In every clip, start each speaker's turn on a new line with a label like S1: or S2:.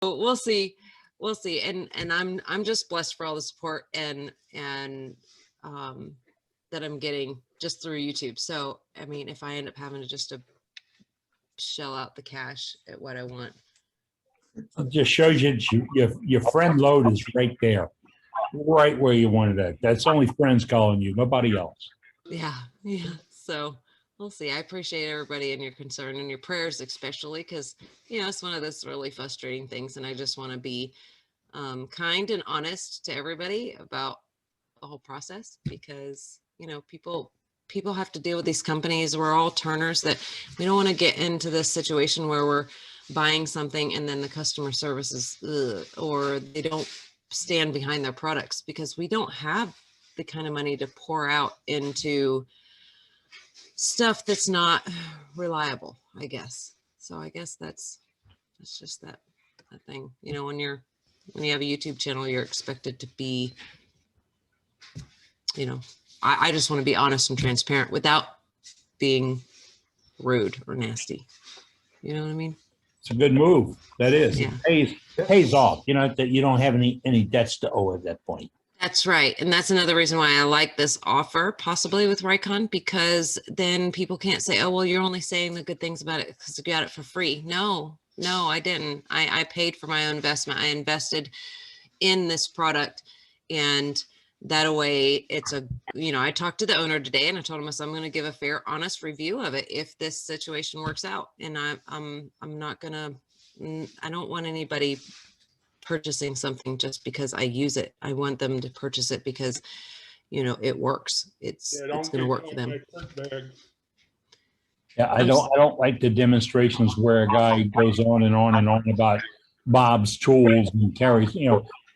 S1: we'll see. We'll see. And I'm just blessed for all the support and that I'm getting just through YouTube. So, I mean, if I end up having to just to shell out the cash at what I want.
S2: It just shows you your friend load is right there, right where you wanted it. That's only friends calling you, nobody else.
S1: Yeah. So we'll see. I appreciate everybody and your concern and your prayers, especially because, it's one of those really frustrating things. And I just want to be kind and honest to everybody about the whole process because, people have to deal with these companies. We're all turners that we don't want to get into this situation where we're buying something and then the customer service is, or they don't stand behind their products because we don't have the kind of money to pour out into stuff that's not reliable, I guess. So I guess that's just that thing, when you have a YouTube channel, you're expected to be, I just want to be honest and transparent without being rude or nasty. You know what I mean?
S2: It's a good move. That is.
S1: Yeah.
S2: It pays off. That you don't have any debts to owe at that point.
S1: That's right. And that's another reason why I like this offer, possibly with Rycon, because then people can't say, oh, well, you're only saying the good things about it because you got it for free. No, I didn't. I paid for my own investment. I invested in this product, and that way it's I talked to the owner today and I told him, I'm going to give a fair, honest review of it if this situation works out. And I'm not going to, I don't want anybody purchasing something just because I use it. I want them to purchase it because, it works. It's going to work for them.
S2: Yeah, I don't like the demonstrations where a guy goes on and on and on about Bob's tools and carries,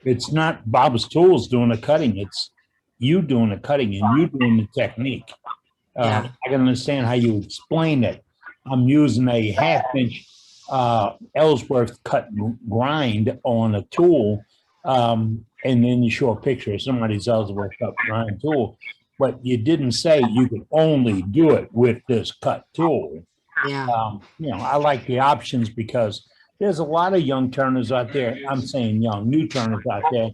S2: it's not Bob's tools doing the cutting. It's you doing the cutting and you doing the technique.
S1: Yeah.
S2: I can understand how you explain it. I'm using a 1/2-inch Ellsworth cut grind on a tool, and then you show a picture of somebody's Ellsworth cut grind tool, but you didn't say you could only do it with this cut tool.
S1: Yeah.
S2: I like the options because there's a lot of young turners out there. I'm saying young, new turners out there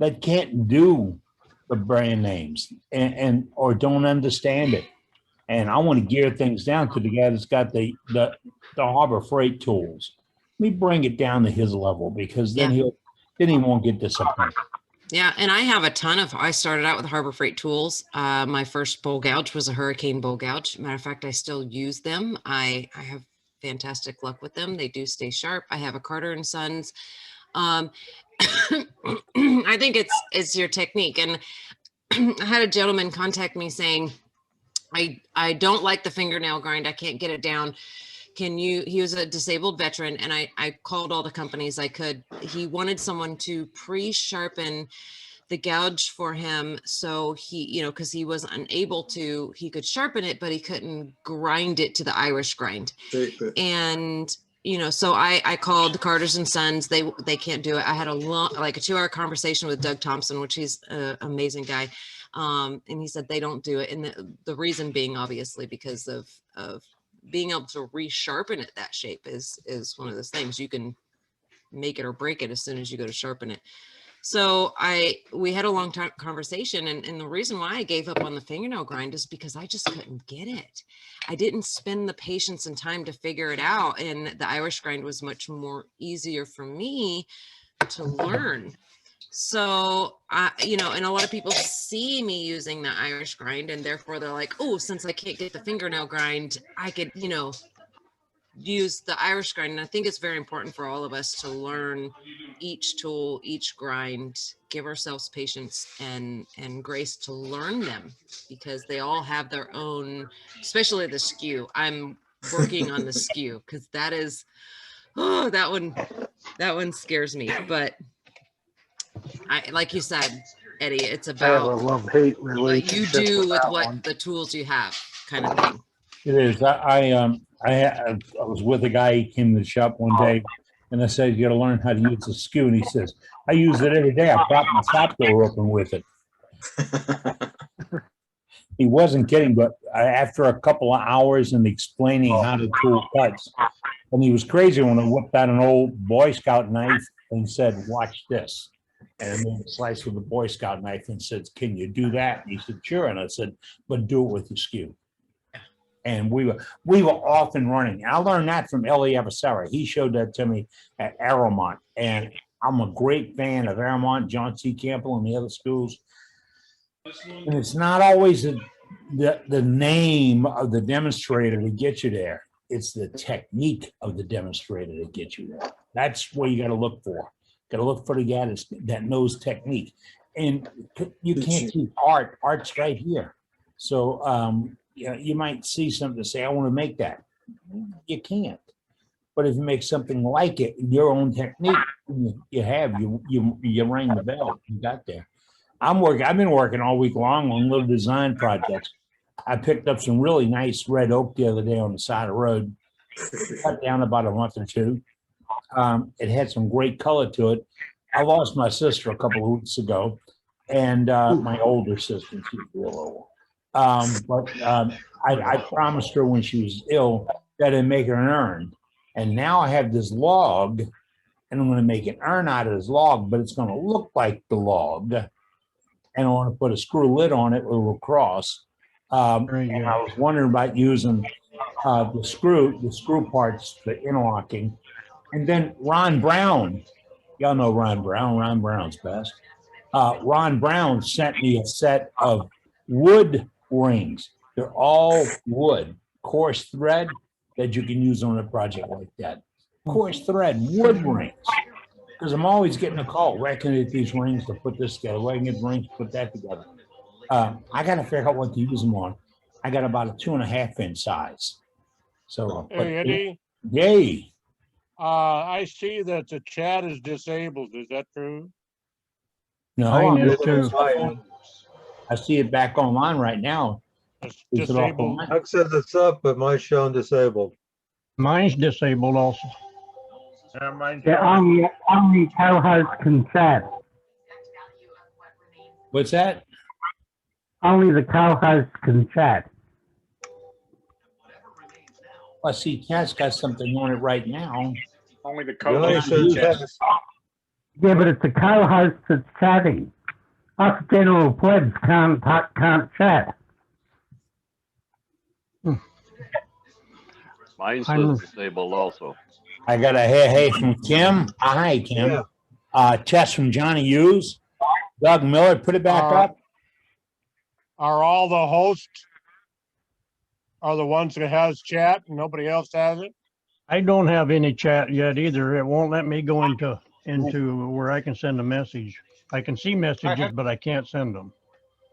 S2: that can't do the brand names and or don't understand it. And I want to gear things down to the guy that's got the Harbor Freight tools. Let me bring it down to his level because then he won't get disappointed.
S1: Yeah, and I have a ton of. I started out with Harbor Freight tools. My first bowl gouge was a Hurricane bowl gouge. Matter of fact, I still use them. I have fantastic luck with them. They do stay sharp. I have a Carter and Sons. I think it's your technique. And I had a gentleman contact me saying, I don't like the fingernail grind. I can't get it down. He was a disabled veteran, and I called all the companies I could. He wanted someone to pre-sharpen the gouge for him. So he, because he was unable to, he could sharpen it, but he couldn't grind it to the Irish grind. And, so I called Carter's and Sons. They can't do it. I had a 2-hour conversation with Doug Thompson, which he's an amazing guy. And he said they don't do it. And the reason being obviously because of being able to resharpen it that shape is one of those things. You can make it or break it as soon as you go to sharpen it. So we had a long time conversation, and the reason why I gave up on the fingernail grind is because I just couldn't get it. I didn't spend the patience and time to figure it out, and the Irish grind was much more easier for me to learn. So, and a lot of people see me using the Irish grind, and therefore they're like, oh, since I can't get the fingernail grind, I could, use the Irish grind. And I think it's very important for all of us to learn each tool, each grind, give ourselves patience and grace to learn them, because they all have their own, especially the skew. I'm working on the skew because that is, that one scares me. But like you said, Eddie, it's about
S3: a love-hate
S1: what you do with the tools you have, kind of thing.
S2: It is. I was with a guy. He came to the shop one day, and I said, "You got to learn how to use the skew." And he says, "I use it every day. I prop my shop door open with it." He wasn't kidding, but after a couple of hours and explaining how the tool cuts, And he was crazy when I whipped out an old Boy Scout knife and said, "Watch this." And I made a slice with a Boy Scout knife and said, "Can you do that?" And he said, "Sure." And I said, "But do it with your skew." And we were off and running. I learned that from Ellie Avacera. He showed that to me at Aramont. And I'm a great fan of Aramont, John C. Campbell, and the other schools. And it's not always the name of the demonstrator to get you there. It's the technique of the demonstrator to get you there. That's what you got to look for. Got to look for the guy that knows technique. And you can't see art. Art's right here. So you might see something to say, "I want to make that." You can't. But if you make something like it, your own technique, you rang the bell. You got there. I've been working all week long on little design projects. I picked up some really nice red oak the other day on the side of the road. Cut down about a month or two. It had some great color to it. I lost my sister a couple of weeks ago, and my older sister, she's real old. I promised her when she was ill that I'd make her an urn. And now I have this log, and I'm going to make an urn out of this log, but it's going to look like the log. And I want to put a screw lid on it with a little cross. And I was wondering about using the screw parts, the interlocking. And then Ron Brown, y'all know Ron Brown. Ron Brown's best. Ron Brown sent me a set of wood rings. They're all wood, coarse thread that you can use on a project like that. Coarse thread, wood rings. Because I'm always getting a call, where can I get these rings to put this together? Where can I get rings to put that together? I got to figure out what to use them on. I got about a 2.5 inch size. So,
S3: Hey, Eddie,
S2: yay.
S3: I see that the chat is disabled. Is that true?
S2: No,
S4: Mine is too.
S2: I see it back online right now.
S3: It's
S2: Is it off
S3: disabled.
S2: online?
S4: Doug says it's up, but mine's showing disabled.
S5: Mine's disabled also.
S6: Yeah, only co-host can chat.
S2: What's that?
S6: Only the co-host can chat.
S2: I see Cat's got something on it right now.
S3: Only the
S4: It only
S3: code.
S4: shows
S2: Yes.
S4: test.
S6: Yeah, but it's the co-host that's chatting. Us general plebs can't chat.
S7: Mine
S5: I'm-
S7: says disabled also.
S2: I got a hey from Kim. Hi, Kim. Chess from Johnny Hughes. Doug Miller, put it back up.
S3: Are all the hosts are the ones that has chat and nobody else has it?
S5: I don't have any chat yet either. It won't let me go into where I can send a message. I can see messages, but I can't send them.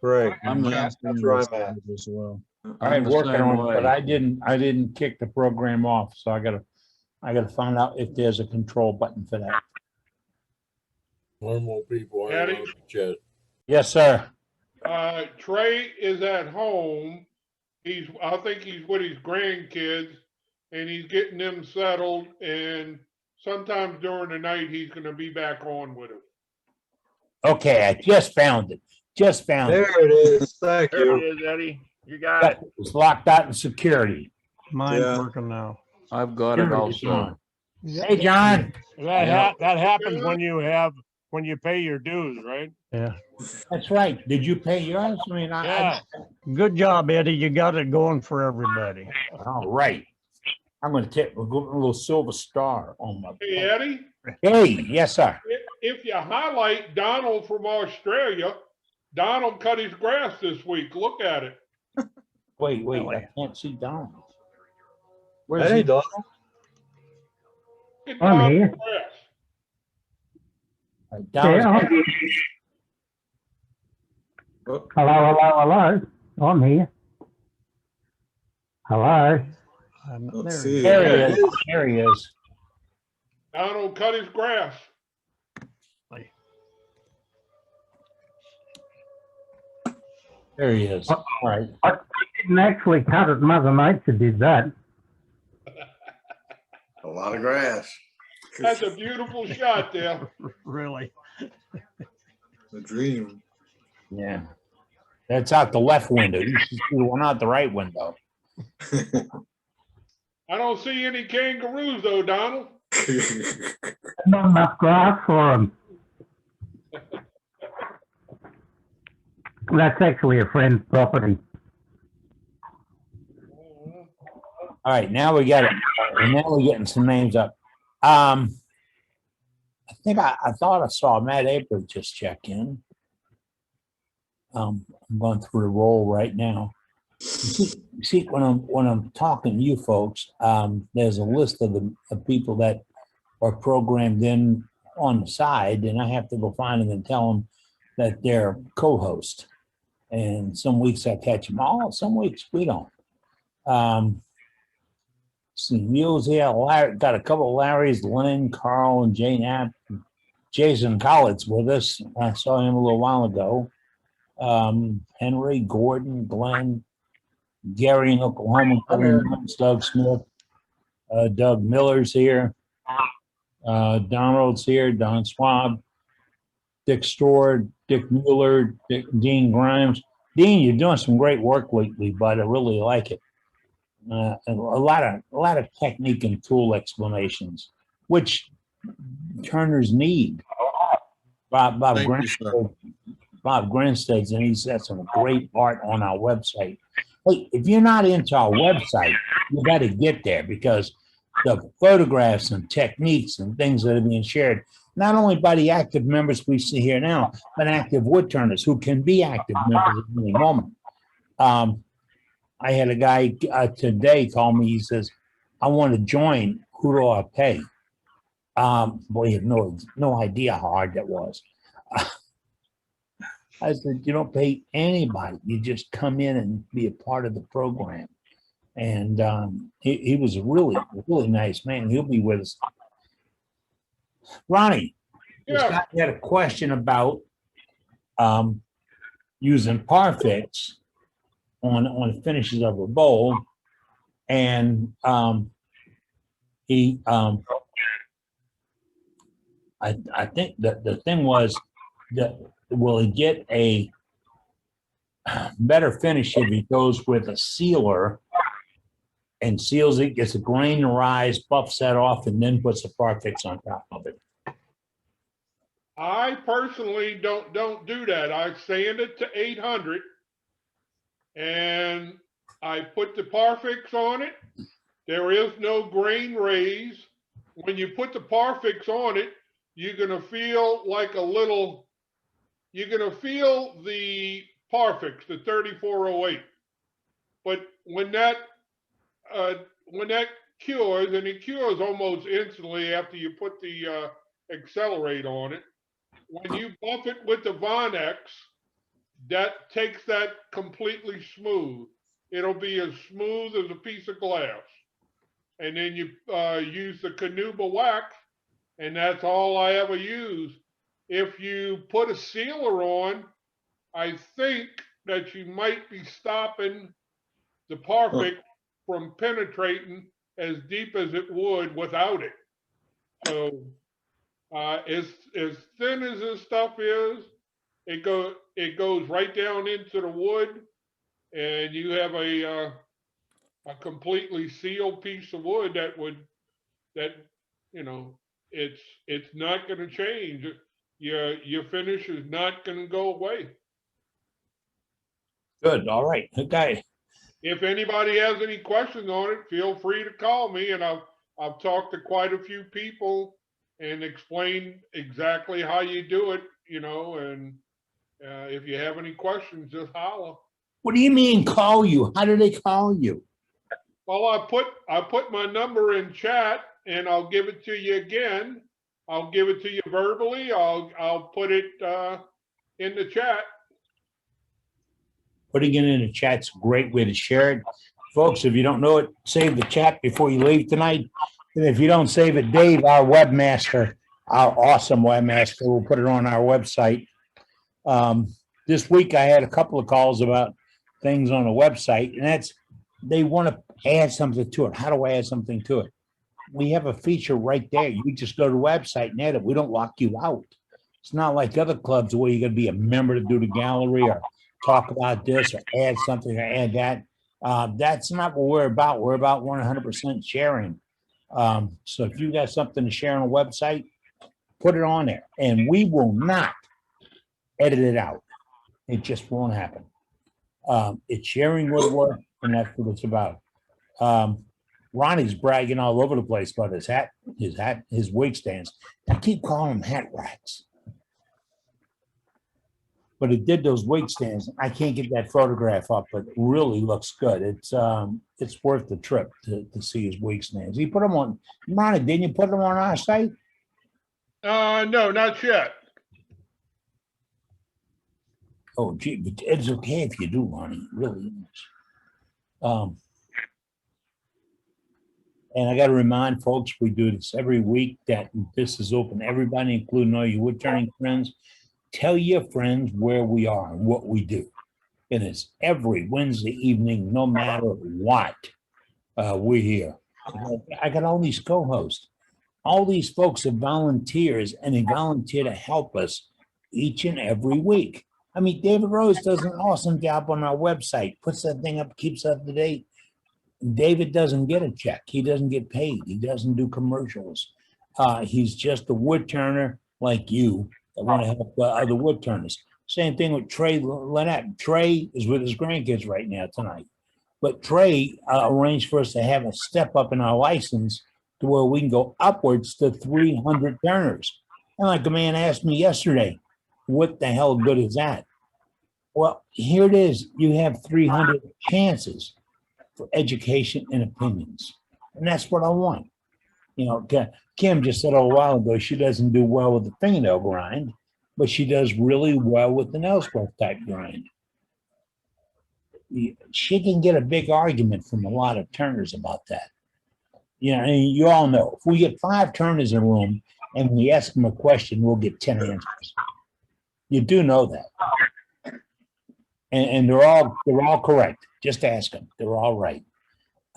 S4: Correct.
S8: I'm the
S4: That's
S8: same
S4: where
S8: as
S4: I'm at.
S8: as well.
S2: All right,
S8: I'm the
S2: working
S8: same
S2: on it, but
S8: way.
S2: I didn't kick the program off, so I gotta find out if there's a control button for that.
S9: Normal people are
S3: Eddie?
S9: allowed to chat.
S2: Yes, sir.
S10: Trey is at home. I think he's with his grandkids and he's getting them settled, and sometimes during the night, he's gonna be back on with us.
S2: Okay, I just found it. Just found it.
S4: There it is. Thank
S3: There it
S4: you.
S3: is, Eddie. You got it.
S2: It's locked out in security.
S5: Mine's
S4: Yeah.
S5: working now.
S8: I've got it
S2: Security's
S8: also.
S2: on. Hey, John.
S3: That happens when you pay your dues, right?
S5: Yeah.
S2: That's right. Did you pay yours? I mean,
S3: Yeah.
S5: Good job, Eddie. You got it going for everybody.
S2: All right. I'm gonna take a little silver star on my.
S10: Hey, Eddie,
S2: Hey, yes, sir.
S10: if you highlight Donald from Australia, Donald cut his grass this week. Look at it.
S2: Wait, I can't see Donald. Where's
S4: Hey,
S2: he?
S4: Donald.
S10: Look at
S6: I'm
S10: Donald's
S6: here.
S10: grass.
S2: Donald's-
S6: Hello. I'm here. Hello.
S4: Let's
S5: There.
S4: see.
S2: There he is. There he is.
S10: Donald cut his grass.
S2: There he is. All right.
S6: I didn't actually cut it. Mother Nature did that.
S9: A lot of grass.
S10: That's a beautiful shot there.
S5: Really.
S9: The dream.
S2: Yeah. That's out the left window. You should see the one out the right window.
S10: I don't see any kangaroos though, Donald.
S6: Not enough grass for them. That's actually a friend's property.
S2: All right, now we got it. And now we're getting some names up. I think I thought I saw Matt April just check in. I'm going through the roll right now. You see, when I'm talking to you folks, there's a list of the people that are programmed in on the side, and I have to go find them and tell them that they're co-host. And some weeks I catch them all, some weeks we don't. Some mules here. Larry, got a couple of Larrys, Lynn, Carl, and Jane App. Jason Collett's with us. I saw him a little while ago. Henry, Gordon, Glenn, Gary in Oklahoma, Doug Smith, Doug Miller's here. Donald's here, Don Schwab, Dick Stohr, Dick Mueller, Dean Grimes. Dean, you're doing some great work lately, bud. I really like it. And a lot of technique and tool explanations, which turners need. Bob Grinstead's, and he's got some great art on our website. Hey, if you're not into our website, you got to get there, because the photographs and techniques and things that are being shared, not only by the active members we see here now, but active wood turners who can be active members at any moment. I had a guy today call me. He says, I want to join. Who do I pay? Boy, you have no idea how hard that was. I said, you don't pay anybody. You just come in and be a part of the program. And he was a really, really nice man. He'll be with us. Ronnie,
S10: Yeah.
S2: Scott had a question about using Parfix on finishes of a bowl. And he, I think that the thing was that will he get a better finish if he goes with a sealer and seals it, gets a grain to rise, buffs that off, and then puts the Parfix on top of it?
S10: I personally don't do that. I sand it to 800 and I put the Parfix on it. There is no grain raise. When you put the Parfix on it, you're going to feel like you're going to feel the Parfix, the 3408. But when that cures, and it cures almost instantly after you put the Accelerate on it, when you buff it with the Vonex, that takes that completely smooth. It'll be as smooth as a piece of glass. And then you use the Canuba wax, and that's all I ever use. If you put a sealer on, I think that you might be stopping the Parfix from penetrating as deep as it would without it. So as thin as this stuff is, it goes right down into the wood, and you have a completely sealed piece of wood that it's not going to change. Your finish is not going to go away.
S2: Good. All right. Okay.
S10: If anybody has any questions on it, feel free to call me, and I've talked to quite a few people and explained exactly how you do it, and if you have any questions, just holler.
S2: What do you mean call you? How do they call you?
S10: Well, I put my number in chat, and I'll give it to you again. I'll give it to you verbally. I'll put it in the chat.
S2: Putting it in the chat's a great way to share it. Folks, if you don't know it, save the chat before you leave tonight. And if you don't save it, Dave, our webmaster, our awesome webmaster, will put it on our website. This week I had a couple of calls about things on the website, and they want to add something to it. How do I add something to it? We have a feature right there. You just go to the website and add it. We don't lock you out. It's not like other clubs where you're going to be a member to do the gallery or talk about this or add something or add that. That's not what we're about. We're about 100% sharing. So if you got something to share on a website, put it on there, and we will not edit it out. It just won't happen. It's sharing woodwork, and that's what it's about. Ronnie's bragging all over the place about his wig stands. I keep calling them hat racks. But it did those wig stands. I can't get that photograph up, but it really looks good. It's worth the trip to see his wig stands. He put them on. Ronnie, didn't you put them on our site?
S10: No, not yet.
S2: Oh, gee, but it's okay if you do, Ronnie. It really is. And I got to remind folks, we do this every week, that this is open to everybody, including all your wood turning friends. Tell your friends where we are and what we do. And it's every Wednesday evening, no matter what, we're here. I got all these co-hosts. All these folks are volunteers, and they volunteer to help us each and every week. I mean, David Rose does an awesome job on our website, puts that thing up, keeps up to date. David doesn't get a check. He doesn't get paid. He doesn't do commercials. He's just a wood turner like you that want to help other wood turners. Same thing with Trey Lynette. Trey is with his grandkids right now tonight. But Trey arranged for us to have a step up in our license to where we can go upwards to 300 turners. And like a man asked me yesterday, what the hell good is that? Well, here it is. You have 300 chances for education and opinions. And that's what I want. You know, Kim just said a while ago, she doesn't do well with the fingernail grind, but she does really well with the nail scarf type grind. She can get a big argument from a lot of turners about that. You know, and you all know, if we get 5 turners in a room and we ask them a question, we'll get 10 answers. You do know that. And they're all correct. Just ask them. They're all right.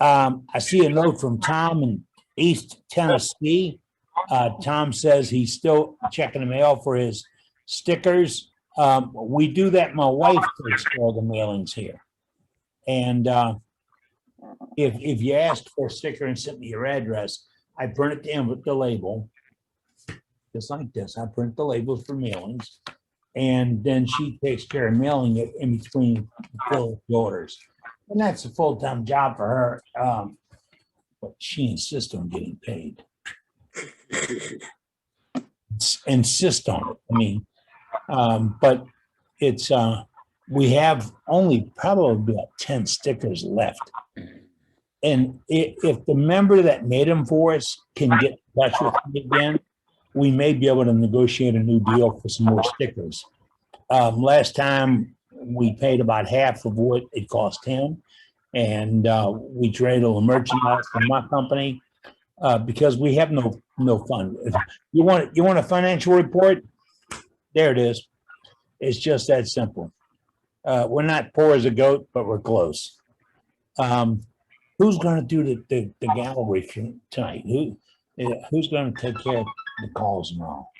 S2: I see a note from Tom in East Tennessee. Tom says he's still checking the mail for his stickers. We do that. My wife takes all the mailings here. And if you ask for a sticker and send me your address, I print it in with the label, just like this. I print the labels for mailings. And then she takes care of mailing it in between the orders. And that's a full-time job for her. But she insists on getting paid. Insist on it. I mean, but it's, we have only probably about 10 stickers left. And if the member that made them for us can get in touch with me again, we may be able to negotiate a new deal for some more stickers. Last time we paid about half of what it cost him, and we traded all the merchandise from my company because we have no fund. You want a financial report? There it is. It's just that simple. We're not poor as a goat, but we're close. Who's going to do the gallery tonight? Who's going to take care of the calls and all?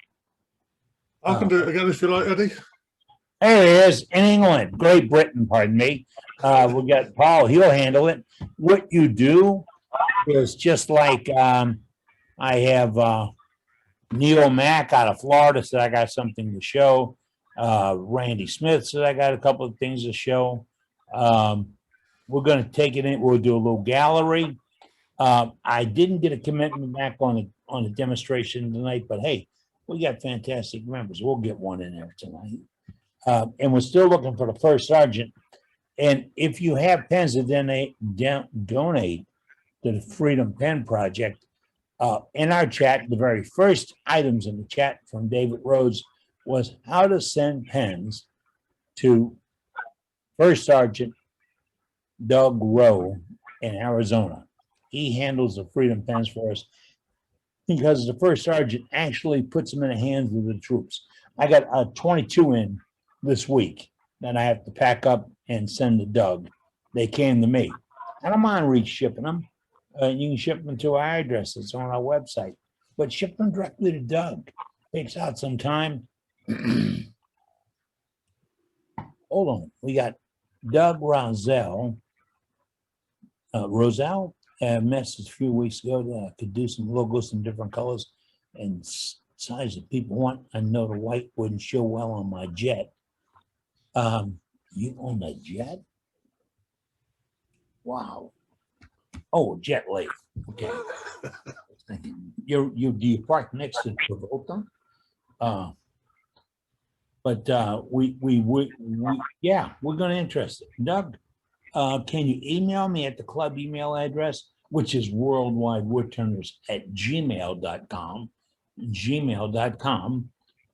S9: I can do it again if you like, Eddie.
S2: There he is in England, Great Britain, pardon me. We got Paul, he'll handle it. What you do is just like I have Neil Mack out of Florida said I got something to show. Randy Smith said I got a couple of things to show. We're going to take it in. We'll do a little gallery. I didn't get a commitment back on the demonstration tonight, but hey, we got fantastic members. We'll get one in there tonight. And we're still looking for the first sergeant. And if you have pens that then they donate to the Freedom Pen Project, in our chat, the very first items in the chat from David Rhodes was how to send pens to First Sergeant Doug Rowe in Arizona. He handles the Freedom Pens for us because the first sergeant actually puts them in the hands of the troops. I got a 22 in this week that I have to pack up and send to Doug. They came to me. I don't mind shipping them. You can ship them to our address. It's on our website. But ship them directly to Doug. Takes out some time. Hold on. We got Doug Roselle Roselle messaged a few weeks ago that I could do some logos in different colors and size that people want. I know the white wouldn't show well on my jet. You own a jet? Wow. Oh, jet lathe. Okay. Do you park next to Travolta? Yeah, we're gonna interest it. Doug, can you email me at the club email address, which is worldwidewoodturners@gmail.com, gmail.com.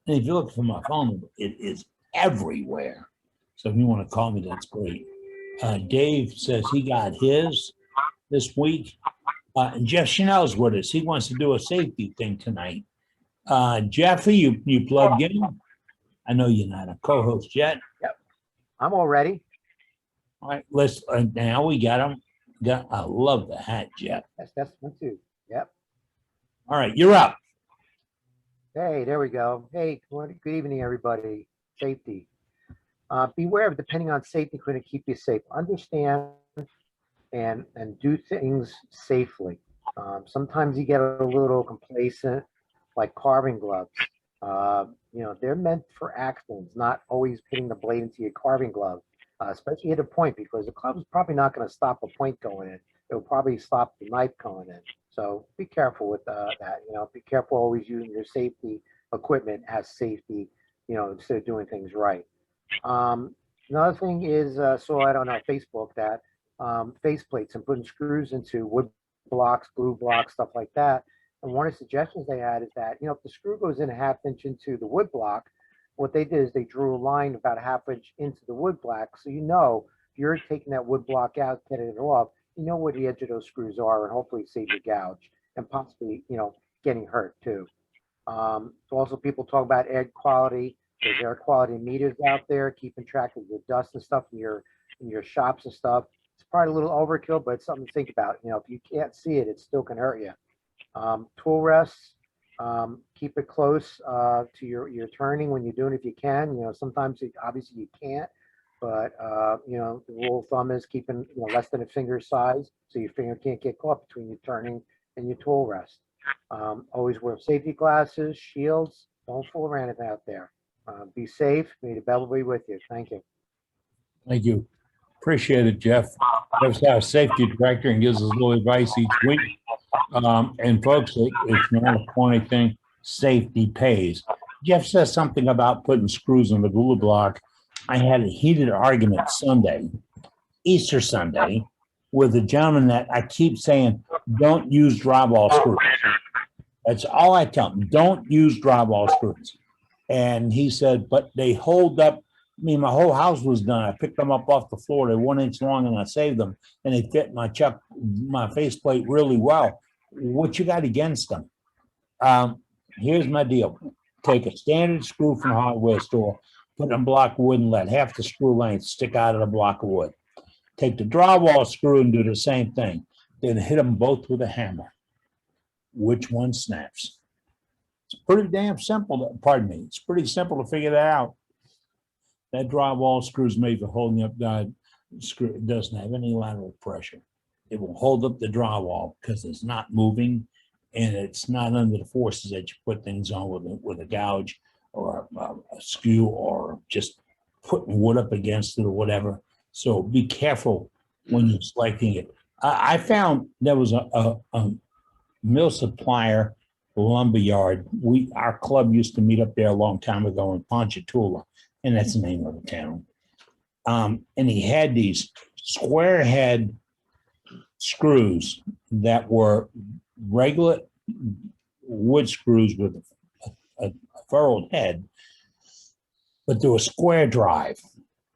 S2: And if you look for my phone number, it is everywhere. So if you want to call me, that's great. Dave says he got his this week. And Jeff Schnell's with us. He wants to do a safety thing tonight. Jeffrey, you plugged in? I know you're not a co-host yet.
S7: I'm all ready.
S2: All right, let's, now we got him. I love the hat, Jeff.
S7: That's one too. Yep.
S2: All right, you're up.
S7: Hey, there we go. Hey, good evening, everybody. Safety. Beware of depending on safety equipment to keep you safe. Understand and do things safely. Sometimes you get a little complacent, like carving gloves. They're meant for accidents, not always putting the blade into your carving glove, especially at a point, because the club is probably not going to stop a point going in. It will probably stop the knife going in. So be careful with that. Be careful always using your safety equipment as safety, instead of doing things right. Another thing is, so I don't know, Facebook, that face plates and putting screws into wood blocks, glue blocks, stuff like that. And one of the suggestions they had is that, if the screw goes in a ½ inch into the wood block, what they did is they drew a line about a ½ inch into the wood block. So, if you're taking that wood block out, getting it off, where the edge of those screws are, and hopefully save your gouge and possibly, getting hurt too. Also, people talk about air quality. There's air quality meters out there, keeping track of your dust and stuff in your shops and stuff. It's probably a little overkill, but it's something to think about. If you can't see it, it still can hurt you. Tool rests, keep it close to your turning when you're doing it if you can. Sometimes obviously you can't, but the rule of thumb is keeping less than a finger size, so your finger can't get caught between your turning and your tool rest. Always wear safety glasses, shields. Don't fool around out there. Be safe. May the devil be with you. Thank you.
S2: Thank you. Appreciate it, Jeff. Jeff's our safety director and gives us a little advice each week. And folks, it's not a corny thing. Safety pays. Jeff says something about putting screws on the glue block. I had a heated argument Sunday, Easter Sunday, with a gentleman that I keep saying, don't use drywall screws. That's all I tell him. Don't use drywall screws. And he said, but they hold up. My whole house was done. I picked them up off the floor. They're 1 inch long and I saved them. And they fit my faceplate really well. What you got against them? Here's my deal. Take a standard screw from a hardware store, put it in a block of wood and let half the screw length stick out of the block of wood. Take the drywall screw and do the same thing. Then hit them both with a hammer. Which one snaps? It's pretty damn simple. Pardon me. It's pretty simple to figure that out. That drywall screw is made for holding up that screw. It doesn't have any lateral pressure. It will hold up the drywall because it's not moving and it's not under the forces that you put things on with a gouge or a skew or just putting wood up against it or whatever. So be careful when you're selecting it. I found there was a mill supplier lumberyard. Our club used to meet up there a long time ago in Kinchetoe, and that's the name of the town. And he had these square head screws that were regular wood screws with a furrowed head, but they were square drive.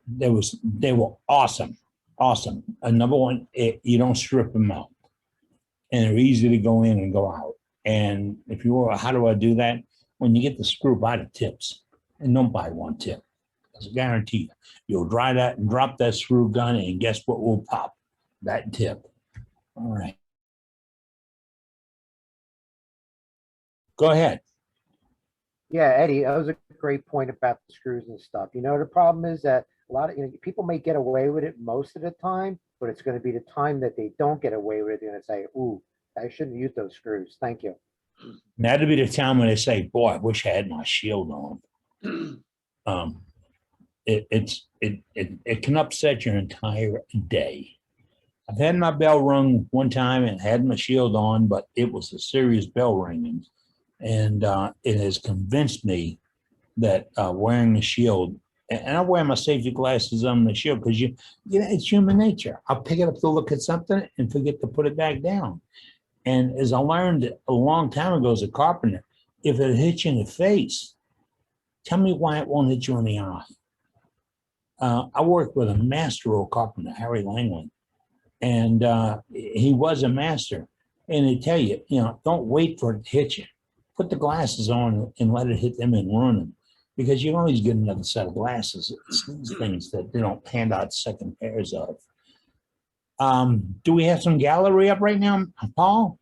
S2: They were awesome. And number one, you don't strip them out, and they're easy to go in and go out. And if you were, how do I do that? When you get the screw, buy the tips, and don't buy one tip. I guarantee you, you'll dry that and drop that screw gun, and guess what will pop? That tip. All right. Go ahead.
S7: Yeah, Eddie, that was a great point about the screws and stuff. The problem is that a lot of, people may get away with it most of the time, but it's going to be the time that they don't get away with it. They're going to say, ooh, I shouldn't use those screws. Thank you.
S2: That'd be the time when they say, boy, I wish I had my shield on. It can upset your entire day. I've had my bell rung one time and had my shield on, but it was a serious bell ringing. And it has convinced me that wearing the shield, and I wear my safety glasses on the shield because it's human nature. I'll pick it up to look at something and forget to put it back down. And as I learned a long time ago as a carpenter, if it hits you in the face, tell me why it won't hit you in the eye. I worked with a master old carpenter, Harry Langley, and he was a master. And they tell you, don't wait for it to hit you. Put the glasses on and let it hit them and ruin them, because you can always get another set of glasses. It's these things that they don't hand out second pairs of. Do we have some gallery up right now, Paul?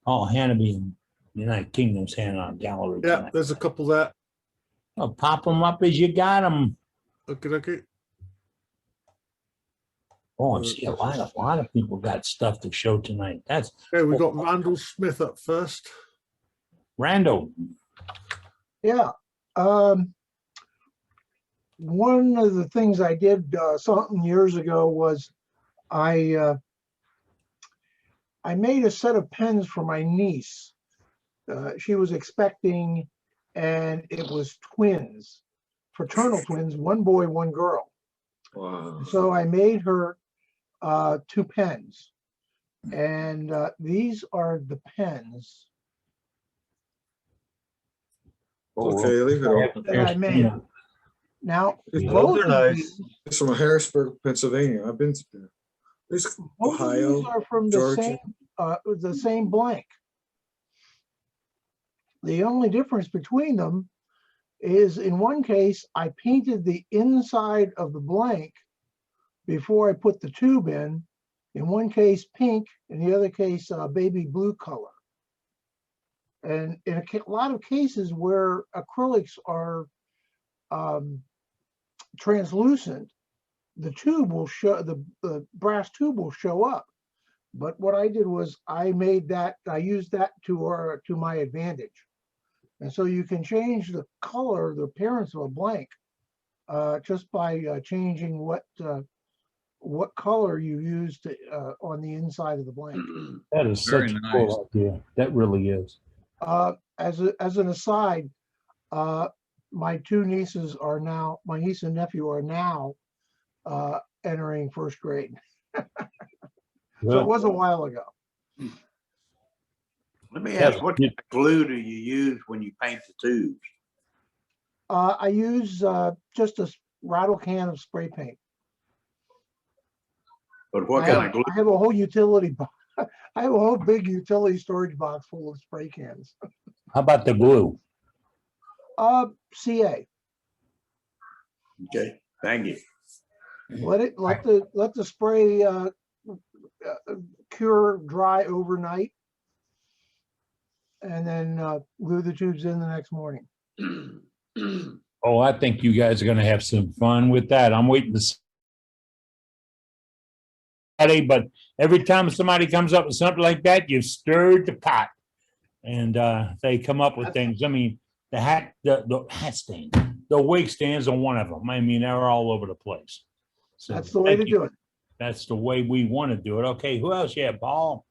S2: Paul Hannaby in the United Kingdom's handing out gallery.
S9: Yeah,
S2: tonight.
S9: there's a couple there.
S2: Oh, pop them up as you got them.
S9: Okay.
S2: Oh, I see a lot of people got stuff to show tonight. That's
S9: Okay, we've got Randall Smith up first.
S2: Randall.
S8: Yeah. One of the things I did something years ago was I made a set of pens for my niece. She was expecting, and it was twins, fraternal twins, one boy, one girl.
S4: Wow.
S8: So I made her 2 pens, and these are the pens
S4: Okay, leave it open.
S8: that I made. Now,
S4: Those
S8: both
S4: are
S8: of
S4: nice.
S8: these,
S4: It's from Harrisburg, Pennsylvania. I've been to there. There's
S8: both of these
S4: Ohio.
S8: are from
S4: Georgia.
S8: the same blank. The only difference between them is, in one case, I painted the inside of the blank before I put the tube in. In one case, pink, in the other case, baby blue color. And in a lot of cases where acrylics are translucent, the tube will show, the brass tube will show up. But what I did was I used that to my advantage. And so you can change the color, the appearance of a blank, just by changing what color you used on the inside of the blank.
S2: That is such a cool idea. That really is.
S8: As an aside, my 2 nieces are now, my niece and nephew are now entering 1st grade. So it was a while ago.
S11: Let me ask, what kind of glue do you use when you paint the tubes?
S8: I use just a rattle can of spray paint.
S11: But what kind of glue?
S8: I have a whole utility box. I have a whole big utility storage box full of spray cans.
S2: How about the glue?
S8: CA.
S11: Okay, thank you.
S8: Let the spray cure dry overnight, and then glue the tubes in the next morning.
S2: Oh, I think you guys are going to have some fun with that. I'm waiting to see. But every time somebody comes up with something like that, you've stirred the pot, and they come up with things. I mean, the hat stand, the wig stands on one of them. I mean, they're all over the place. So
S8: that's the way to do it.
S2: That's the way we want to do it. Okay, who else? Yeah, Paul.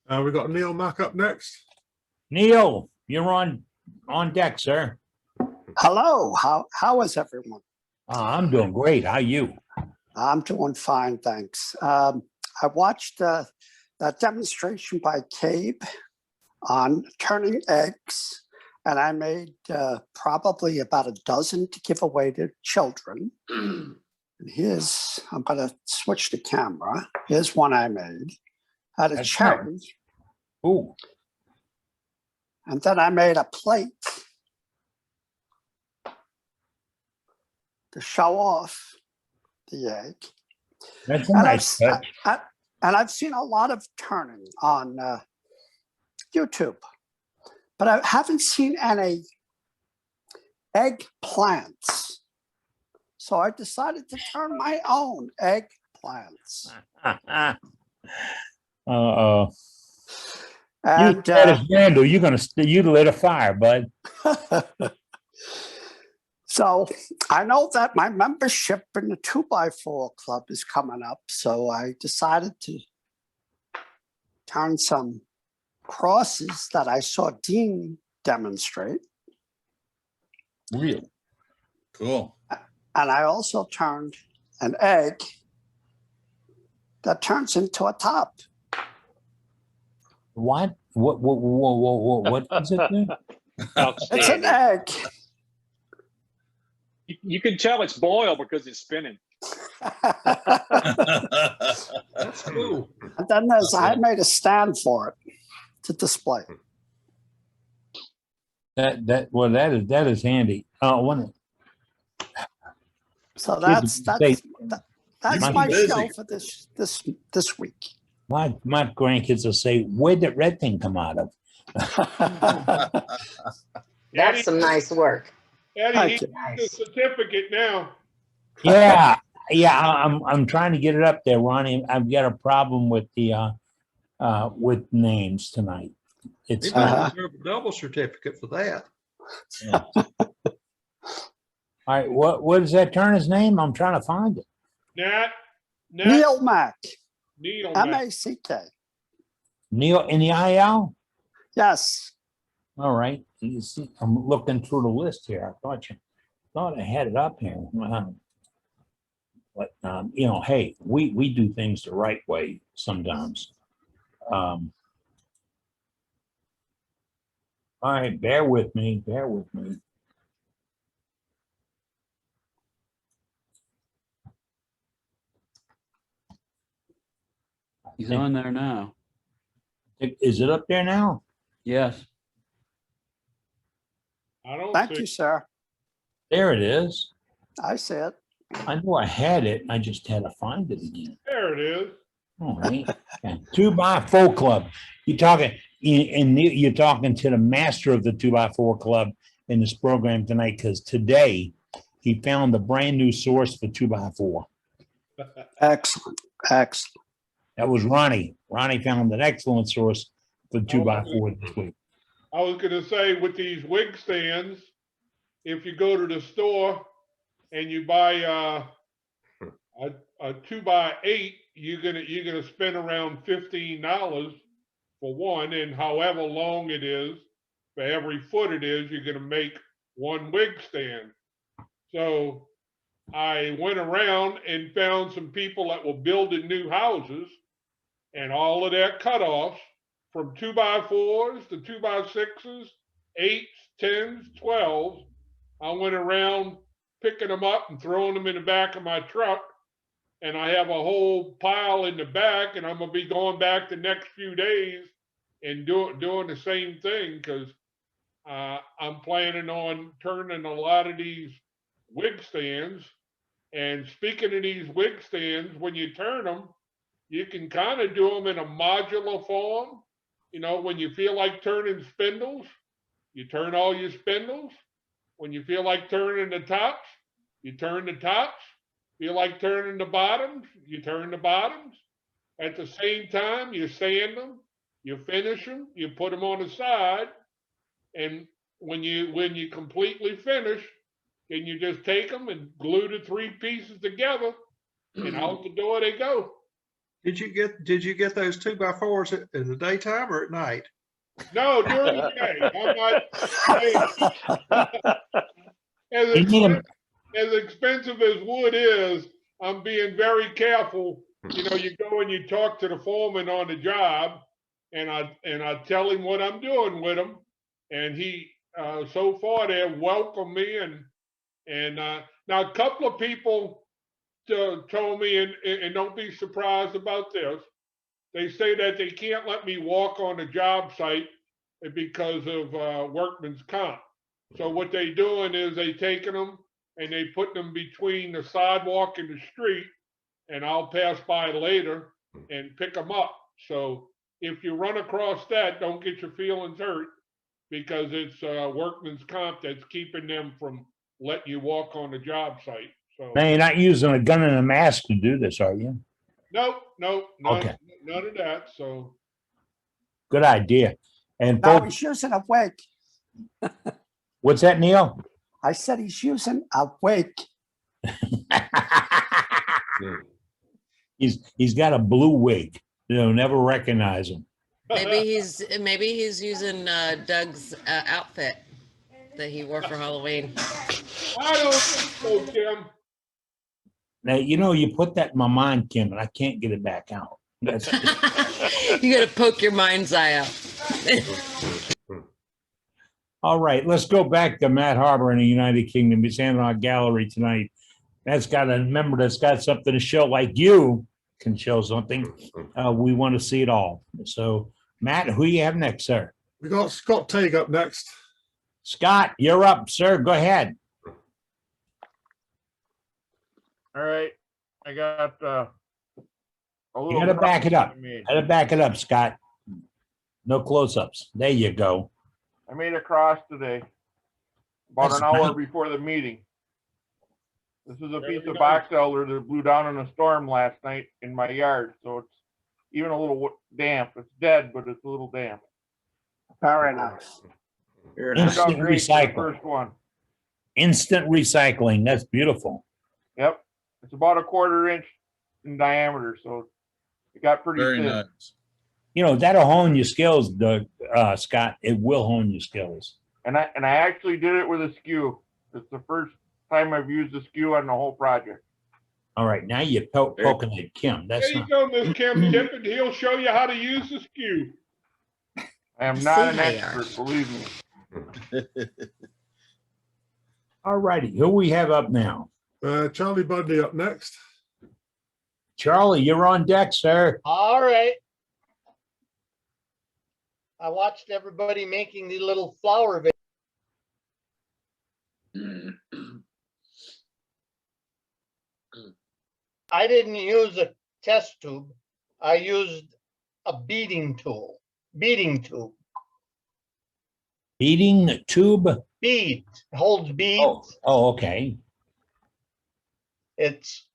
S9: We've got Neil Mack up next.
S2: Neil, you're on deck, sir.
S12: Hello, how is everyone?
S2: I'm doing great. How are you?
S12: I'm doing fine, thanks. I watched that demonstration by Cabe on turning eggs, and I made probably about a dozen to give away to children. And here's, I'm gonna switch the camera. Here's one I made out of cherry.
S2: Nice. Ooh.
S12: And then I made a plate to show off the egg.
S2: That's a nice touch.
S12: And I've seen a lot of turning on YouTube, but I haven't seen any eggplants. So I decided to turn my own eggplants.
S2: Uh-oh. You
S12: And
S2: lit a candle, you lit a fire, bud.
S12: so I know that my membership in the 2x4 club is coming up. So I decided to turn some crosses that I saw Dean demonstrate.
S2: Really?
S11: Cool.
S12: And I also turned an egg that turns into a top.
S2: What? What is it? Then?
S12: It's an
S13: Outstanding.
S12: egg.
S13: You can tell it's boiled because it's spinning.
S11: That's cool.
S12: And then I made a stand for it to display.
S2: That is handy.
S12: So that's my
S11: busy.
S12: show for this week.
S2: My grandkids will say, "Where'd that red thing come out of?"
S14: That's some nice work.
S10: Eddie, he needs the certificate now.
S2: Yeah. I'm trying to get it up there, Ronnie. I've got a problem with the with names tonight. It's
S11: He might deserve a double certificate for that.
S2: yeah. All right. What does that turn his name? I'm trying to find it.
S10: Nat.
S12: Neil Mack.
S10: Neil Mack.
S12: M-A-C-K.
S2: Neil N-E-I-L?
S12: Yes.
S2: All right. You see, I'm looking through the list here. I thought I had it up here. But hey, we do things the right way sometimes. All right, bear with me.
S15: He's on there now.
S2: Is it up there now?
S15: Yes.
S10: I don't
S12: Thank
S10: see
S12: you, sir.
S2: There it is.
S12: I see it.
S2: I knew I had it. I just had to find it again.
S10: There it is.
S2: All right. Okay. 2x4 Club. You're talking to the master of the 2x4 Club in this program tonight, because today he found a brand new source for 2x4.
S12: Excellent.
S2: That was Ronnie. Ronnie found an excellent source for 2x4 this week.
S10: I was going to say, with these wig stands, if you go to the store and you buy a 2x8, you're gonna spend around $15 for one, and however long it is, for every foot it is, you're gonna make one wig stand. So I went around and found some people that were building new houses, and all of their cutoffs from 2x4s to 2x6s, 8s, 10s, 12s. I went around picking them up and throwing them in the back of my truck. And I have a whole pile in the back, and I'm going to be going back the next few days and doing the same thing, because I'm planning on turning a lot of these wig stands. And speaking of these wig stands, when you turn them, you can kind of do them in a modular form. When you feel like turning spindles, you turn all your spindles. When you feel like turning the tops, you turn the tops. Feel like turning the bottoms, you turn the bottoms. At the same time, you sand them, you finish them, you put them on the side. And when you completely finish, then you just take them and glue the three pieces together, and out the door they go.
S11: Did you get those 2x4s in the daytime or at night?
S10: No, during the day. I'm not. As expensive as wood is, I'm being very careful. You go and you talk to the foreman on the job, and I tell him what I'm doing with him, and he so far they've welcomed me, and now a couple of people told me, and don't be surprised about this, they say that they can't let me walk on the job site because of workman's comp. So what they doing is they taking them and they put them between the sidewalk and the street, and I'll pass by later and pick them up. So if you run across that, don't get your feelings hurt. because it's workman's comp that's keeping them from letting you walk on the job site. So
S2: Now, you're not using a gun and a mask to do this, are you?
S10: nope,
S2: Okay.
S10: none of that. So
S2: Good idea. And
S12: No,
S2: folks,
S12: he's using a wig.
S2: what's that, Neil?
S12: I said he's using a wig.
S2: He's got a blue wig. You'll never recognize him.
S1: Maybe he's using Doug's outfit that he wore for Halloween.
S10: I don't think so, Jim.
S2: Now, you know, you put that in my mind, Kim, and I can't get it back out. That's
S1: You got to poke your mind's eye out.
S2: all right. Let's go back to Matt Harbor in the United Kingdom. He's handling our gallery tonight. That's got a member that's got something to show, like you can show something. We want to see it all. So, Matt, who you have next, sir?
S9: We got Scott Teague up next.
S2: Scott, you're up, sir. Go ahead.
S16: All right, I got a little.
S2: You gotta back it up.
S16: I made.
S2: Gotta back it up, Scott. No close-ups. There you go.
S16: I made a cross today, about
S2: That's
S16: an hour
S2: nice.
S16: before the meeting. This is a
S10: There
S16: piece
S10: we
S16: of
S10: go.
S16: box elder that blew down in a storm last night in my yard, so it's even a little damp. It's dead, but it's a little damp.
S12: Very nice.
S16: Turned out
S2: Instant
S16: great for the
S2: recycle.
S16: first one.
S2: Instant recycling. That's beautiful.
S16: Yep, it's about a 1/4 inch in diameter, so it got pretty
S17: Very
S16: thin.
S17: nice.
S2: You know, that'll hone your skills, Doug, Scott. It will hone your skills.
S16: And I actually did it with a skew. It's the first time I've used a skew on the whole project.
S2: All right, now you're poking at Kim. That's
S10: There you
S2: not.
S10: go, Miss Kim Tippin. He'll show you how to use the skew.
S16: I am
S1: See
S16: not an
S1: how you are.
S16: expert, believe me.
S2: All righty, who we have up now?
S9: Charlie Bundy up next.
S2: Charlie, you're on deck, sir.
S18: All right. I watched everybody making the little flower vase. I didn't use a test tube. I used a beading tool, beading tube,
S2: Beading the tube.
S18: bead, holds beads.
S2: Oh, okay.
S18: It's,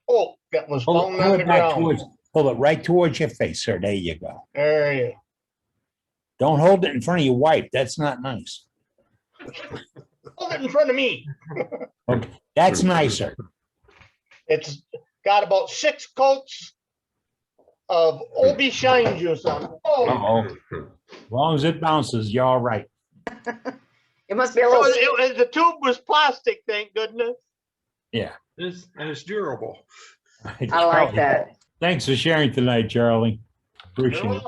S18: oh, that was
S2: Hold,
S18: falling on
S2: hold
S18: the
S2: it back
S18: ground.
S2: towards, hold it right towards your face, sir. There you go.
S18: There you
S2: Don't hold it in front of your wife. That's not nice.
S18: hold it in front of me.
S2: Okay, that's nicer.
S18: It's got about 6 coats of OB shine juice on it. Oh,
S2: Uh-oh. As long as it bounces, you're all right.
S14: It must be a little.
S18: the tube was plastic, thank goodness.
S2: Yeah.
S11: And it's durable.
S14: I like that.
S2: Thanks for sharing tonight, Charlie. Appreciate it.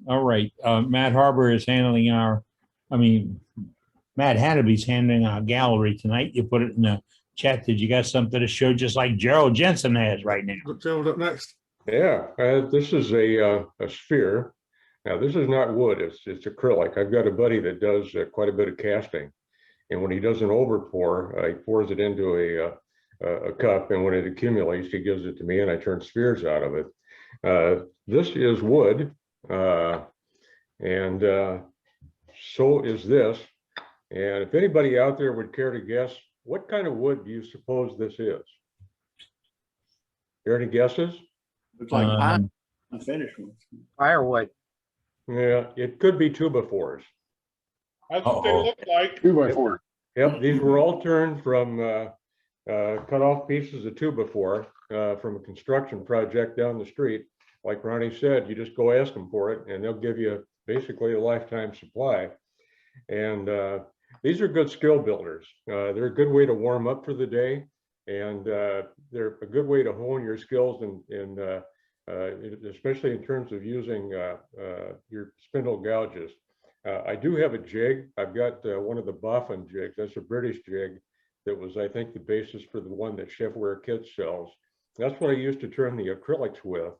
S2: All right, Matt Harbor is handling Matt Hannaby's handling our gallery tonight. You put it in the chat. Did you got something to show just like Gerald Jensen has right now?
S9: Got Gerald up next.
S19: Yeah, this is a sphere. Now, this is not wood, it's acrylic. I've got a buddy that does quite a bit of casting. And when he does an overpour, he pours it into a cup, and when it accumulates, he gives it to me and I turn spheres out of it. This is wood, and so is this. And if anybody out there would care to guess, what kind of wood do you suppose this is? There any guesses?
S17: Looks like pine. I finished one.
S7: Firewood.
S19: Yeah, it could be 2x4s.
S10: That's what they look like.
S17: 2x4.
S19: Yep, these were all turned from cut off pieces of 2x4 from a construction project down the street. Like Ronnie said, you just go ask them for it and they'll give you basically a lifetime supply. And these are good skill builders. They're a good way to warm up for the day, and they're a good way to hone your skills and especially in terms of using your spindle gouges. I do have a jig. I've got one of the Boffin jigs. That's a British jig that was, I think, the basis for the one that Chefware Kits sells. That's what I used to turn the acrylics with.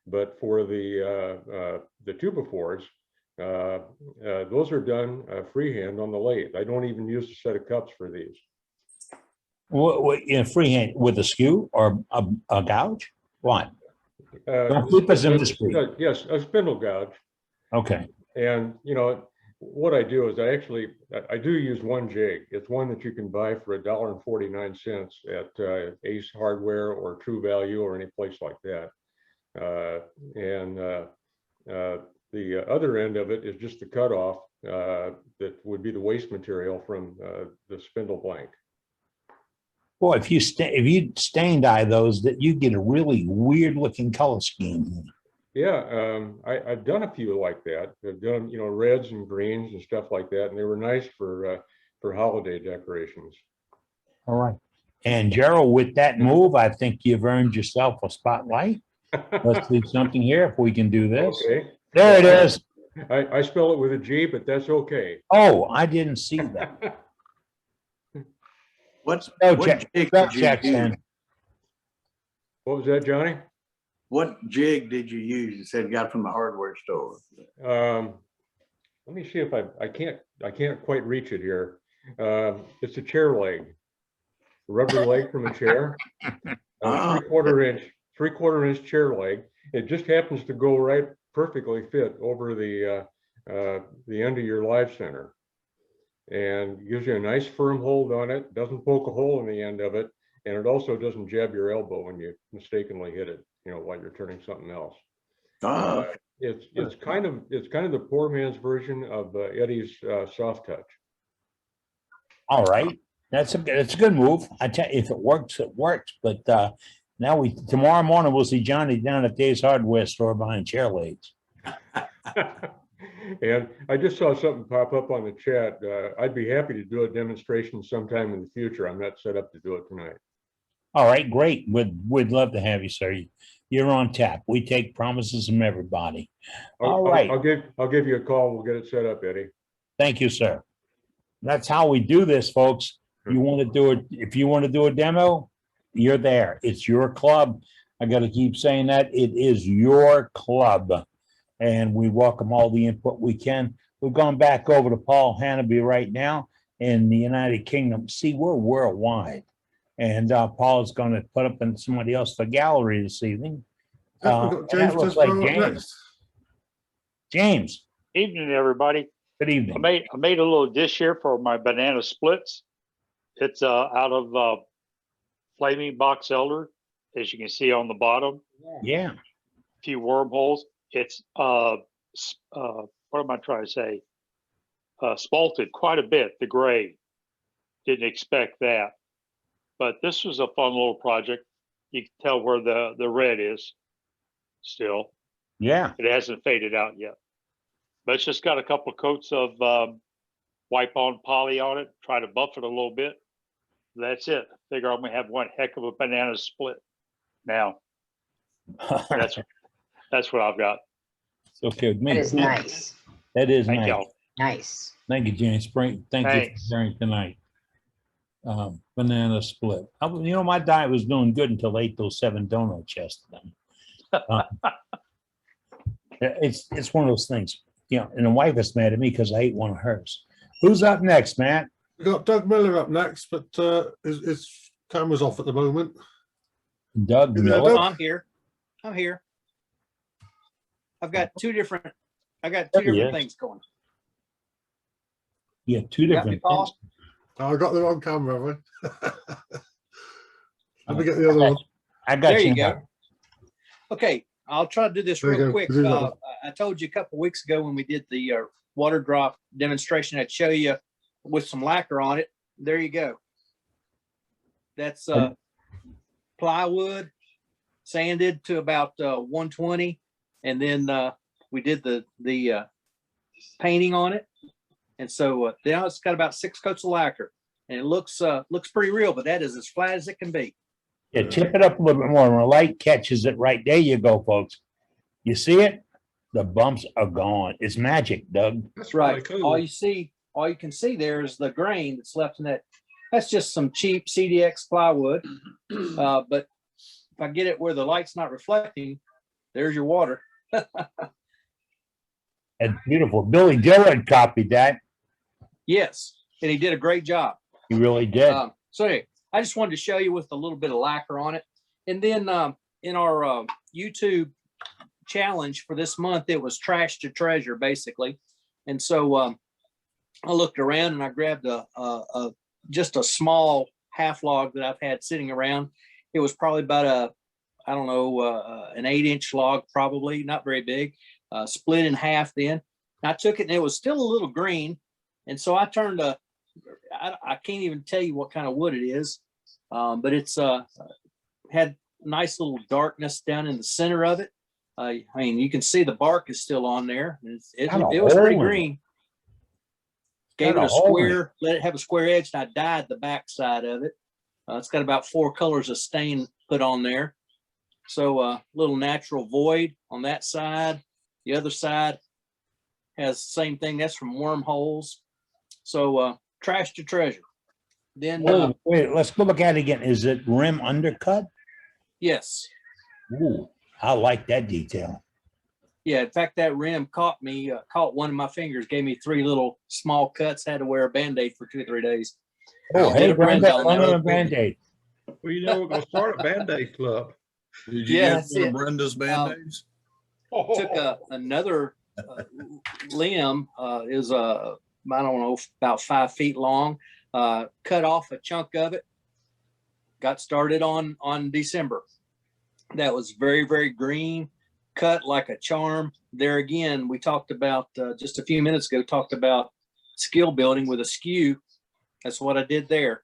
S19: But for the 2x4s, those are done freehand on the lathe. I don't even use a set of cups for these.
S2: What in freehand with a skew or a gouge? What? Don't keep us indiscreet.
S19: Yes, a spindle gouge.
S2: Okay.
S19: And, you know, what I do is I do use one jig. It's one that you can buy for $1.49 at Ace Hardware or True Value or any place like that. The other end of it is just the cutoff that would be the waste material from the spindle blank.
S2: Boy, if you stain dye those, that you get a really weird looking color scheme.
S19: Yeah, I've done a few like that. I've done, you know, reds and greens and stuff like that, and they were nice for holiday decorations.
S2: All right. And Gerald, with that move, I think you've earned yourself a spotlight. Let's do something here if we can do this.
S19: Okay.
S2: There it is.
S19: I spell it with a G, but that's okay.
S2: Oh, I didn't see that.
S17: What
S2: check,
S17: jig
S2: spell
S17: did you
S2: check,
S17: use?
S2: Sam.
S19: What was that, Johnny?
S17: What jig did you use? You said got from the hardware store.
S19: Let me see if I can't quite reach it here. It's a chair leg, rubber leg from a chair, three-quarter inch chair leg. It just happens to go right perfectly fit over the end of your live center, and gives you a nice firm hold on it. Doesn't poke a hole in the end of it, and it also doesn't jab your elbow when you mistakenly hit it, you know, while you're turning something else. It's kind of the poor man's version of Eddie's soft touch.
S2: All right, it's a good move. I tell you, if it works, it works. But now tomorrow morning we'll see Johnny down at Dave's Hardware store buying chair legs.
S19: And I just saw something pop up on the chat. I'd be happy to do a demonstration sometime in the future. I'm not set up to do it tonight.
S2: All right, great. We'd love to have you, sir. You're on tap. We take promises from everybody. All right.
S19: I'll give you a call. We'll get it set up, Eddie.
S2: Thank you, sir. That's how we do this, folks. You want to do it? If you want to do a demo, you're there. It's your club. I got to keep saying that. It is your club. And we welcome all the input we can. We've gone back over to Paul Hannaby right now in the United Kingdom. See, we're worldwide. And Paul is going to put up in somebody else for gallery this evening. That looks like James. James.
S20: Evening, everybody.
S2: Good evening.
S20: I made a little dish here for my banana splits. It's out of flaming box elder, as you can see on the bottom.
S2: Yeah.
S20: A few wormholes. It's what am I trying to say? Spalted quite a bit, the gray. Didn't expect that. But this was a fun little project. You can tell where the red is still.
S2: Yeah.
S20: It hasn't faded out yet. But it's just got a couple of coats of wipe on poly on it. Try to buff it a little bit. That's it. Figure I'm gonna have one heck of a banana split now. That's what I've got.
S2: It's okay with me.
S14: That is nice.
S2: That is
S20: Thank
S2: nice.
S20: y'all.
S14: Nice.
S2: Thank you, James. Thank you
S20: Thanks.
S2: for sharing tonight. Banana split. You know, my diet was doing good until I ate those 7 donuts yesterday. It's one of those things, you know, and the wife is mad at me because I ate one of hers. Who's up next, Matt?
S9: We got Doug Miller up next, but his camera's off at the moment.
S2: Doug
S9: You there,
S2: Miller.
S9: Doug?
S21: I'm here. I'm here. I've got two different
S2: There he is.
S21: things going.
S2: Yeah, 2
S21: You got me,
S2: different
S21: Paul?
S2: things.
S9: Oh, I got the wrong camera, have I? Let me get the other one.
S2: I got
S21: There
S2: you.
S21: you go. Okay, I'll try to do this
S9: There you
S21: real
S9: go.
S21: quick.
S9: Do that one.
S21: I told you a couple weeks ago when we did the water drop demonstration, I'd show you with some lacquer on it. There you go. That's plywood, sanded to about 120, and then we did the painting on it. And so now it's got about 6 coats of lacquer, and it looks pretty real, but that is as flat as it can be.
S2: Yeah, tip it up a little bit more. When the light catches it right there, you go, folks. You see it? The bumps are gone. It's magic, Doug.
S21: That's right. All you can see there is the grain that's left in that. That's just some cheap CDX plywood. But if I get it where the light's not reflecting, there's your water.
S2: It's beautiful. Billy Dillard copied that.
S21: Yes, and he did a great job.
S2: He really did.
S21: So anyway, I just wanted to show you with a little bit of lacquer on it. And then in our YouTube challenge for this month. It was trash to treasure, basically. And so I looked around and I grabbed just a small half log that I've had sitting around. It was probably about an 8-inch log, probably not very big, split in half then. And I took it and it was still a little green. And so I turned I can't even tell you what kind of wood it is, but it's had nice little darkness down in the center of it. I mean, you can see the bark is still on there. It was pretty green. Gave it a square, let it have a square edge, and I dyed the back side of it. It's got about 4 colors of stain put on there. So a little natural void on that side. The other side has the same thing. That's from wormholes. So trash to treasure. Then
S2: wait, let's go look at it again. Is it rim undercut?
S21: Yes.
S2: Ooh, I like that detail.
S21: Yeah, in fact, that rim caught one of my fingers, gave me 3 little small cuts, had to wear a Band-Aid for 2 or 3 days.
S2: Oh, hey,
S21: Brenda,
S2: Band-Aid.
S11: Well, we're going to start a Band-Aid club.
S4: Did you get one of Brenda's Band-Aids?
S21: Took another limb, is I don't know, about 5 feet long, cut off a chunk of it, got started on December. That was very, very green, cut like a charm. There again, we talked about just a few minutes ago, talked about skill building with a skew. That's what I did there.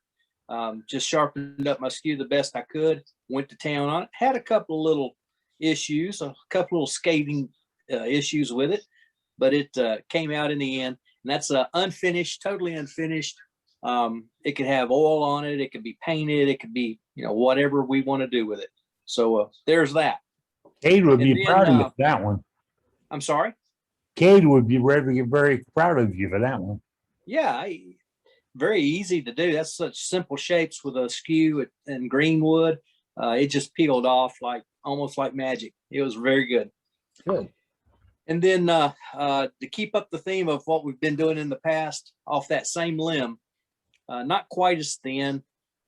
S21: Just sharpened up my skew the best I could, went to town on it, had a couple of little issues, a couple little skating issues with it, but it came out in the end. And that's unfinished, totally unfinished. It could have oil on it. It could be painted. It could be, whatever we want to do with it. So there's that.
S2: Cade would be proud of you for that one.
S21: I'm sorry?
S2: Cade would be very, very proud of you for that one.
S21: Yeah, very easy to do. That's such simple shapes with a skew and green wood. It just peeled off almost like magic. It was very good.
S2: Good.
S21: And then to keep up the theme of what we've been doing in the past, off that same limb, not quite as thin,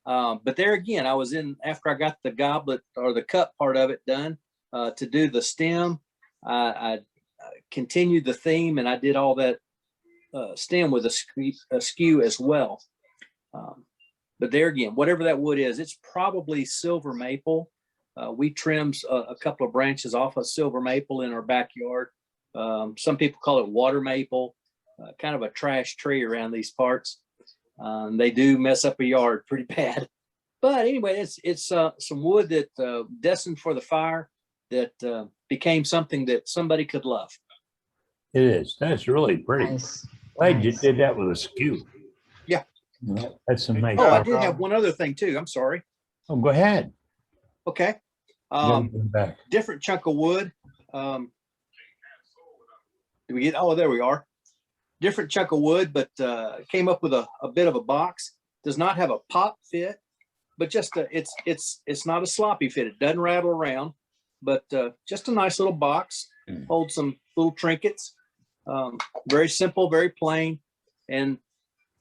S21: but there again, I was in, after I got the goblet or the cup part of it done, to do the stem, I continued the theme and I did all that stem with a skew as well. But there again, whatever that wood is, it's probably silver maple. We trimmed a couple of branches off of silver maple in our backyard. Some people call it water maple, kind of a trash tree around these parts. They do mess up a yard pretty bad. But anyway, it's some wood that destined for the fire that became something that somebody could love.
S2: It is. That's really pretty.
S14: Nice.
S2: Glad you did that with a skew.
S21: Yeah.
S2: That's amazing.
S21: Oh, I did have one other thing too. I'm sorry.
S2: Oh, go ahead.
S21: Okay.
S2: Back.
S21: Different chunk of wood. Do we get? Oh, there we are. Different chunk of wood, but came up with a bit of a box. Does not have a pop fit, but just it's not a sloppy fit. It doesn't rattle around, but just a nice little box. Hold some little trinkets. Very simple, very plain, and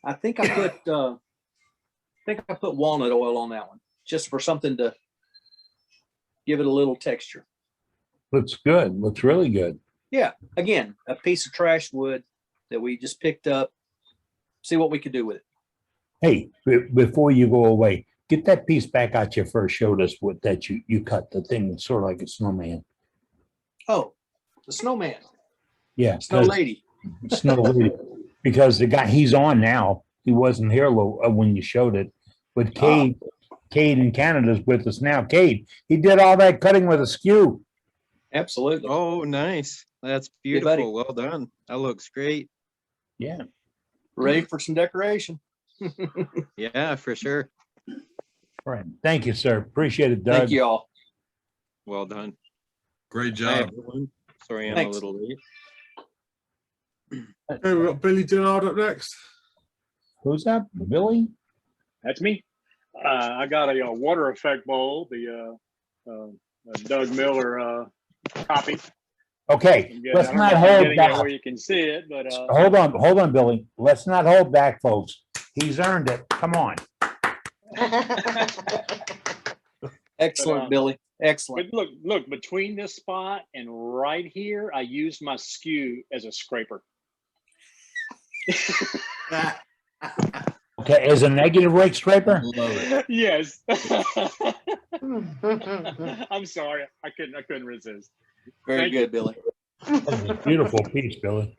S21: I think I put walnut oil on that one just for something to give it a little texture.
S2: Looks good. Looks really good.
S21: Yeah. Again, a piece of trash wood that we just picked up. See what we could do with it.
S2: Hey, before you go away, get that piece back out you first showed us what that you cut the thing sort of like a snowman.
S21: Oh, the snowman.
S2: Yeah.
S21: Snow lady.
S2: Snow lady. Because the guy, he's on now. He wasn't here when you showed it. But Cade in Canada's with us now. Cade, he did all that cutting with a skew.
S21: Absolutely.
S3: Oh, nice. That's beautiful. Well done. That looks great.
S2: Yeah.
S21: Ready for some decoration.
S3: Yeah, for sure.
S2: All right. Thank you, sir. Appreciate it, Doug.
S21: Thank you all.
S3: Well done.
S4: Great
S3: Hi,
S4: job.
S3: everyone. Sorry I'm
S21: Thanks.
S3: a little late.
S4: Hey, we've got Billy Dillard up next.
S2: Who's that? Billy?
S13: That's me. I got a water effect bowl, the Doug Miller copy.
S2: Okay,
S13: Again,
S2: let's
S13: I don't know
S2: not
S13: if I'm
S2: hold
S13: getting it
S2: back.
S13: where you can see it, but
S2: Hold on, Billy. Let's not hold back, folks. He's earned it. Come on.
S21: Excellent, Billy. Excellent.
S13: But look, between this spot and right here, I used my skew as a scraper.
S2: Okay, as a negative rake scraper?
S13: Yes. I'm sorry. I couldn't resist.
S21: Very
S13: Thank
S21: good,
S13: you.
S21: Billy.
S2: That was a beautiful piece, Billy.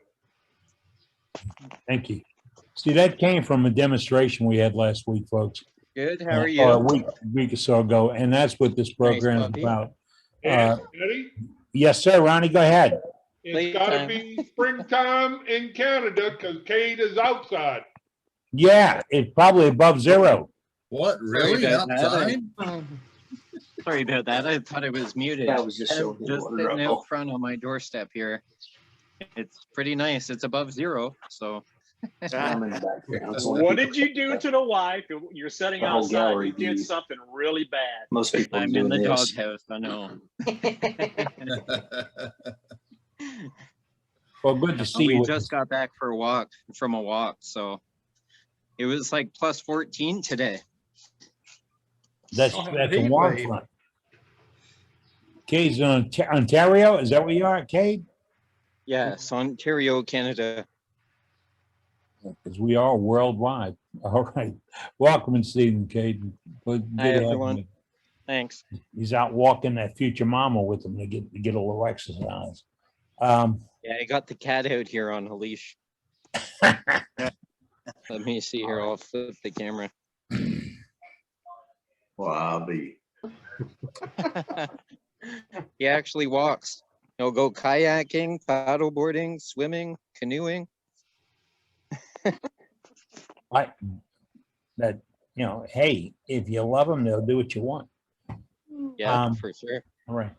S2: Thank you. See, that came from a demonstration we had last week, folks.
S5: Good. How are
S2: Or
S5: you?
S2: a week or so ago, and that's what this program is
S5: puppy.
S2: about.
S10: Eddie,
S2: Yes, sir, Ronnie, go ahead.
S10: it's gotta be springtime in Canada because Cade is outside.
S2: Yeah, it's probably above zero.
S9: What,
S5: Sorry
S9: really?
S5: about that.
S9: Outside?
S5: Sorry about that. I thought it was muted.
S21: That was just
S5: I'm
S21: so
S5: just sitting out front on my doorstep here. It's pretty nice. It's above zero, so.
S21: I'm in the background. So
S13: What did you do to the wife? You're sitting
S21: The whole
S13: outside.
S21: gallery
S13: You did
S21: view.
S13: something really bad.
S21: Most people are
S5: I'm in
S21: doing
S5: the
S21: this.
S5: doghouse, I know.
S2: Well, good to see
S5: We
S2: you.
S5: just got back from a walk, so it was like plus 14 today.
S2: That's
S5: Oh,
S2: a
S5: heat
S2: warm
S5: wave.
S2: front. Cade's in Ontario. Is that where you are, Cade?
S5: Yes, Ontario, Canada.
S2: Because we are worldwide. All right. Welcome and Stephen, Cade. Good
S5: Hi,
S2: to have
S5: everyone.
S2: you.
S5: Thanks.
S2: He's out walking that future mama with him to get a little exercise.
S5: Yeah, I got the cat out here on a leash. Let me see here. I'll flip the camera.
S17: Wobby.
S5: He actually walks. He'll go kayaking, paddleboarding, swimming, canoeing.
S2: Hey, if you love them, they'll do what you want.
S5: Yeah, for sure.
S2: All right.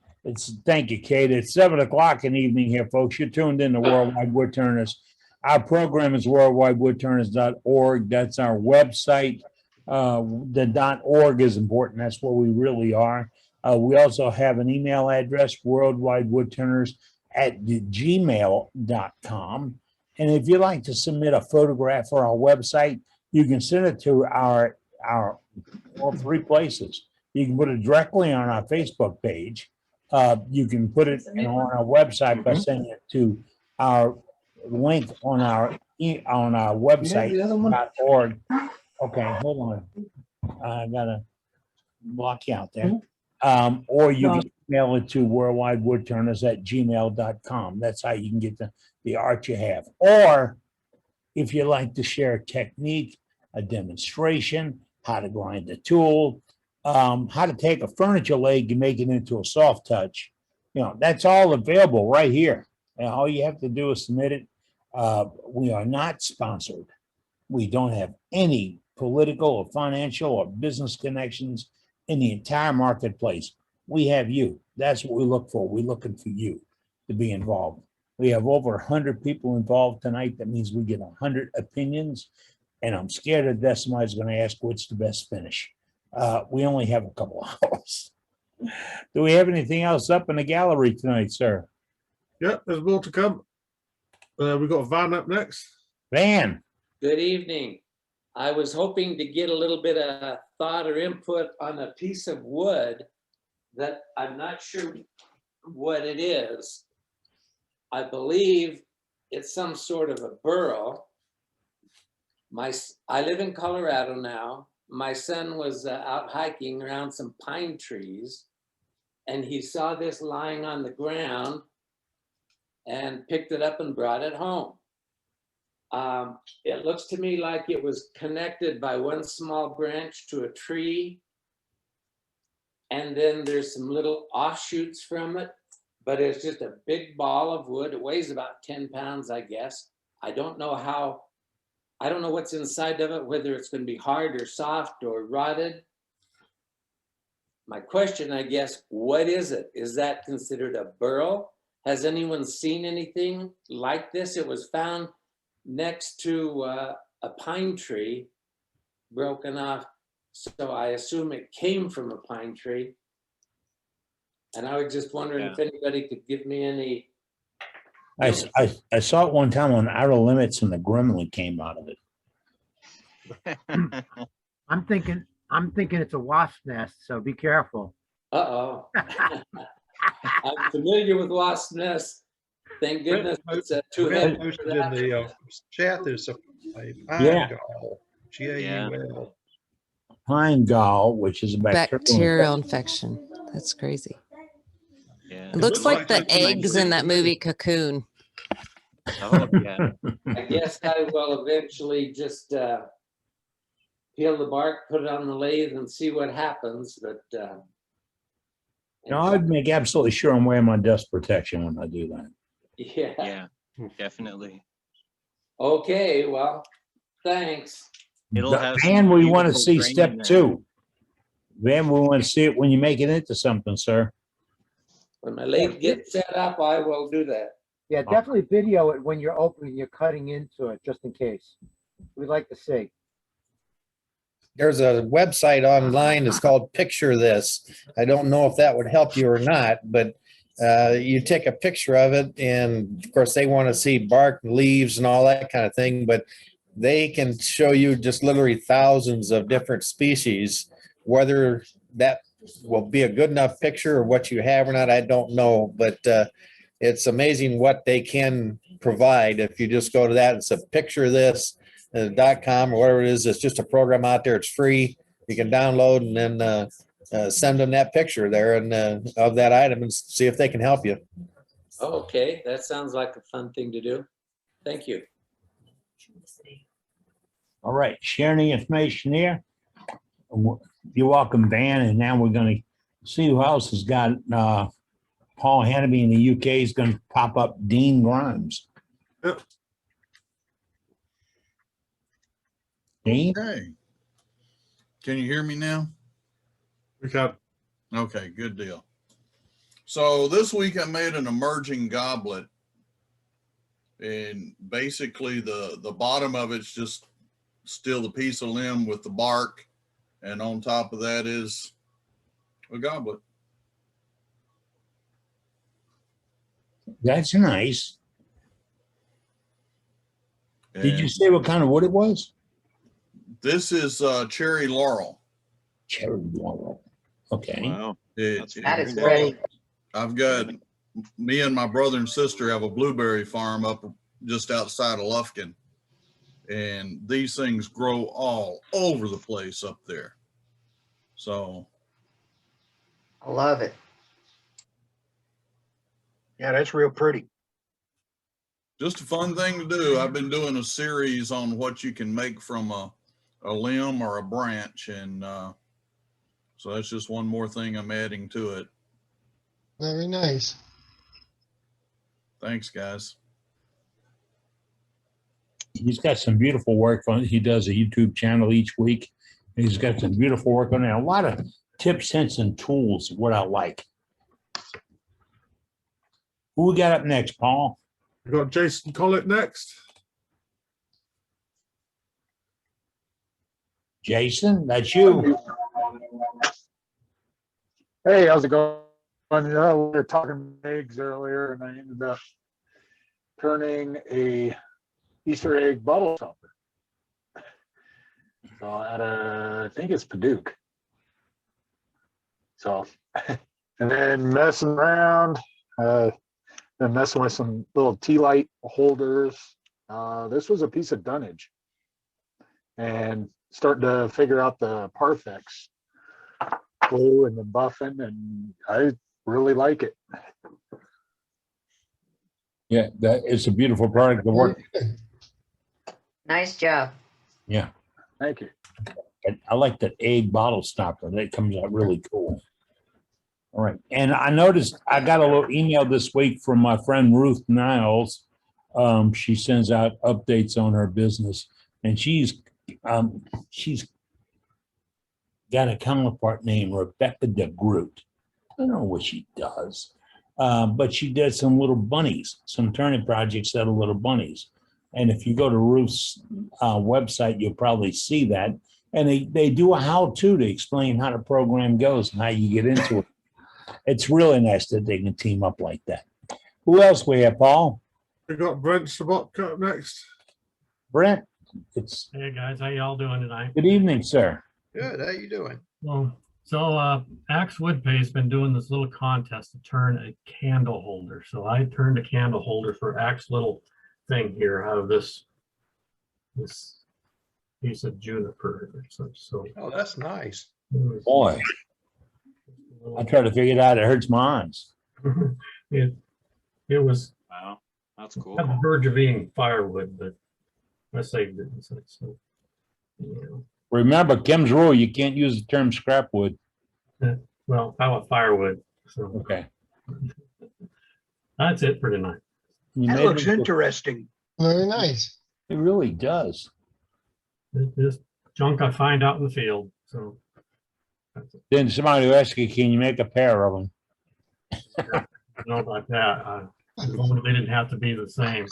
S2: Thank you, Kate. It's 7 o'clock in the evening here, folks. You're tuned in to Worldwide Woodturners. Our program is worldwidewoodturners.org. That's our website. The .org is important. That's what we really are. We also have an email address, worldwidewoodturners@gmail.com. And if you'd like to submit a photograph for our website, you can send it to our all three places. You can put it directly on our Facebook page. You can put it on our website by sending it to our link on our website .org. Okay, hold on. I gotta block you out there. Or you can email it to worldwidewoodturners@gmail.com. That's how you can get the art you have. Or if you like to share a technique, a demonstration, how to grind a tool, how to take a furniture leg and make it into a soft touch, that's all available right here. And all you have to do is submit it. We are not sponsored. We don't have any political or financial or business connections in the entire marketplace. We have you. That's what we look for. We're looking for you to be involved. We have over 100 people involved tonight. That means we get 100 opinions. And I'm scared that Decimide's going to ask what's the best finish. We only have a couple hours. Do we have anything else up in the gallery tonight, sir?
S9: Yeah, there's more to come. We've got Van up next.
S2: Van.
S22: Good evening. I was hoping to get a little bit of thought or input on a piece of wood that I'm not sure what it is. I believe it's some sort of a burl. I live in Colorado now. My son was out hiking around some pine trees, and he saw this lying on the ground and picked it up and brought it home. It looks to me like it was connected by one small branch to a tree, and then there's some little offshoots from it, but it's just a big ball of wood. It weighs about 10 pounds, I guess. I don't know what's inside of it, whether it's going to be hard or soft or rotted. My question, I guess, what is it? Is that considered a burl? Has anyone seen anything like this? It was found next to a pine tree, broken off. So I assume it came from a pine tree. And I was just wondering if anybody could give me any.
S2: I saw it one time on Outer Limits, and the gremlin came out of it.
S7: I'm thinking it's a wasp nest, so be careful.
S22: Uh-oh. I'm familiar with wasp nest. Thank goodness it's too
S11: Brent
S22: heavy for
S11: posted in
S22: that.
S11: the chat, there's a
S2: Yeah.
S11: pine gall, G-A-U-L.
S2: Pine gall, which is a
S1: Bacterial infection. That's crazy.
S3: Yeah.
S1: It looks like the eggs in that movie Cocoon.
S3: Oh, yeah.
S22: I guess I will eventually just peel the bark, put it on the lathe and see what happens, but
S2: No, I'd make absolutely sure I'm wearing my dust protection when I do that.
S22: yeah.
S3: Yeah, definitely.
S22: Okay, well, thanks.
S3: It'll have
S2: And
S3: some
S2: we want to
S3: beautiful
S2: see
S3: grain
S2: step
S3: in there.
S2: 2. Then we want to see it when you make it into something, sir.
S22: When my lathe gets set up, I will do that.
S7: Yeah, definitely video it when you're opening, you're cutting into it, just in case. We'd like to see.
S6: There's a website online that's called Picture This. I don't know if that would help you or not, but you take a picture of it, and of course they want to see bark, leaves, and all that kind of thing, but they can show you just literally thousands of different species. Whether that will be a good enough picture or what you have or not, I don't know, but it's amazing what they can provide. If you just go to that and say picture this .com or whatever it is, it's just a program out there. It's free. You can download and then send them that picture there and of that item and see if they can help you.
S22: Okay, that sounds like a fun thing to do. Thank you.
S2: All right, sharing the information here. You're welcome, Van. And now we're going to see who else has got Paul Hannaby in the UK is going to pop up Dean Grimes.
S9: Yep.
S2: Dean?
S8: Okay. Can you hear me now?
S9: We can.
S8: Okay, good deal. So this week I made an emerging goblet, and basically the bottom of it's just still the piece of limb with the bark, and on top of that is a goblet.
S2: That's nice. Did you
S8: And
S2: say what kind of wood it was?
S8: this is cherry laurel.
S2: Cherry laurel. Okay.
S8: Wow.
S14: That is great.
S8: I've got, me and my brother and sister have a blueberry farm up just outside of Lufkin. And these things grow all over the place up there. So.
S14: I love it.
S18: Yeah, that's real pretty.
S8: Just a fun thing to do. I've been doing a series on what you can make from a limb or a branch. And so that's just one more thing I'm adding to it.
S23: Very nice.
S8: Thanks, guys.
S2: He's got some beautiful work on. He does a YouTube channel each week. He's got some beautiful work on there. A lot of tips, hints, and tools. What I like. Who we got up next, Paul?
S9: We got Jason Collett next.
S2: Jason, that's you.
S24: Hey, how's it going? We were talking eggs earlier, and I ended up turning a Easter egg bottle topper. So I think it's Paducah. So, and then messing around, then messing with some little tea light holders. This was a piece of dunnage, and starting to figure out the Parfex glue and the buffing, and I really like it.
S2: Yeah, that it's a beautiful product to work.
S14: Nice job.
S2: Yeah.
S24: Thank you.
S2: And I like that egg bottle stopper. That comes out really cool. All right. And I noticed I got a little email this week from my friend Ruth Niles. She sends out updates on her business, and she's got a counterpart named Rebecca DeGroot. I don't know what she does, but she did some little bunnies, some turning projects out of little bunnies. And if you go to Ruth's website, you'll probably see that. And they do a how-to to explain how the program goes and how you get into it. It's really nice that they can team up like that. Who else we have, Paul?
S9: We got Brent Sabotka up next.
S2: Brent,
S25: Hey guys, how y'all doing tonight?
S2: good evening, sir.
S11: Good. How you doing?
S25: Well,
S12: So Axe Woodpay's been doing this little contest to turn a candle holder. So I turned a candle holder for Axe little thing here out of this piece of juniper or such. So
S11: Oh, that's nice.
S2: Boy, I try to figure it out. It hurts my eyes.
S12: it was
S5: Wow, that's cool.
S12: on the verge of being firewood, but I saved it. So,
S2: Remember Kim's rule, you can't use the term scrap wood.
S12: well, how about firewood? So,
S2: okay.
S12: That's it for tonight.
S18: That looks interesting.
S23: Very nice.
S2: It really does.
S12: This junk I find out in the field. So
S2: Then somebody will ask you, can you make a pair of them?
S12: I don't know about that. As long as they didn't have to be the same.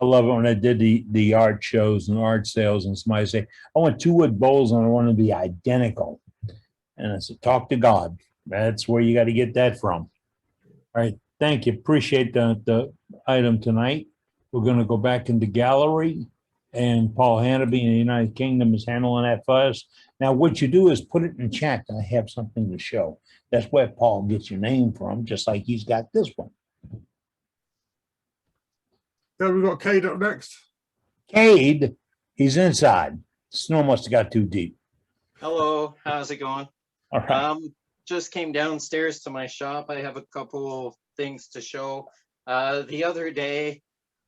S2: I love it when I did the art shows and art sales and somebody say, I want 2 wood bowls and I want to be identical. And I said, talk to God. That's where you got to get that from. All right. Thank you. Appreciate the item tonight. We're going to go back into gallery and Paul Hannaby in the United Kingdom is handling that for us. Now, what you do is put it in chat and I have something to show. That's where Paul gets your name from, just like he's got this one.
S9: Yeah, we've got Cade up next.
S2: Cade, he's inside. Snow must have got too deep.
S5: Hello, how's it going?
S2: All right.
S5: Just came downstairs to my shop. I have a couple things to show. The other day,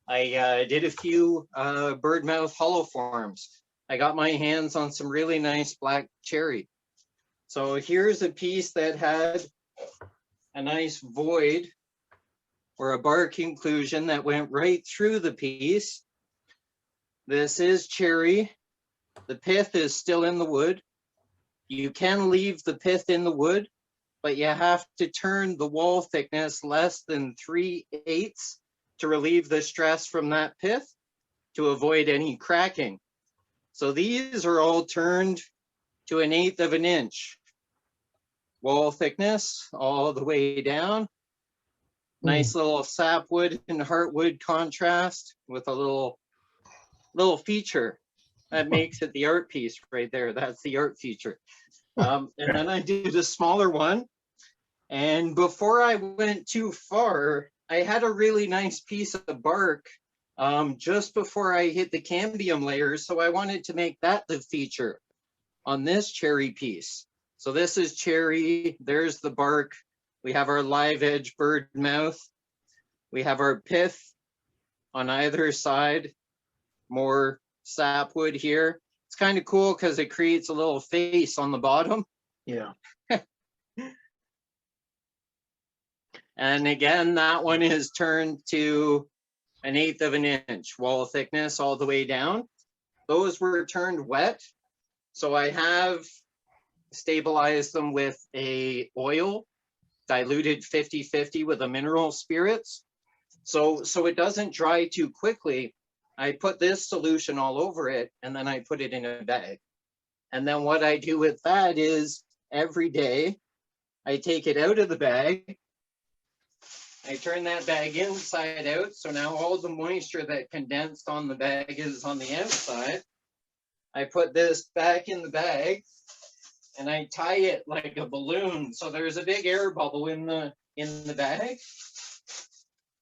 S5: I did a few birdmouth hollow forms. I got my hands on some really nice black cherry. So here's a piece that had a nice void or a bark inclusion that went right through the piece. This is cherry. The pith is still in the wood. You can leave the pith in the wood, but you have to turn the wall thickness less than 3/8 to relieve the stress from that pith to avoid any cracking. So these are all turned to 1/8 of an inch. Wall thickness all the way down. Nice little sapwood and heartwood contrast with a little feature that makes it the art piece right there. That's the art feature. And then I did a smaller one. And before I went too far, I had a really nice piece of bark just before I hit the cambium layer. So I wanted to make that the feature on this cherry piece. So this is cherry, there's the bark. We have our live edge bird mouth. We have our pith on either side, more sapwood here. It's kind of cool because it creates a little face on the bottom.
S21: Yeah.
S5: And again, that one is turned to 1/8 of an inch wall thickness all the way down. Those were turned wet. So I have stabilized them with a oil diluted 50-50 with a mineral spirits. So it doesn't dry too quickly. I put this solution all over it and then I put it in a bag. And then what I do with that is every day I take it out of the bag. I turn that bag inside out. So now all the moisture that condensed on the bag is on the outside. I put this back in the bag and I tie it like a balloon. So there's a big air bubble in the bag.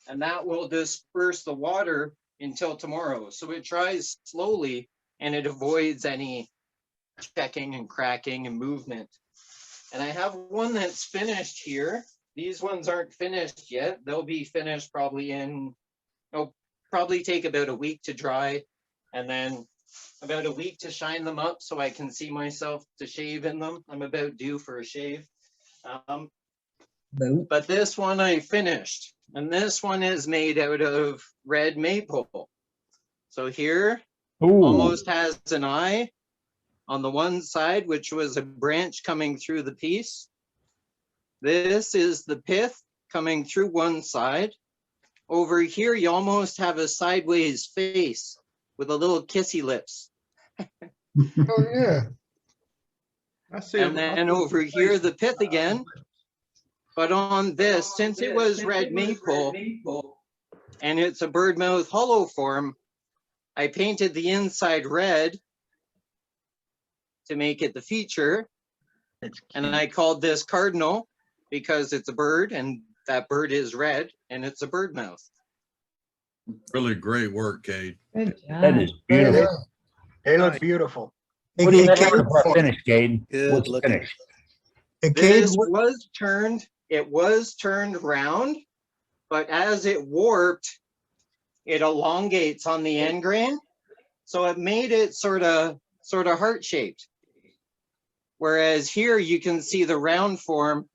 S5: And that will disperse the water until tomorrow. So it dries slowly and it avoids any checking and cracking and movement. And I have one that's finished here. These ones aren't finished yet. They'll be finished probably it'll probably take about a week to dry and then about a week to shine them up so I can see myself to shave in them. I'm about due for a shave. But this one I finished. And this one is made out of red maple. So here, almost has an eye on the one side, which was a branch coming through the piece. This is the pith coming through one side. Over here, you almost have a sideways face with a little kissy lips.
S23: Oh, yeah.
S11: I see.
S5: And then over here, the pith again. But on this, since it was red maple and it's a birdmouth hollow form, I painted the inside red to make it the feature. And I called this Cardinal because it's a bird and that bird is red and it's a bird mouth.
S8: Really great work, Cade.
S2: That is beautiful.
S23: They look beautiful.
S2: What do you think of our finish, Caden?
S6: Good
S2: What's
S6: looking.
S2: finished?
S5: This was turned, it was turned round, but as it warped, it elongates on the end grain. So it made it sort of heart shaped. Whereas here you can see the round form.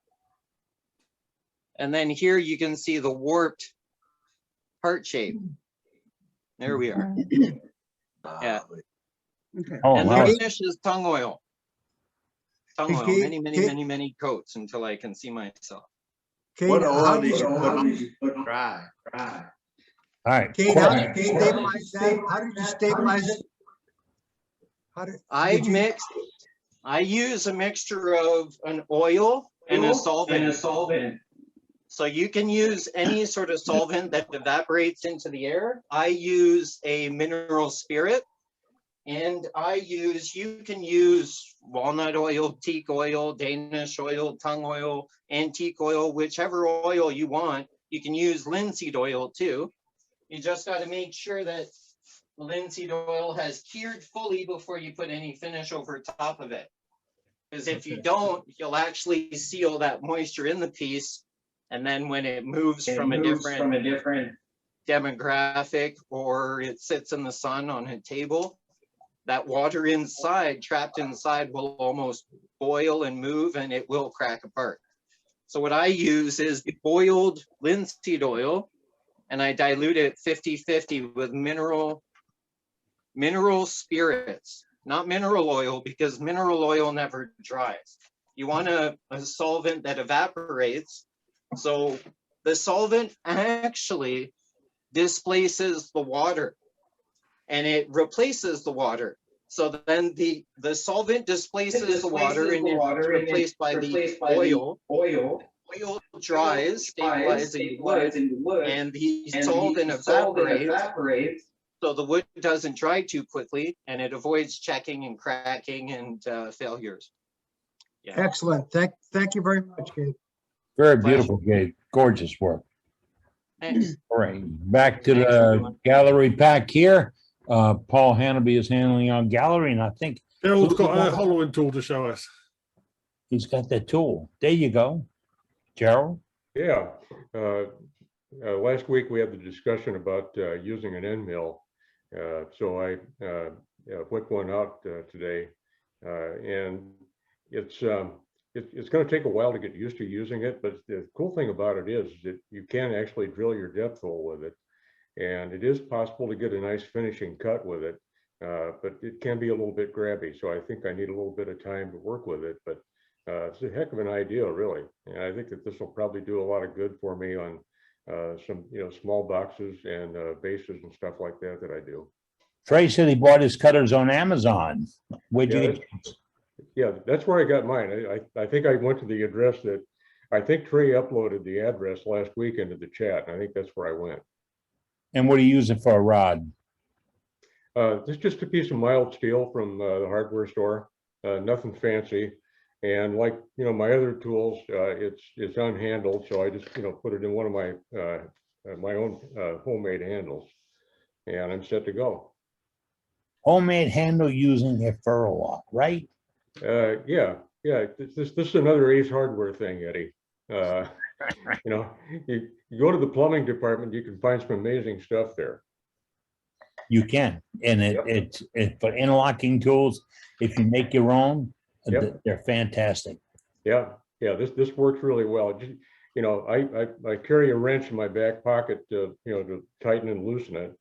S5: And then here you can see the warped heart shape. There we are. Yeah.
S2: Oh,
S5: And
S2: wow.
S5: the finish is tongue oil. Tongue oil,
S23: Kate,
S5: many coats until I can see myself.
S23: Kate,
S17: What
S23: how
S17: oil
S23: did
S17: did you
S23: you,
S17: put on? Dry.
S2: All right.
S23: Kate, how did you stabilize that? How did you stabilize it?
S5: I use a mixture of an oil and a solvent. So you can use any sort of solvent that evaporates into the air. I use a mineral spirit, and you can use walnut oil, teak oil, Danish oil, tongue oil, antique oil, whichever oil you want. You can use linseed oil too. You just got to make sure that the linseed oil has cured fully before you put any finish over top of it. Because if you don't, you'll actually seal that moisture in the piece. And then when it moves from a different demographic, or it sits in the sun on a table, that water inside, trapped inside, will almost boil and move and it will crack apart. So what I use is boiled linseed oil, and I dilute it 50-50 with mineral spirits, not mineral oil, because mineral oil never dries. You want a solvent that evaporates. So the solvent actually displaces the water and it replaces the water. So then the solvent displaces the water and it's replaced by the oil. Oil dries, stabilizing the wood, and the solvent evaporates. So the wood doesn't dry too quickly and it avoids checking and cracking and failures. Yeah.
S23: excellent. Thank you very much, Kate.
S2: Very beautiful, Gabe. Gorgeous work.
S5: Thanks.
S2: All right, back to the gallery pack here. Paul Hannaby is handling our gallery, and I think
S9: Gerald's got a hollowing tool to show us.
S2: he's got that tool. There you go, Gerald.
S15: Yeah. Last week we had the discussion about using an end mill. So I whipped one out today, and it's going to take a while to get used to using it. But the cool thing about it is that you can actually drill your depth hole with it, and it is possible to get a nice finishing cut with it. But it can be a little bit grabby. So I think I need a little bit of time to work with it. But it's a heck of an idea, really. And I think that this will probably do a lot of good for me on some small boxes and bases and stuff like that I do.
S2: Trey said he bought his cutters on Amazon. Where'd you get?
S15: Yeah, that's where I got mine. I think I went to the address that I think Trey uploaded the address last week into the chat. And I think that's where I went.
S2: And what do you use it for a rod?
S15: This is just a piece of mild steel from the hardware store. Nothing fancy. And like my other tools, it's unhandled, so I just put it in one of my own homemade handles, and I'm set to go.
S2: Homemade handle using a furrow lock, right?
S15: Yeah. This is another Ace Hardware thing, Eddie. You go to the plumbing department, you can find some amazing stuff there.
S2: You can, and it's for interlocking tools. If you make your own, they're fantastic.
S15: Yeah. This works really well. I carry a wrench in my back pocket to tighten and loosen it.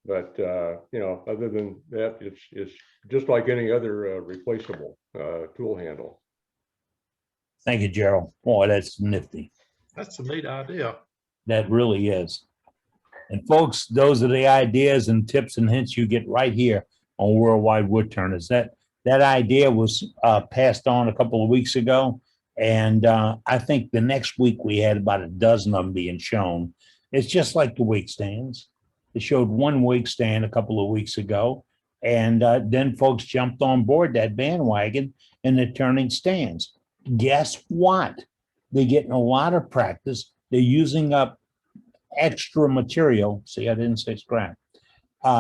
S15: But other than that, it's just like any other replaceable tool handle.
S2: Thank you, Gerald. Boy, that's nifty.
S9: That's a neat idea.
S2: That really is. And folks, those are the ideas and tips and hints you get right here on Worldwide Woodturners. That idea was passed on a couple of weeks ago. And I think the next week we had about a dozen of them being shown. It's just like the wake stands. They showed one wake stand a couple of weeks ago. And then folks jumped on board that bandwagon and they're turning stands. Guess what? They're getting a lot of practice. They're using up extra material. See, I didn't say scrap.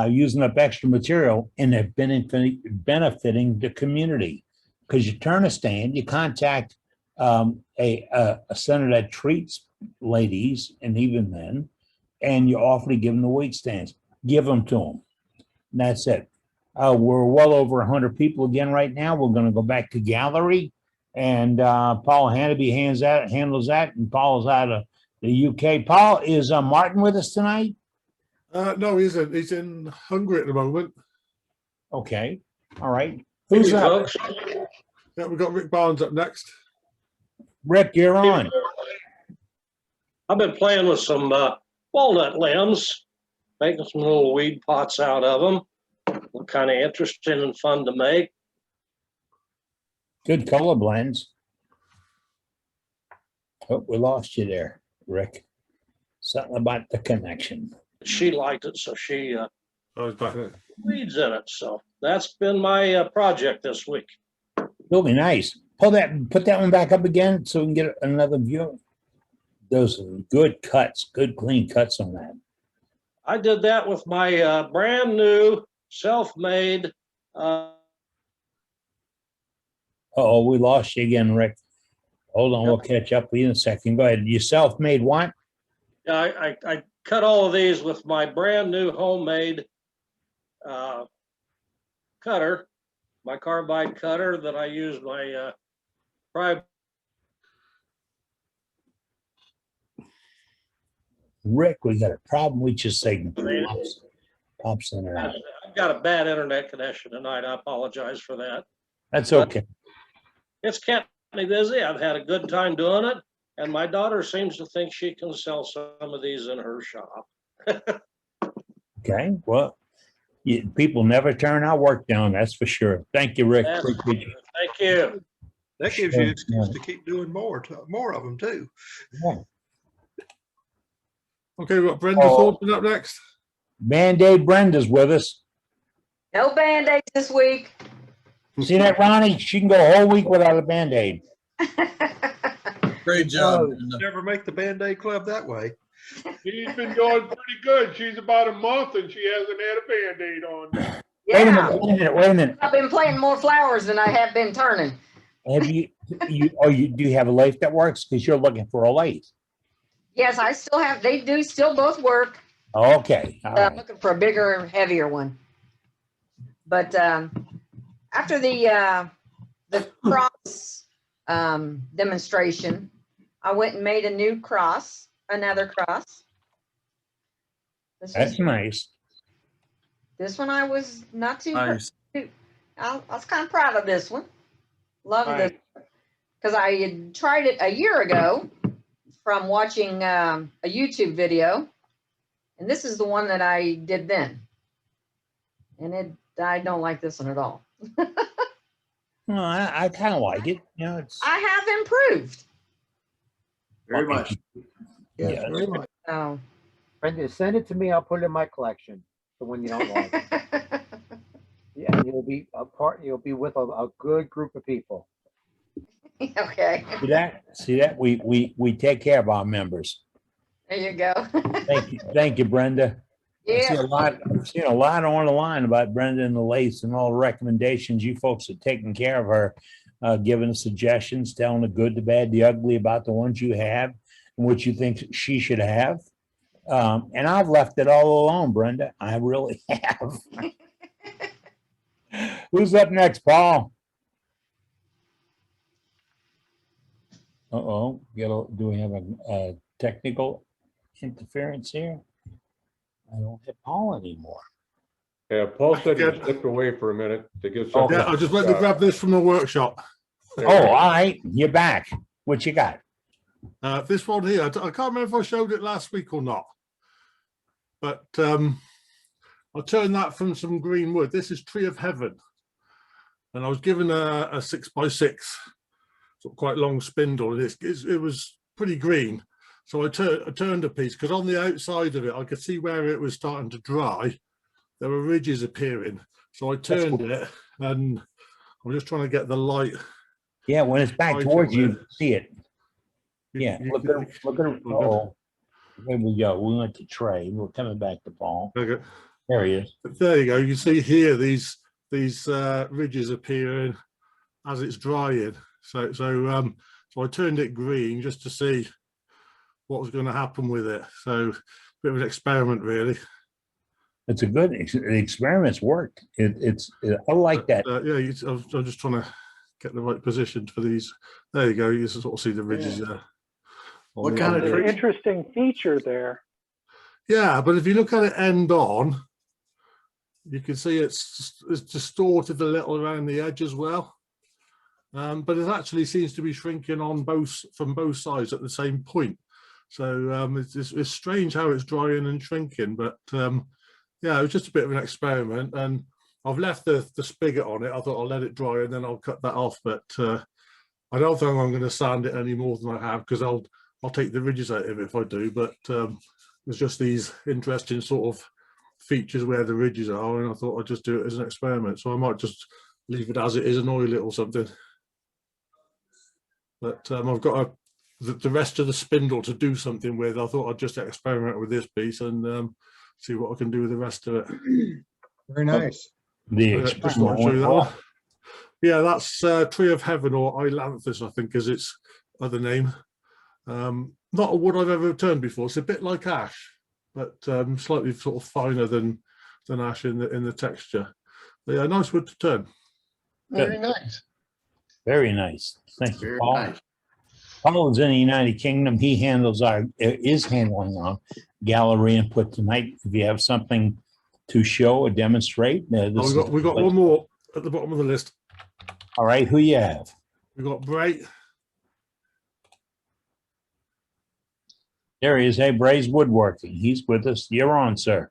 S2: Using up extra material, and they're benefiting the community. Because you turn a stand, you contact a center that treats ladies and even men, and you offer to give them the weight stands. Give them to them. And that's it. We're well over 100 people again right now. We're going to go back to gallery, and Paul Hannaby handles that, and Paul's out of the UK. Paul, is Martin with us tonight?
S9: No, he isn't. He's in Hungary at the moment.
S2: Okay. All right. Who's up?
S9: Yeah, we've got Rick Barnes up next.
S2: Rick, you're on.
S4: I've been playing with some walnut limbs, making some little weed pots out of them. They're kind of interesting and fun to make.
S2: Good color blends. Oh, we lost you there, Rick. Something about the connection.
S4: She liked it, so she
S9: back
S4: weeds in it. So that's been my project this week.
S2: Really nice. Put that one back up again so we can get another view. Those are good cuts, good clean cuts on that.
S4: I did that with my brand new self-made.
S2: Oh, we lost you again, Rick. Hold on, we'll catch up with you in a second. Go ahead. You self-made what?
S4: I cut all of these with my brand new homemade cutter, my carbide cutter that I use my private.
S2: Rick, we got a problem with your signal. Pops in and out.
S4: I've got a bad internet connection tonight. I apologize for that.
S2: That's okay.
S4: It's kept me busy. I've had a good time doing it. And my daughter seems to think she can sell some of these in her shop.
S2: Okay, well, people never turn our work down, that's for sure. Thank you, Rick.
S4: Thank you.
S11: That gives you an excuse to keep doing more of them too.
S2: Yeah.
S9: Okay, we've got Brenda Thornton up next.
S2: Band-Aid Brenda's with us.
S14: No Band-Aids this week.
S2: See that, Ronnie? She can go a whole week without a Band-Aid.
S8: Great job.
S11: Never make the Band-Aid club that way.
S10: She's been doing pretty good. She's about a month and she hasn't had a Band-Aid on.
S14: Yeah.
S2: Wait a minute.
S14: I've been planting more flowers than I have been turning.
S2: Have do you have a lathe that works? Because you're looking for a lathe.
S14: Yes, I still have, they do still both work.
S2: Okay. All
S14: I'm
S2: right.
S14: looking for a bigger, heavier one. But after the cross demonstration, I went and made a new cross, another cross.
S2: That's nice.
S14: This one I was not too,
S8: Nice.
S14: I was kind of proud of this one. Love this because I had tried it a year ago from watching a YouTube video, and this is the one that I did then. And I don't like this one at all.
S2: Well, I kind of like it. You know, it's
S14: I have improved.
S17: Very much.
S7: Yes, very much. Oh. Brenda, send it to me. I'll put it in my collection. The one you don't like. Yeah, you'll be a part. You'll be with a good group of people.
S14: Okay.
S2: See that? We take care of our members.
S14: There you go.
S2: Thank you, Brenda.
S14: Yeah.
S2: I've seen a lot on the line about Brenda and the lace and all the recommendations. You folks are taking care of her, giving us suggestions, telling the good, the bad, the ugly about the ones you have and what you think she should have. And I've left it all alone, Brenda. I really have. Who's up next, Paul? Uh-oh. Do we have a technical interference here? I don't have Paul anymore.
S15: Yeah, Paul said he stepped away for a minute to get something.
S9: Yeah, I just went to grab this from the workshop.
S2: Oh, all right. You're back. What you got?
S9: This one here, I can't remember if I showed it last week or not. But I'll turn that from some green wood. This is Tree of Heaven. And I was given a 6x6, sort of quite long spindle. It was pretty green. So I turned a piece because on the outside of it, I could see where it was starting to dry there were ridges appearing. So I turned it, and I'm just trying to get the light.
S2: Yeah, when it's back
S9: Right
S2: towards
S9: on
S2: you,
S9: there.
S2: you see it. Yeah, look at it. Oh, there we go. We went to Trey. We're coming back to Paul.
S9: Okay.
S2: There he is.
S9: There you go. You see here these ridges appearing as it's drying. So I turned it green just to see what was going to happen with it. So, bit of an experiment, really.
S2: It's a good experiments worked. I like that.
S9: Yeah, I'm just trying to get the right position for these. There you go. You sort of see the ridges there.
S17: What kind of tree?
S24: Interesting feature there.
S9: Yeah, but if you look at it end on, you can see it's distorted a little around the edge as well. But it actually seems to be shrinking on from both sides at the same point. So it's strange how it's drying and shrinking, but yeah, it was just a bit of an experiment, and I've left the spigot on it. I thought I'll let it dry and then I'll cut that off, but I don't think I'm going to sand it any more than I have, because I'll take the ridges out of it if I do. But there's just these interesting sort of features where the ridges are, and I thought I'd just do it as an experiment. So I might just leave it as it is and oil it or something. But I've got the rest of the spindle to do something with. I thought I'd just experiment with this piece and see what I can do with the rest of it.
S23: Very nice.
S9: Just thought I'd show you that one. Yeah, that's Tree of Heaven, or Ailanthus, I think is its other name. Not a wood I've ever turned before. It's a bit like ash, but slightly sort of finer than ash in the texture. But yeah, nice wood to turn.
S23: Very nice.
S2: Very nice. Thank you,
S17: Very
S2: Paul.
S17: nice.
S2: Paul is in the United Kingdom. He is handling our gallery input tonight. If you have something to show or demonstrate,
S9: we got one more at the bottom of the list.
S2: All right, who you have?
S9: We got Bray.
S2: There he is. Hey, Bray's Woodworking. He's with us. You're on, sir.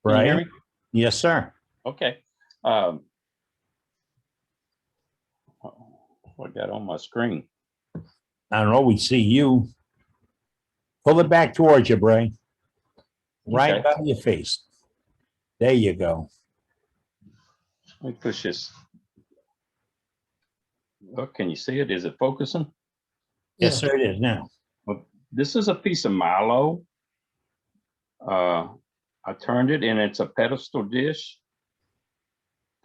S2: Bray?
S13: Hear me?
S2: Yes, sir.
S13: Okay. What got on my screen?
S2: I don't know. We see you. Pull it back towards you, Bray. Right by your face. There you go.
S13: Let me push this. Oh, can you see it? Is it focusing?
S2: Yes, sir, it is now.
S13: Well, this is a piece of Milo. I turned it, and it's a pedestal dish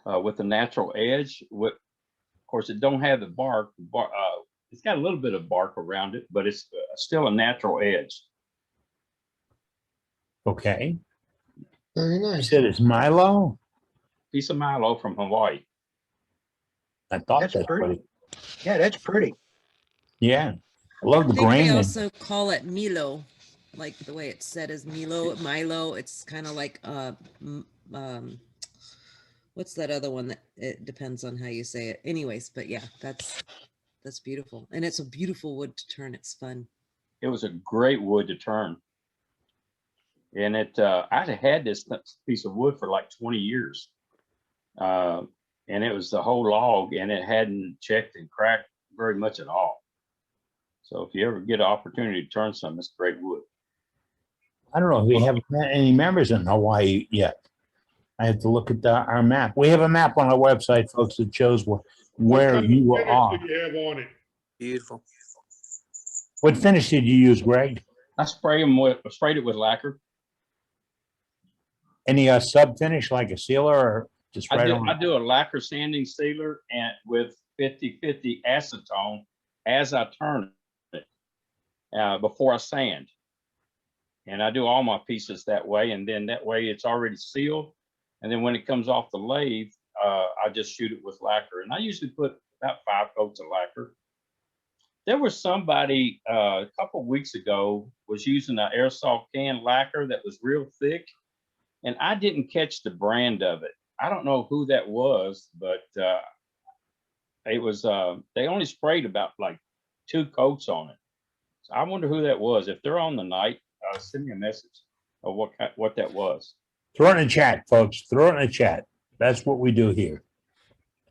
S13: with a natural edge. Of course, it don't have the bark. It's got a little bit of bark around it, but it's still a natural edge.
S2: Okay.
S23: Very
S2: You
S23: nice.
S2: said it's Milo?
S13: Piece of Milo from Hawaii.
S2: I thought
S23: That's
S2: that's
S23: pretty.
S2: pretty.
S23: Yeah, that's pretty.
S2: Yeah. I love the
S1: I think
S2: grain.
S1: they
S2: and-
S1: also call it Milo, like the way it's said is Milo. It's kind of like what's that other one that it depends on how you say it. Anyways, but yeah, that's beautiful, and it's a beautiful wood to turn. It's fun.
S13: It was a great wood to turn. And I'd had this piece of wood for like 20 years. And it was the whole log, and it hadn't checked and cracked very much at all. So if you ever get an opportunity to turn something, it's great wood.
S2: I don't know if we have any members in Hawaii yet. I have to look at our map. We have a map on our website, folks, that shows where you are.
S10: What you have on it?
S13: Beautiful.
S2: What finish did you use, Greg?
S13: I sprayed it with lacquer.
S2: Any sub finish like a sealer or just right on?
S13: I do a lacquer sanding sealer and with 50/50 acetone as I turn it before I sand. And I do all my pieces that way, and then that way it's already sealed. And then when it comes off the lathe, I just shoot it with lacquer. And I usually put about 5 coats of lacquer. There was somebody a couple of weeks ago was using an aerosol can lacquer that was real thick, and I didn't catch the brand of it. I don't know who that was, but it was they only sprayed about like 2 coats on it. So I wonder who that was. If they're on the night, send me a message of what that was.
S2: Throw it in the chat, folks. Throw it in the chat. That's what we do here.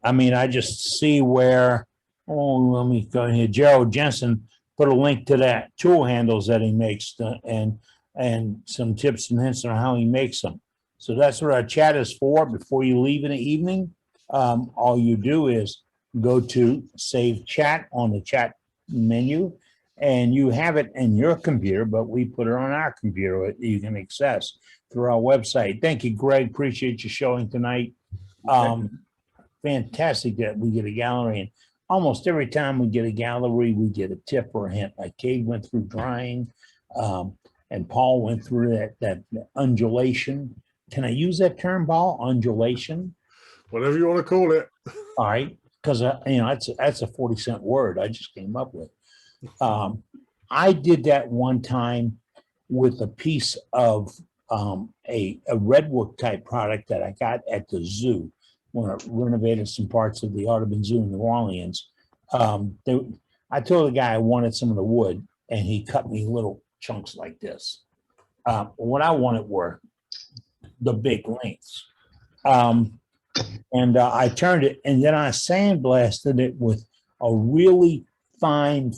S2: I mean, I just see where, let me go here. Gerald Jensen put a link to that tool handles that he makes. And and some tips and hints on how he makes them. So that's what our chat is for. Before you leave in the evening, all you do is go to save chat on the chat menu, and you have it in your computer, but we put it on our computer that you can access through our website. Thank you, Greg. Appreciate you showing tonight. Fantastic that we get a gallery, and almost every time we get a gallery, we get a tip or a hint. Like Cade went through drying, and Paul went through that undulation. Can I use that term, Paul? Undulation?
S9: Whatever you want to call it.
S2: All right, because that's a 40-cent word I just came up with. I did that one time with a piece of a redwood type product that I got at the zoo when I renovated some parts of the Audubon Zoo in New Orleans. I told the guy I wanted some of the wood, and he cut me little chunks like this. What I wanted were the big lengths. And I turned it, and then I sandblasted it with a really fine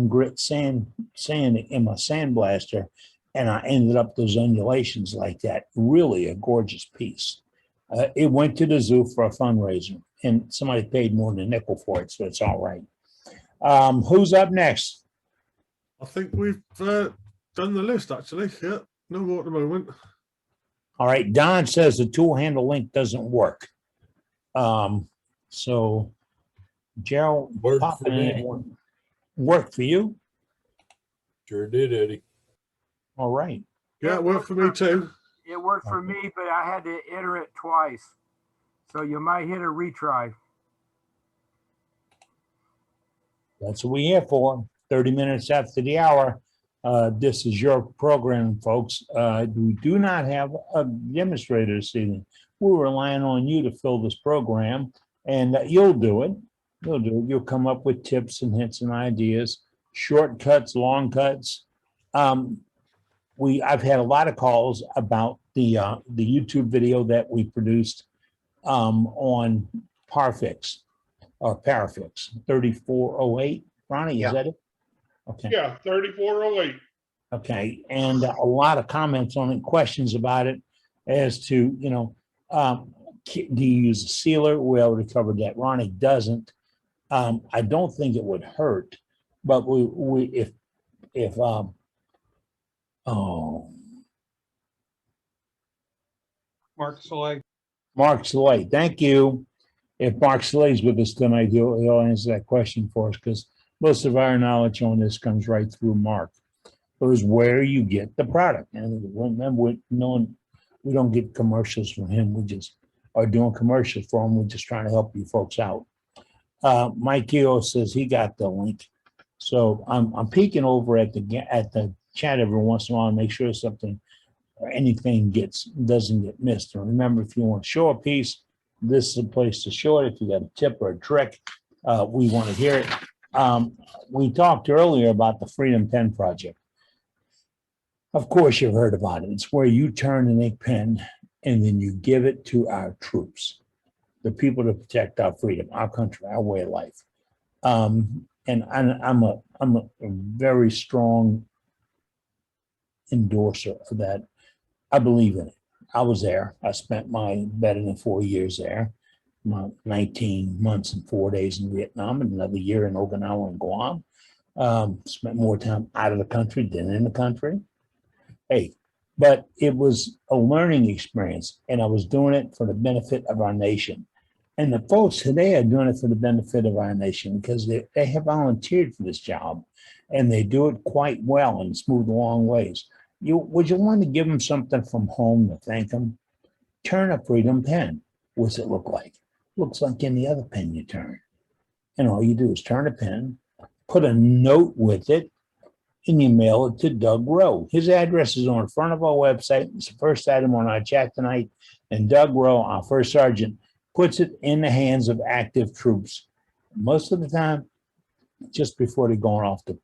S2: grit sand in my sandblaster, and I ended up those undulations like that. Really a gorgeous piece. It went to the zoo for a fundraiser, and somebody paid more than a nickel for it, so it's all right. Who's up next?
S9: I think we've done the list, actually. Yeah, no more at the moment.
S2: All right, Don says the tool handle link doesn't work. So Gerald, worked for you?
S3: Sure did, Eddie.
S2: All right.
S9: Yeah, it worked for me too.
S16: It worked for me, but I had to enter it twice. So you might hit a retry.
S2: That's what we're here for. 30 minutes after the hour. This is your program, folks. We do not have a demonstrator this evening. We're relying on you to fill this program, and you'll do it. You'll do it. You'll come up with tips and hints and ideas, shortcuts, long cuts. I've had a lot of calls about the YouTube video that we produced on Parfix or Parafix 3408. Ronnie, is that it? Okay.
S10: Yeah, 3408.
S2: Okay, and a lot of comments on it, questions about it as to, do you use a sealer? We already covered that. Ronnie doesn't. I don't think it would hurt, but if
S21: Mark Soleil.
S2: Mark Soleil, thank you. If Mark Soleil's with us tonight, he'll answer that question for us, because most of our knowledge on this comes right through Mark. It was where you get the product. And remember, we don't get commercials from him. We just are doing commercials for him. We're just trying to help you folks out. Mike Keogh says he got the link. So I'm peeking over at the chat every once in a while to make sure something or anything doesn't get missed. And remember, if you want to show a piece, this is a place to show it. If you got a tip or a trick, we want to hear it. We talked earlier about the Freedom Pen Project. Of course, you've heard about it. It's where you turn an ink pen and then you give it to our troops, the people to protect our freedom, our country, our way of life. And I'm a very strong endorser of that. I believe in it. I was there. I spent my better than 4 years there. 19 months and 4 days in Vietnam, and another year in Okinawa and Guam. Spent more time out of the country than in the country. Hey, but it was a learning experience, and I was doing it for the benefit of our nation. And the folks today are doing it for the benefit of our nation because they have volunteered for this job, and they do it quite well and smooth along ways. Would you want to give them something from home to thank them? Turn a Freedom Pen. What's it look like? Looks like any other pen you turn. And all you do is turn a pen, put a note with it, and you mail it to Doug Rowe. His address is on the front of our website. It's the first item on our chat tonight. And Doug Rowe, our first sergeant, puts it in the hands of active troops. Most of the time, just before they're going off to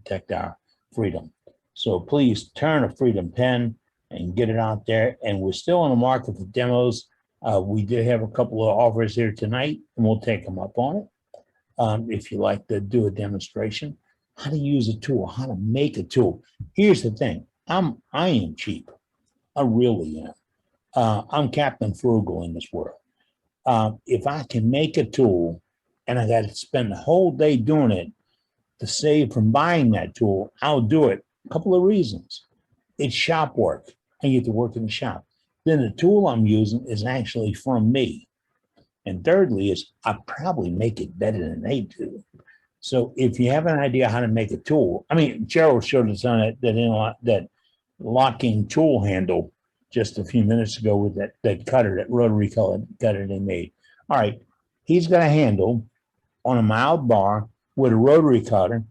S2: protect our freedom. So please turn a Freedom Pen and get it out there. And we're still on the market for demos. We did have a couple of offers here tonight, and we'll take them up on it. If you like to do a demonstration, how to use a tool, how to make a tool. Here's the thing. I am cheap. I really am. I'm Captain Frugal in this world. If I can make a tool and I got to spend the whole day doing it to save from buying that tool, I'll do it. A couple of reasons. It's shop work. I get to work in the shop. Then the tool I'm using is actually from me. And thirdly is I probably make it better than they do. So if you have an idea how to make a tool, I mean, Gerald showed us on it that locking tool handle just a few minutes ago with that cutter, that rotary cutter they made. All right, he's got a handle on a mild bar with a rotary cutter,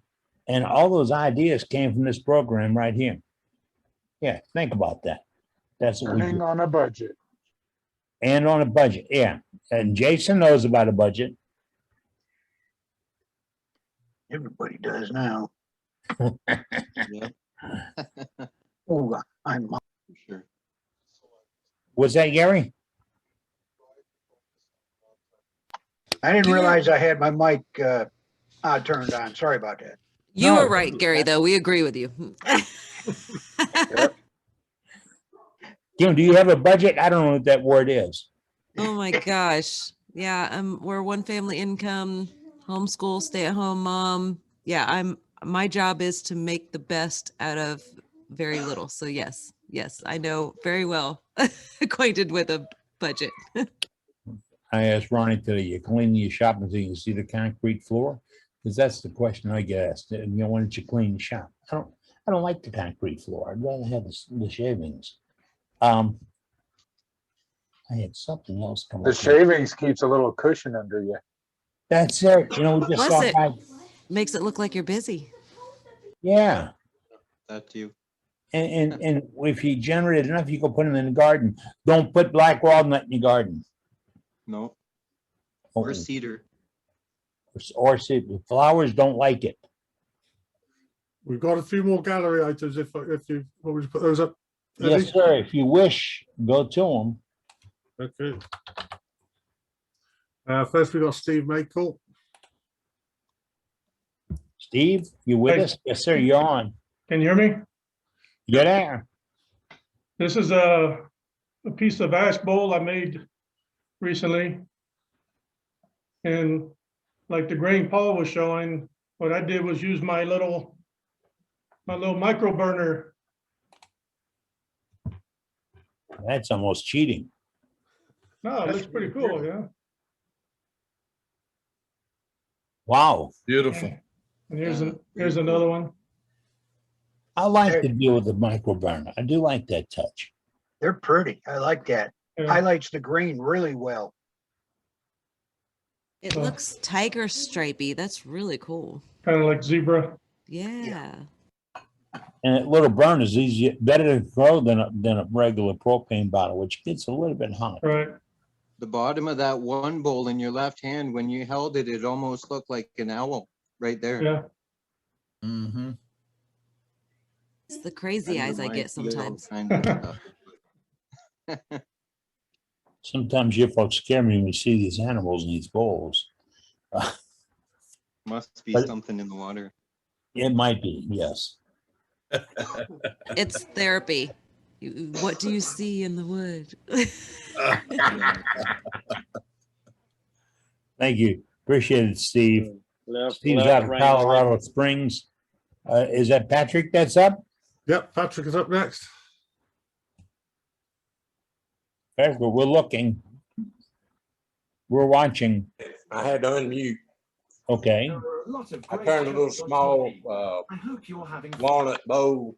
S2: and all those ideas came from this program right here. Yeah, think about that. That's what we
S24: Running
S2: do.
S24: on a budget.
S2: And on a budget, yeah. And Jason knows about a budget.
S17: Everybody does now.
S5: Yeah.
S17: Oh, I'm
S5: Sure.
S2: Was that Gary?
S17: I didn't realize I had my mic turned on. Sorry about that.
S1: You
S2: No.
S1: were right, Gary, though. We agree with you.
S2: Jim, do you have a budget? I don't know what that word is.
S1: Oh my gosh. Yeah, we're one family income, homeschool, stay-at-home mom. Yeah, my job is to make the best out of very little. So yes, I know very well acquainted with a budget.
S2: I asked Ronnie today, you clean your shop until you can see the concrete floor? Because that's the question I get asked. You know, why don't you clean the shop? I don't like the concrete floor. I'd rather have the shavings. I had something else come
S24: The
S2: up.
S24: shavings keeps a little cushion under you.
S2: That's it. You know, we just
S1: Plus
S2: saw
S1: it
S2: back.
S1: makes it look like you're busy.
S2: Yeah.
S5: That too.
S2: And if you generate enough, you can put them in the garden. Don't put black walnut in your garden.
S5: No.
S2: Oh,
S5: Or cedar.
S2: or the flowers don't like it.
S9: We've got a few more gallery items if you want me to put those up.
S2: Yes,
S9: Eddie?
S2: sir. If you wish, go to them.
S9: Okay. First we got Steve Maycoll.
S2: Steve, you with
S18: Hey.
S2: us? Yes, sir. You're on.
S18: Can you hear me?
S2: You're there.
S18: This is a piece of ash bowl I made recently. And like the grain Paul was showing, what I did was use my little micro burner.
S2: That's almost cheating.
S18: No, it looks pretty cool, yeah.
S2: Wow.
S8: Beautiful.
S18: And here's another one.
S2: I like to deal with the microburner. I do like that touch.
S17: They're pretty. I like that.
S18: Yeah.
S17: Highlights the green really well.
S1: It looks tiger stripey. That's really cool.
S18: Kind of like zebra.
S1: Yeah.
S2: And that little burner is easier, better to grow than a regular propane bottle, which gets a little bit hot.
S18: Right.
S5: The bottom of that one bowl in your left hand, when you held it, it almost looked like an owl right there.
S18: Yeah.
S8: Mm-hmm.
S1: It's the crazy eyes I get sometimes.
S2: Sometimes you folks scare me when you see these animals in these bowls.
S5: Must be
S2: But-
S5: something in the water.
S2: It might be, yes.
S1: It's therapy. What do you see in the wood?
S2: Thank you. Appreciate it, Steve. Steve's
S4: left,
S2: out of
S4: right,
S2: Colorado Springs. Is that Patrick that's up?
S9: Yep, Patrick is up next.
S2: Okay, well, we're looking. We're watching.
S3: I had to unmute.
S2: Okay.
S3: I turned a little small walnut bowl.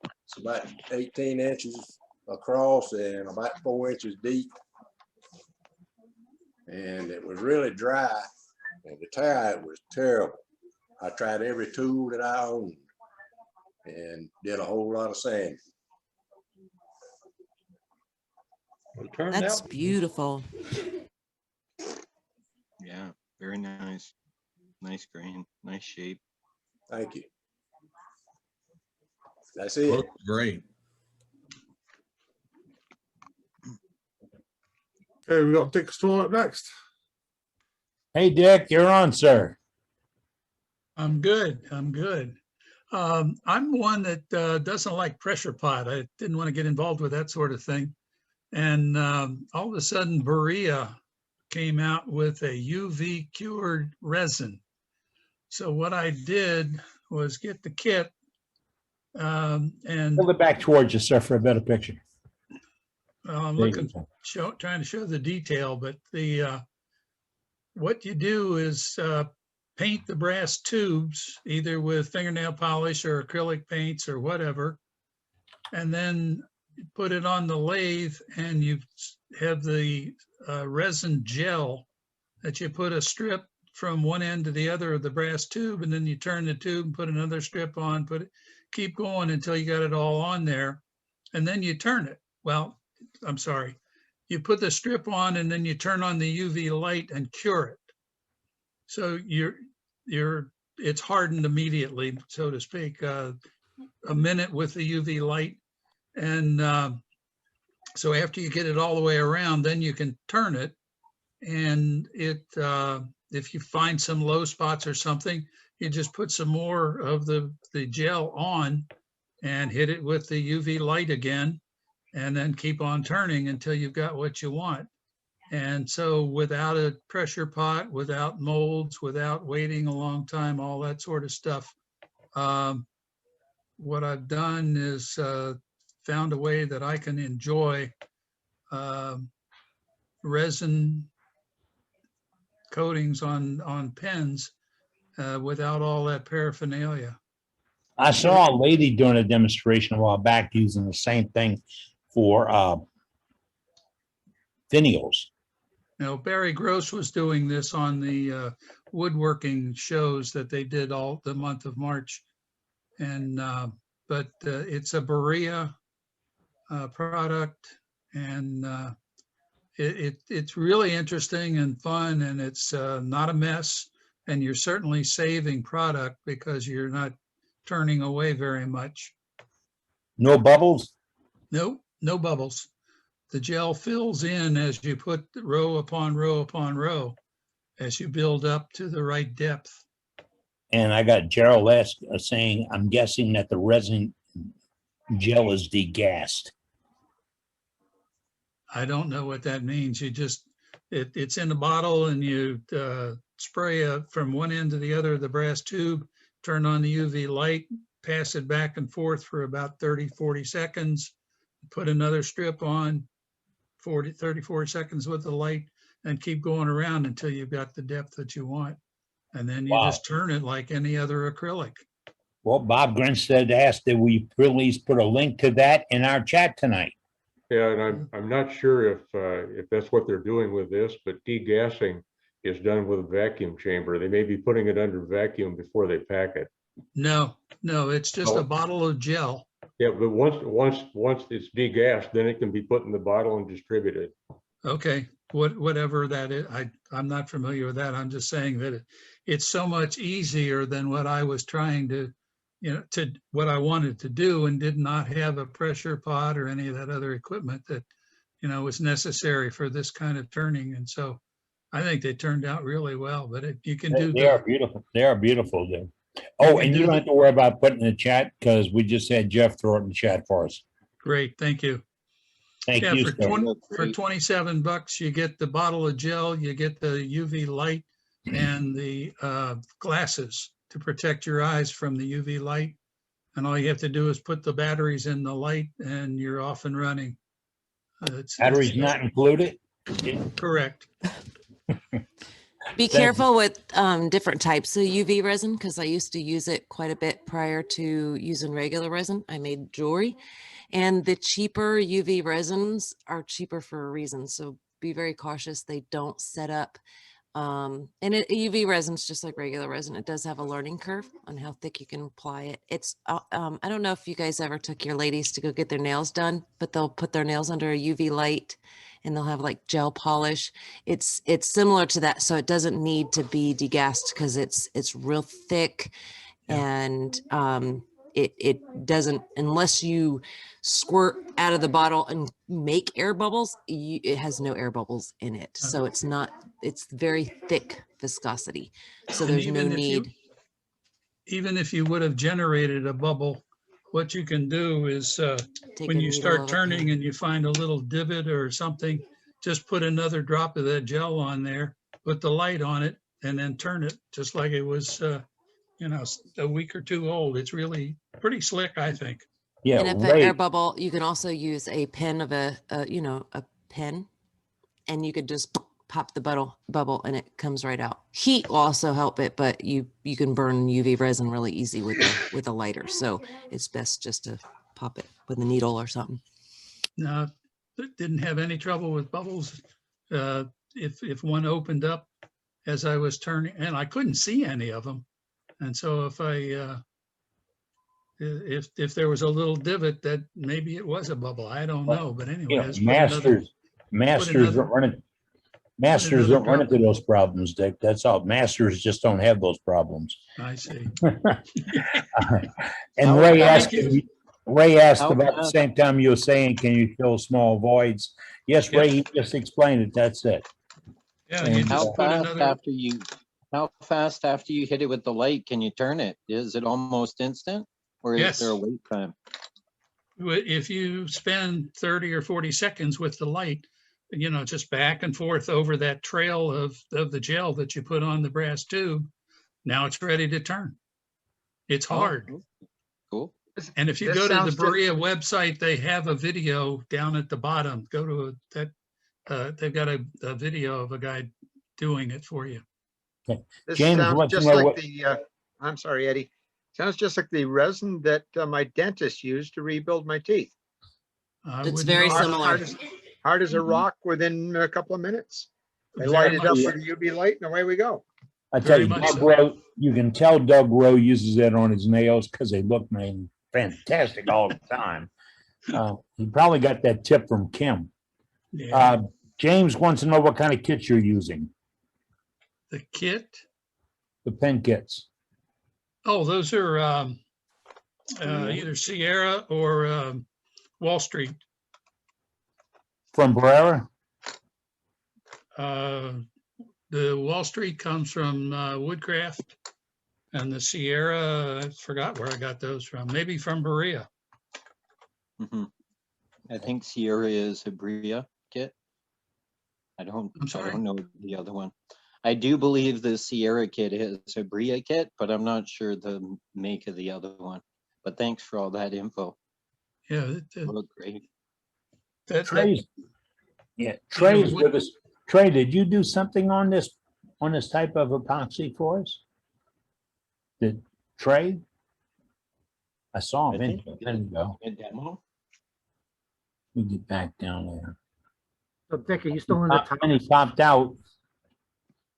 S3: It's about 18 inches across and about 4 inches deep. And it was really dry. And the tie was terrible. I tried every tool that I owned and did a whole lot of sanding.
S1: That's beautiful.
S5: Yeah, very nice. Nice grain, nice shape.
S3: Thank you. That's it.
S8: Looks great.
S9: Okay, we got Dick Stohr up next.
S2: Hey, Dick, you're on, sir.
S19: I'm good. I'm good.
S12: I'm one that doesn't like pressure pot. I didn't want to get involved with that sort of thing. And all of a sudden, Berea came out with a UV cured resin. So what I did was get the kit and
S2: Pull it back towards you, sir, for a better picture.
S12: I'm
S2: There you
S12: looking,
S2: go.
S12: trying to show the detail, but the what you do is paint the brass tubes either with fingernail polish or acrylic paints or whatever, and then you put it on the lathe, and you have the resin gel that you put a strip from one end to the other of the brass tube, and then you turn the tube and put another strip on, keep going until you got it all on there, and then you turn it. Well, I'm sorry, you put the strip on and then you turn on the UV light and cure it. So it's hardened immediately, so to speak, a minute with the UV light. And so after you get it all the way around, then you can turn it. And if you find some low spots or something, you just put some more of the gel on and hit it with the UV light again, and then keep on turning until you've got what you want. And so without a pressure pot, without molds, without waiting a long time, all that sort of stuff, what I've done is found a way that I can enjoy resin coatings on pens without all that paraphernalia.
S2: I saw a lady doing a demonstration a while back using the same thing for finials.
S12: Now, Barry Gross was doing this on the woodworking shows that they did all the month of March. And but it's a Berea product, and it's really interesting and fun, and it's not a mess, and you're certainly saving product because you're not turning away very much.
S2: No bubbles?
S12: Nope, no bubbles. The gel fills in as you put row upon row upon row as you build up to the right depth.
S2: And I got Gerald saying, I'm guessing that the resin gel is degassed.
S12: I don't know what that means. You just, it's in a bottle, and you spray from one end to the other of the brass tube, turn on the UV light, pass it back and forth for about 30, 40 seconds, put another strip on, 34 seconds with the light, and keep going around until you've got the depth that you want. And then you just turn it like any other acrylic.
S2: Well, Bob Grinstead asked that we please put a link to that in our chat tonight.
S15: Yeah, and I'm not sure if that's what they're doing with this, but degassing is done with a vacuum chamber. They may be putting it under vacuum before they pack it.
S12: No, it's just a bottle of gel.
S15: Yeah, but once it's degassed, then it can be put in the bottle and distributed.
S12: Okay, whatever that is, I'm not familiar with that. I'm just saying that it's so much easier than what I was trying to, to what I wanted to do, and did not have a pressure pot or any of that other equipment that, was necessary for this kind of turning. And so I think they turned out really well, but you can do.
S2: They are beautiful. They are beautiful, dude. Oh, and you don't have to worry about putting in the chat because we just had Jeff throw it in the chat for us.
S12: Great, thank you.
S2: Thank you.
S12: For $27, you get the bottle of gel, you get the UV light, and the glasses to protect your eyes from the UV light. And all you have to do is put the batteries in the light, and you're off and running.
S2: Batteries not included?
S12: Correct.
S1: Be careful with different types of UV resin, because I used to use it quite a bit prior to using regular resin. I made jewelry, and the cheaper UV resins are cheaper for a reason. So be very cautious. They don't set up. And UV resin's just like regular resin. It does have a learning curve on how thick you can apply it. It's, I don't know if you guys ever took your ladies to go get their nails done, but they'll put their nails under a UV light and they'll have like gel polish. It's similar to that. So it doesn't need to be degassed because it's real thick, and it doesn't, unless you squirt out of the bottle and make air bubbles, it has no air bubbles in it. So it's very thick viscosity. So there's no need.
S12: even if you would have generated a bubble, what you can do is
S1: Take
S12: when
S1: a
S12: you
S1: needle
S12: start
S1: of a
S12: turning
S1: pen.
S12: and you find a little divot or something, just put another drop of that gel on there, put the light on it, and then turn it just like it was, you know, a week or two old. It's really pretty slick, I think.
S2: Yeah,
S1: And if an air
S2: Ray,
S1: bubble, you can also use a pen of a pen, and you could just pop the bubble and it comes right out. Heat will also help it, but you can burn UV resin really easy with a lighter. So it's best just to pop it with a needle or something.
S12: No, didn't have any trouble with bubbles. If one opened up as I was turning, and I couldn't see any of them. And so if there was a little divot, that maybe it was a bubble. I don't know. But
S2: you know,
S12: anyways,
S2: masters don't run into those problems, Dick. That's all. Masters just don't have those problems.
S12: I see.
S2: And Ray asked
S5: How
S2: about the
S5: fast-
S2: same time you were saying, can you fill small voids? Yes, Ray, he just explained it. That's it.
S12: Yeah, you
S2: And,
S12: just put another.
S5: How fast after you hit it with the light can you turn it? Is it almost instant, or
S12: Yes.
S5: is there a wait time?
S12: If you spend 30 or 40 seconds with the light, you know, just back and forth over that trail of the gel that you put on the brass tube, now it's ready to turn. It's hard.
S5: Cool.
S12: And if you
S17: This
S12: go to the
S17: sounds just-
S12: Berea website, they have a video down at the bottom. Go to that. They've got a video of a guy doing it for you.
S17: This
S2: James
S17: sounds
S2: wants to
S17: just
S2: know
S17: like
S2: what-
S17: the, I'm sorry, Eddie. Sounds just like the resin that my dentist used to rebuild my teeth.
S1: It's very similar.
S17: Hard as a rock within a couple of minutes. They
S12: Very
S17: light it up
S12: much
S17: with a UV light and away we go.
S2: I tell you,
S12: Very much
S2: Doug
S12: so.
S2: Rowe, you can tell Doug Rowe uses that on his nails because they look, man, fantastic all the time. He probably got that tip from Kim.
S12: Yeah.
S2: James wants to know what kind of kits you're using,
S12: The kit.
S2: the pen kits.
S12: Oh, those are either Sierra or Wall Street.
S2: From Barrera?
S12: The Wall Street comes from Woodcraft, and the Sierra, I forgot where I got those from. Maybe from Berea.
S5: I think Sierra is a Bria kit. I don't
S12: sorry?
S5: know the other one. I do believe the Sierra kit is a Bria kit, but I'm not sure the make of the other one. But thanks for all that info.
S12: Yeah,
S5: Look great.
S2: Trey's with us. Trey, did you do something on this type of epoxy for us? Did Trey? I saw him in here. There you go.
S5: A demo?
S2: Let me get back down there.
S7: So Dick, are you still in the top?
S2: And he popped out.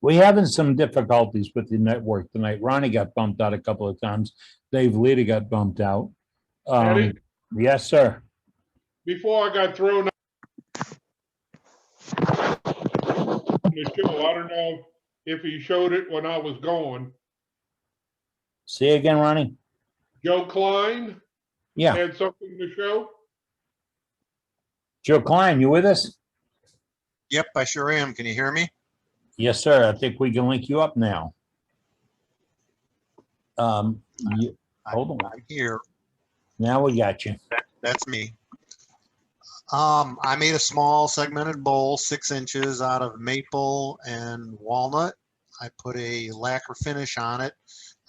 S2: We're having some difficulties with the network tonight. Ronnie got bumped out a couple of times. Dave Lita got bumped out.
S10: Eddie?
S2: Yes, sir.
S10: Before I got thrown out the show, I don't know if he showed it when I was gone.
S2: Say again, Ronnie.
S10: Joe Klein
S2: Yeah.
S10: had something to show.
S2: Joe Klein, you with us?
S6: Yep, I sure am. Can you hear me?
S2: Yes, sir. I think we can link you up now. Hold on.
S6: I'm here.
S2: Now we got you.
S6: That's me. I made a small segmented bowl, 6 inches, out of maple and walnut. I put a lacquer finish on it.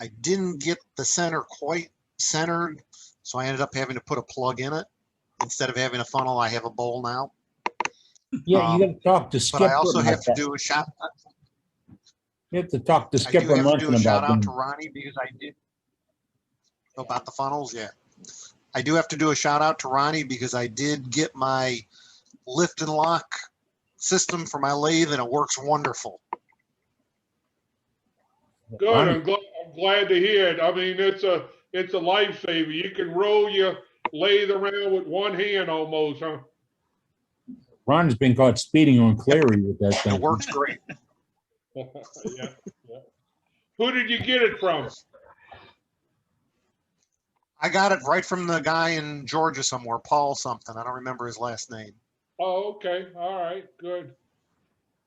S6: I didn't get the center quite centered, so I ended up having to put a plug in it. Instead of having a funnel, I have a bowl now.
S2: Yeah, you got to talk to Skipper.
S6: But I also have
S2: about
S6: to
S2: that.
S6: do a shot.
S2: You have to talk to
S6: I do
S2: Skipper
S6: have to
S2: Munson
S6: do a shout
S2: about
S6: out
S2: them.
S6: to Ronnie because I did about the funnels. Yeah, I do have to do a shout out to Ronnie because I did get my lift and lock system for my lathe and it works wonderful.
S10: Good. I'm glad to hear it. I mean, it's a lifesaver. You can roll your lathe around with one hand almost, huh?
S2: Ron's been caught speeding on Cleary with that thing.
S6: It works great.
S10: Yeah, yeah. Who did you get it from?
S6: I got it right from the guy in Georgia somewhere, Paul something. I don't remember his last name.
S10: Oh, okay. All right, good.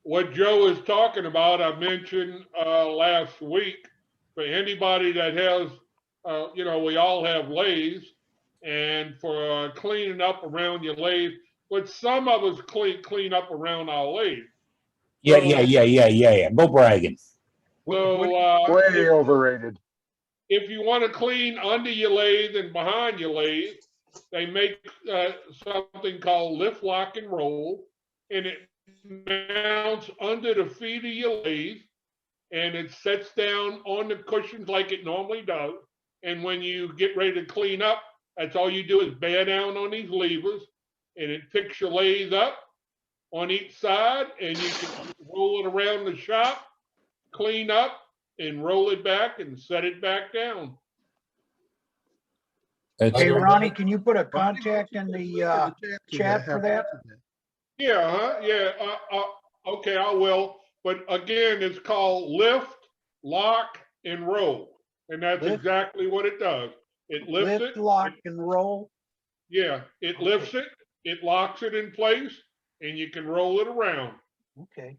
S10: What Joe is talking about, I mentioned last week for anybody that has, you know, we all have lathes, and for cleaning up around your lathe, but some of us clean up around our lathe.
S2: Yeah. Go bragging.
S10: So
S24: Way overrated.
S10: if you want to clean under your lathe and behind your lathe, they make something called lift, lock, and roll, and it mounts under the feet of your lathe, and it sets down on the cushions like it normally does. And when you get ready to clean up, that's all you do is bear down on these levers, and it picks your lathe up on each side, and you can roll it around the shop, clean up, and roll it back and set it back down.
S17: Hey, Ronnie, can you put a contact in the chat for that?
S10: Yeah, okay, I will. But again, it's called lift, lock, and roll. And that's exactly what it does. It lifts
S17: Lift,
S10: it.
S17: lock, and roll?
S10: Yeah, it lifts it, it locks it in place, and you can roll it around.
S17: Okay.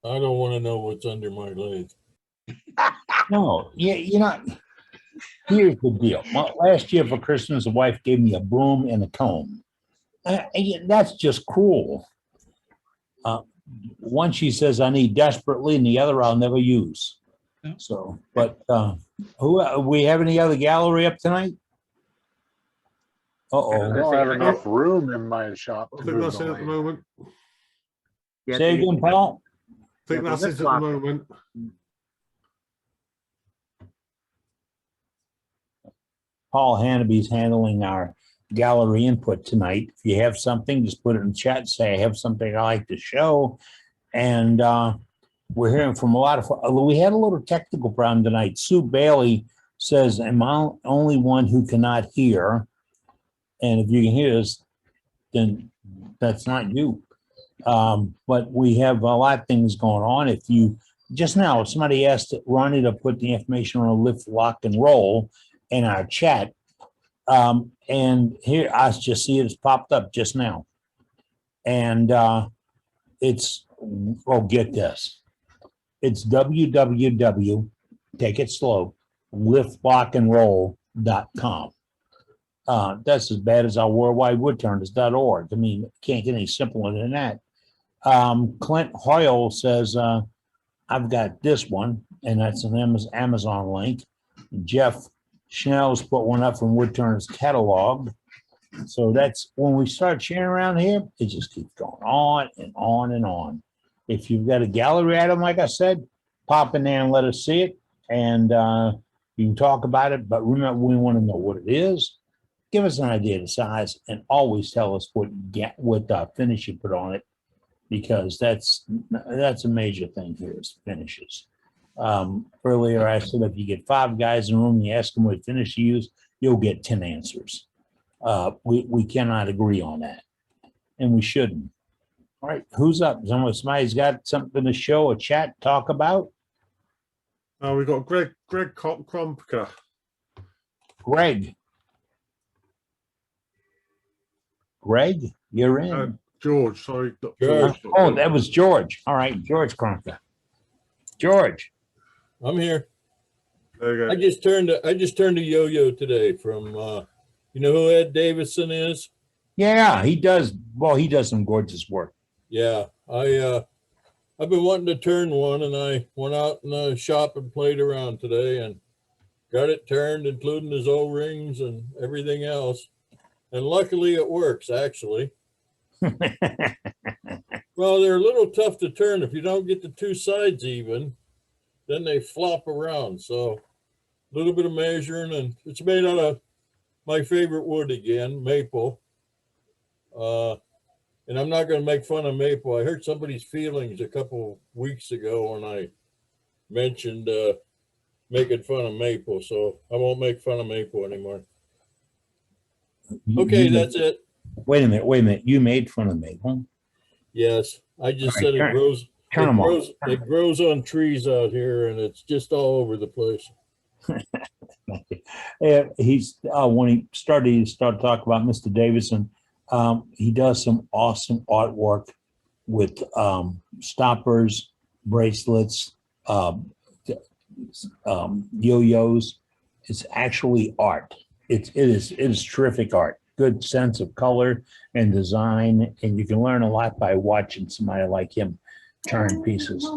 S11: I don't want to know what's under my lathe.
S2: No, you know, here's the deal. Last year for Christmas, the wife gave me a broom and a comb. That's just cruel. One she says I need desperately, and the other I'll never use. So, but we have any other gallery up tonight?
S24: I don't have enough room in my shop.
S9: I think that's it at the moment.
S2: Say again, Paul.
S9: I think that's it at the moment.
S2: Paul Hannaby's handling our gallery input tonight. If you have something, just put it in the chat. Say, I have something I like to show. And we're hearing from a lot of, we had a little technical problem tonight. Sue Bailey says, am I the only one who cannot hear? And if you can hear us, then that's not you. But we have a lot of things going on. If you, just now, somebody asked Ronnie to put the information on a lift, lock, and roll in our chat. And here, I just see it's popped up just now. And it's, oh, get this. It's www, take it slow, liftlockandroll.com. That's as bad as our worldwide woodturners.org. I mean, it can't get any simpler than that. Clint Hoyle says, I've got this one, and that's an Amazon link. Jeff Schnell's put one up from Woodturners catalog. So that's when we start sharing around here, it just keeps going on and on and on. If you've got a gallery item, like I said, pop in there and let us see it. And you can talk about it, but remember, we want to know what it is. Give us an idea of the size, and always tell us what finish you put on it, because that's a major thing here is finishes. Earlier I said if you get 5 guys in the room and you ask them what finish you use, you'll get 10 answers. We cannot agree on that, and we shouldn't. All right, who's up? Somebody's got something to show, a chat, talk about?
S9: We've got Greg Krompka.
S2: Greg, you're in.
S9: George, sorry.
S11: George.
S2: Oh, that was George. All right, George Krompka. George.
S11: I'm here.
S9: There you go.
S11: I just turned a yo-yo today from you know who Ed Davison is?
S2: Yeah, he does. Well, he does some gorgeous work.
S11: Yeah, I've been wanting to turn one, and I went out in the shop and played around today and got it turned, including his O-rings and everything else. And luckily it works, actually. Well, they're a little tough to turn. If you don't get the 2 sides even, then they flop around. So a little bit of measuring, and it's made out of my favorite wood again, maple. And I'm not going to make fun of maple. I hurt somebody's feelings a couple weeks ago when I mentioned making fun of maple, so I won't make fun of maple anymore. Okay, that's it.
S2: Wait a minute. You made fun of maple?
S11: Yes, I just said it grows. It grows on trees out here, and it's just all over the place.
S2: He's when he started talking about Mr. Davison. He does some awesome artwork with stoppers, bracelets, yo-yos. It's actually art. It is terrific art. Good sense of color and design, and you can learn a lot by watching somebody like him turn pieces.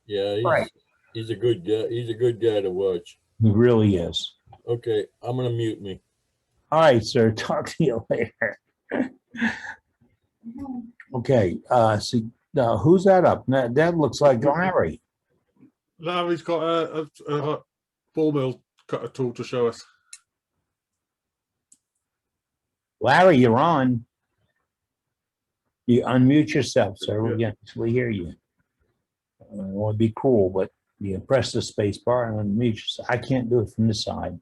S11: Yeah,
S2: Right.
S11: he's a good guy. He's a good guy to watch.
S2: He really is.
S11: Okay, I'm gonna mute me.
S2: All right, sir. Talk to you later. Okay. See, who's that up? That looks like Larry.
S9: Larry's got a ball mill cutter tool to show us.
S2: Larry, you're on. You unmute yourself, sir. We can actually hear you. It would be cool, but you press the space bar and unmute yourself. I can't do it from this side.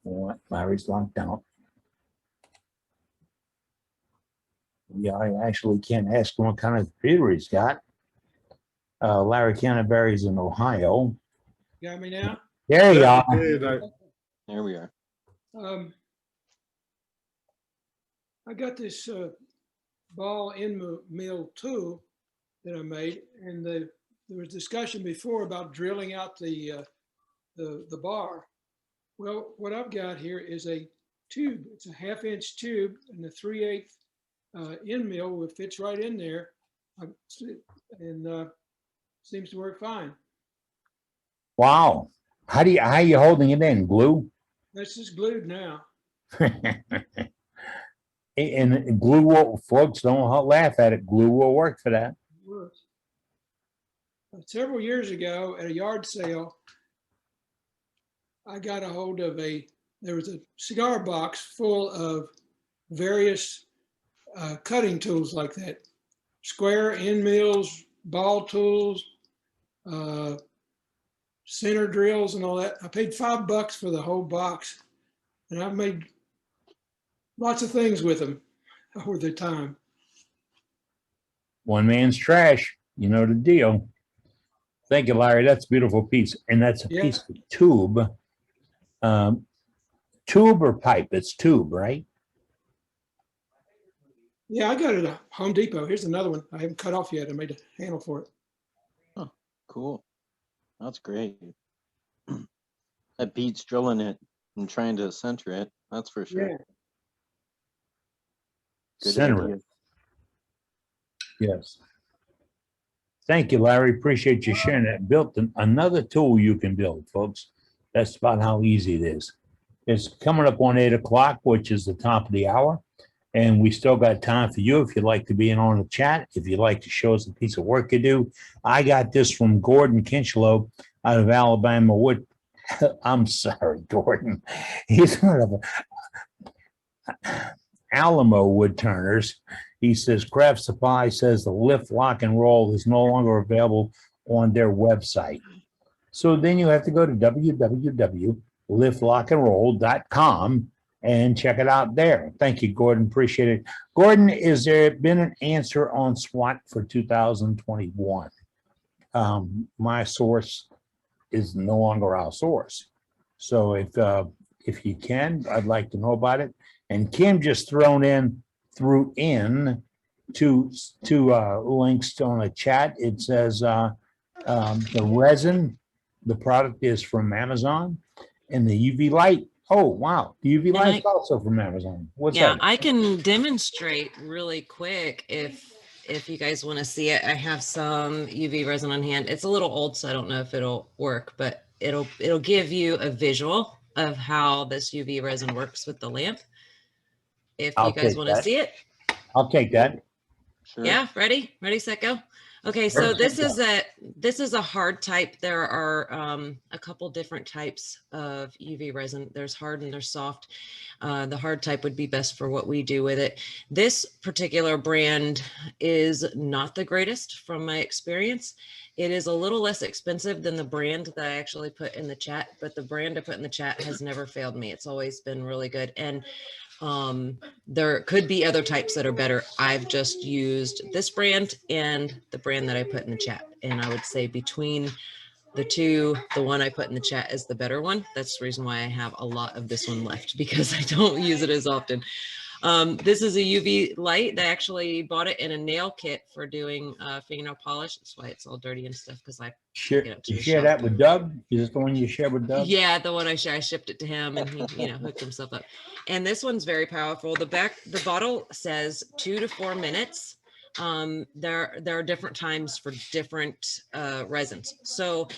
S2: What? Larry's locked out. Yeah, I actually can't ask him what kind of computer he's got. Larry Canterbury's in Ohio.
S14: Got me now?
S2: There you are.
S5: There we are.
S14: I got this ball end mill tool that I made, and there was discussion before about drilling out the bar. Well, what I've got here is a tube. It's a 1/2-inch tube, and the 3/8 end mill fits right in there, and seems to work fine.
S2: Wow. How are you holding it in? Glue?
S14: That's just glued now.
S2: And glue will, folks, don't laugh at it. Glue will work for that.
S14: Works. Several years ago at a yard sale, I got a hold of there was a cigar box full of various cutting tools like that. Square end mills, ball tools, center drills and all that. I paid $5 for the whole box, and I've made lots of things with them over the time.
S2: One man's trash. You know the deal. Thank you, Larry. That's a beautiful piece. And that's a piece of tube. Tube or pipe? It's tube, right?
S14: Yeah, I got it at Home Depot. Here's another one. I haven't cut off yet. I made a handle for it.
S5: Oh, cool. That's great. That beats drilling it and trying to center it. That's for sure.
S14: Yeah.
S5: Good
S2: Center
S5: idea.
S2: it. Yes. Thank you, Larry. Appreciate you sharing that. Built another tool you can build, folks. That's about how easy it is. It's coming up on 8 o'clock, which is the top of the hour. And we still got time for you if you'd like to be in on the chat, if you'd like to show us a piece of work you do. I got this from Gordon Kinchetoe out of Alabama. I'm sorry, Gordon. He's one of Alamo wood turners. He says Craft Supply says the lift, lock, and roll is no longer available on their website. So then you have to go to www.liftlockandroll.com and check it out there. Thank you, Gordon. Appreciate it. Gordon, is there been an answer on SWAT for 2021? My source is no longer our source. So if you can, I'd like to know about it. And Kim just threw in two links on a chat. It says the resin, the product is from Amazon, and the UV light. Oh, wow. The UV light is also from Amazon. What's that?
S1: I can demonstrate really quick if you guys want to see it. I have some UV resin on hand. It's a little old, so I don't know if it'll work, but it'll give you a visual of how this UV resin works with the lamp. If you guys want to see it.
S2: I'll take that.
S5: Sure.
S1: Yeah, ready, set, go. Okay, so this is a hard type. There are a couple different types of UV resin. There's hard and there's soft. The hard type would be best for what we do with it. This particular brand is not the greatest from my experience. It is a little less expensive than the brand that I actually put in the chat, but the brand I put in the chat has never failed me. It's always been really good. And there could be other types that are better. I've just used this brand and the brand that I put in the chat. And I would say between the two, the one I put in the chat is the better one. That's the reason why I have a lot of this one left, because I don't use it as often. This is a UV light. They actually bought it in a nail kit for doing fingernail polish. That's why it's all dirty and stuff, because I
S2: Share,
S1: get up to
S2: you
S1: the
S2: share
S1: shop.
S2: that with Doug? Is this the one you share with Doug?
S1: Yeah, the one I shipped it to him, and he, hooked himself up. And this one's very powerful. The bottle says 2 to 4 minutes. There are different times for different resins. So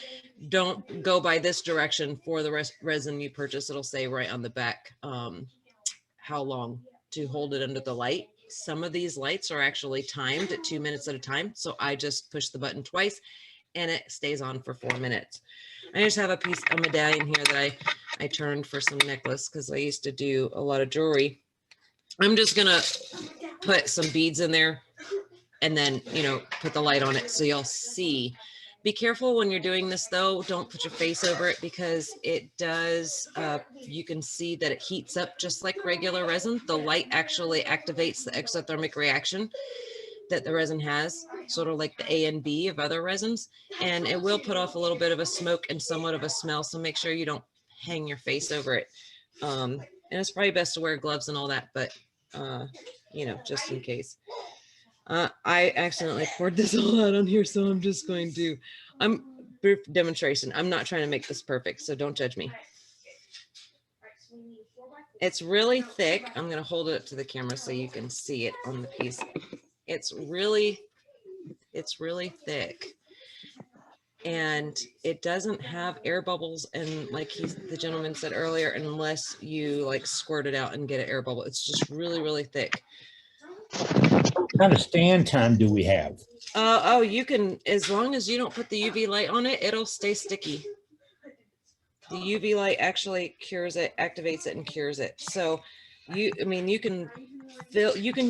S1: don't go by this direction for the resin you purchase. It'll say right on the back how long to hold it under the light. Some of these lights are actually timed at 2 minutes at a time. So I just push the button twice and it stays on for 4 minutes. I just have a medallion here that I turned for some necklace because I used to do a lot of jewelry. I'm just gonna put some beads in there and then, put the light on it so you'll see. Be careful when you're doing this though. Don't put your face over it because it does, you can see that it heats up just like regular resin. The light actually activates the exothermic reaction that the resin has, sort of like the A and B of other resins. And it will put off a little bit of a smoke and somewhat of a smell. So make sure you don't hang your face over it. And it's probably best to wear gloves and all that, but just in case. I accidentally poured this all out on here, so I'm just going to, brief demonstration. I'm not trying to make this perfect, so don't judge me. It's really thick. I'm going to hold it up to the camera so you can see it on the piece. It's really thick. And it doesn't have air bubbles, and like the gentleman said earlier, unless you like squirt it out and get an air bubble. It's just really thick.
S2: What kind of stand time do we have?
S1: Oh, you can, as long as you don't put the UV light on it, it'll stay sticky. The UV light actually cures it, activates it and cures it. So you can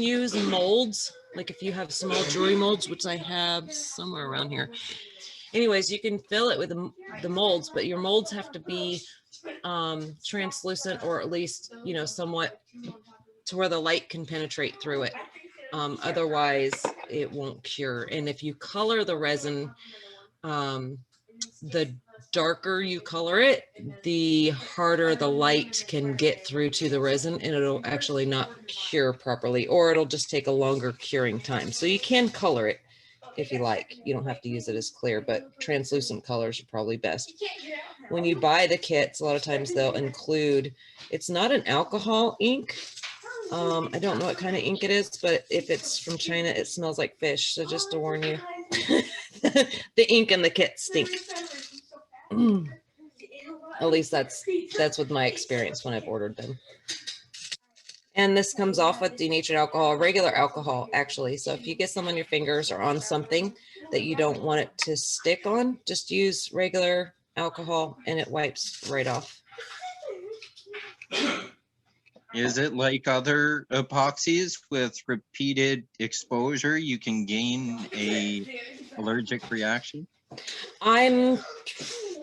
S1: use molds, like if you have small jewelry molds, which I have somewhere around here. Anyways, you can fill it with the molds, but your molds have to be translucent, or at least, somewhat to where the light can penetrate through it. Otherwise it won't cure. And if you color the resin, the darker you color it, the harder the light can get through to the resin, and it'll actually not cure properly, or it'll just take a longer curing time. So you can color it if you like. You don't have to use it as clear, but translucent colors are probably best. When you buy the kits, a lot of times they'll include, it's not an alcohol ink. I don't know what kind of ink it is, but if it's from China, it smells like fish. So just to warn you, the ink in the kit stink. At least that's with my experience when I've ordered them. And this comes off with denatured alcohol, regular alcohol, actually. So if you get some on your fingers or on something that you don't want it to stick on, just use regular alcohol and it wipes right off.
S5: Is it like other epoxies with repeated exposure, you can gain a allergic reaction?
S1: I'm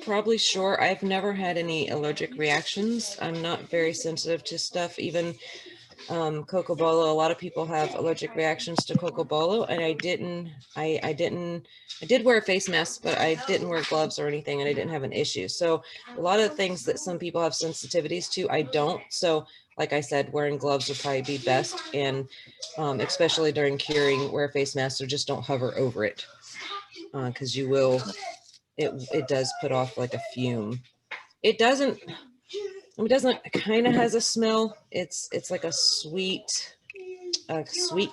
S1: probably sure. I've never had any allergic reactions. I'm not very sensitive to stuff, even cocobolo. A lot of people have allergic reactions to cocobolo, and I did wear a face mask, but I didn't wear gloves or anything, and I didn't have an issue. So a lot of the things that some people have sensitivities to, I don't. So like I said, wearing gloves would probably be best, and especially during curing, wear a face mask or just don't hover over it, because you will, it does put off like a fume. It doesn't kind of has a smell. It's like a sweet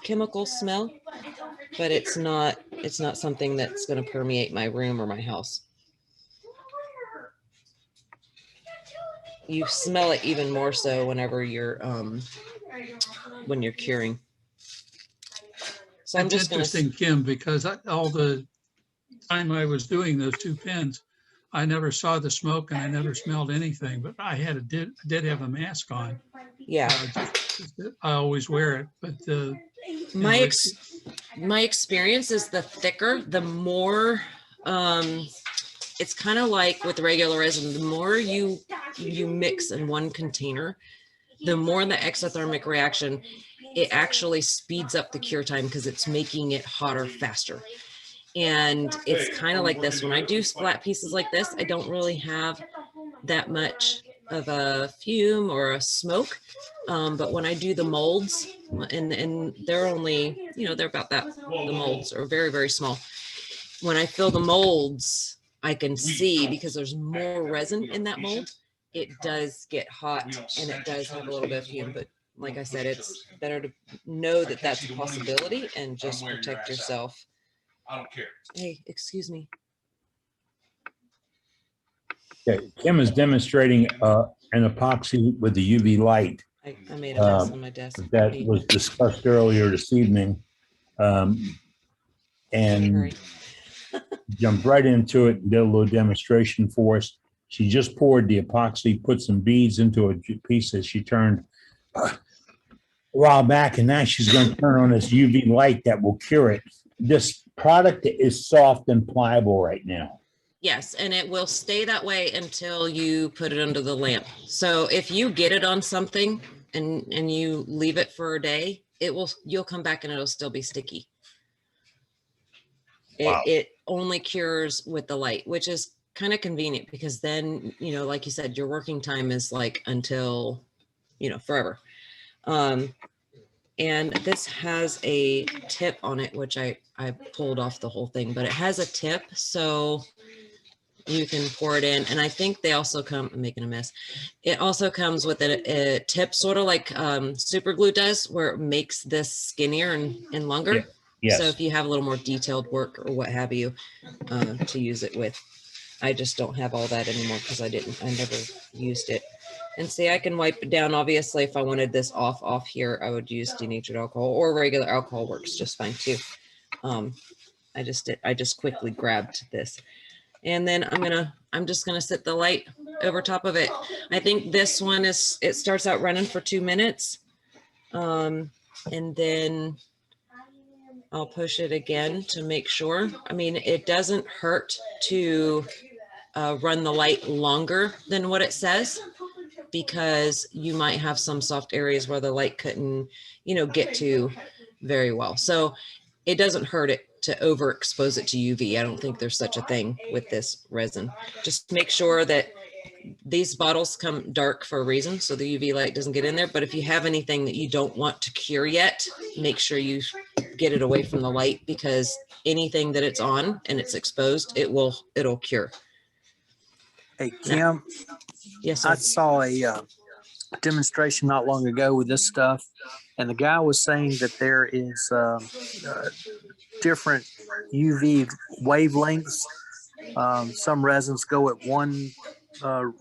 S1: chemical smell, but it's not something that's going to permeate my room or my house. You smell it even more so whenever you're when you're curing. So I'm
S12: That's
S1: just
S12: interesting, Kim, because all the time I was doing those 2 pens, I never saw the smoke and I never smelled anything, but I did have a mask on.
S1: Yeah.
S12: I always wear it, but
S1: my experience is the thicker, the more, it's kind of like with regular resin, the more you mix in one container, the more the exothermic reaction, it actually speeds up the cure time because it's making it hotter faster. And it's kind of like this. When I do flat pieces like this, I don't really have that much of a fume or a smoke. But when I do the molds, and they're only, you know, they're about that, the molds are very, very small. When I fill the molds, I can see, because there's more resin in that mold, it does get hot and it does have a little bit of fume. But like I said, it's better to know that that's a possibility and just protect yourself.
S19: I don't care.
S1: Hey, excuse me.
S2: Okay, Kim is demonstrating an epoxy with the UV light.
S1: I made a mess on my desk.
S2: That was discussed earlier this evening. And jumped right into it and did a little demonstration for us. She just poured the epoxy, put some beads into a piece that she turned a while back, and now she's going to turn on this UV light that will cure it. This product is soft and pliable right now.
S1: Yes, and it will stay that way until you put it under the lamp. So if you get it on something and you leave it for a day, you'll come back and it'll still be sticky.
S2: Wow.
S1: It only cures with the light, which is kind of convenient, because then, you know, like you said, your working time is like until, you know, forever. And this has a tip on it, which I pulled off the whole thing, but it has a tip, so you can pour it in. And I think they also come, I'm making a mess. It also comes with a tip, sort of like super glue does, where it makes this skinnier and longer.
S2: Yeah. Yes.
S1: So if you have a little more detailed work or what have you to use it with. I just don't have all that anymore because I never used it. And see, I can wipe it down. Obviously, if I wanted this off here, I would use denatured alcohol, or regular alcohol works just fine too. I just quickly grabbed this. And then I'm just gonna set the light over top of it. I think this one it starts out running for 2 minutes. And then I'll push it again to make sure. I mean, it doesn't hurt to run the light longer than what it says, because you might have some soft areas where the light couldn't, you know, get to very well. So it doesn't hurt it to overexpose it to UV. I don't think there's such a thing with this resin. Just make sure that these bottles come dark for a reason, so the UV light doesn't get in there. But if you have anything that you don't want to cure yet, make sure you get it away from the light, because anything that it's on and it's exposed, it'll cure.
S21: Hey, Kim.
S1: Yes, sir.
S21: I saw a demonstration not long ago with this stuff, and the guy was saying that there is different UV wavelengths. Some resins go at one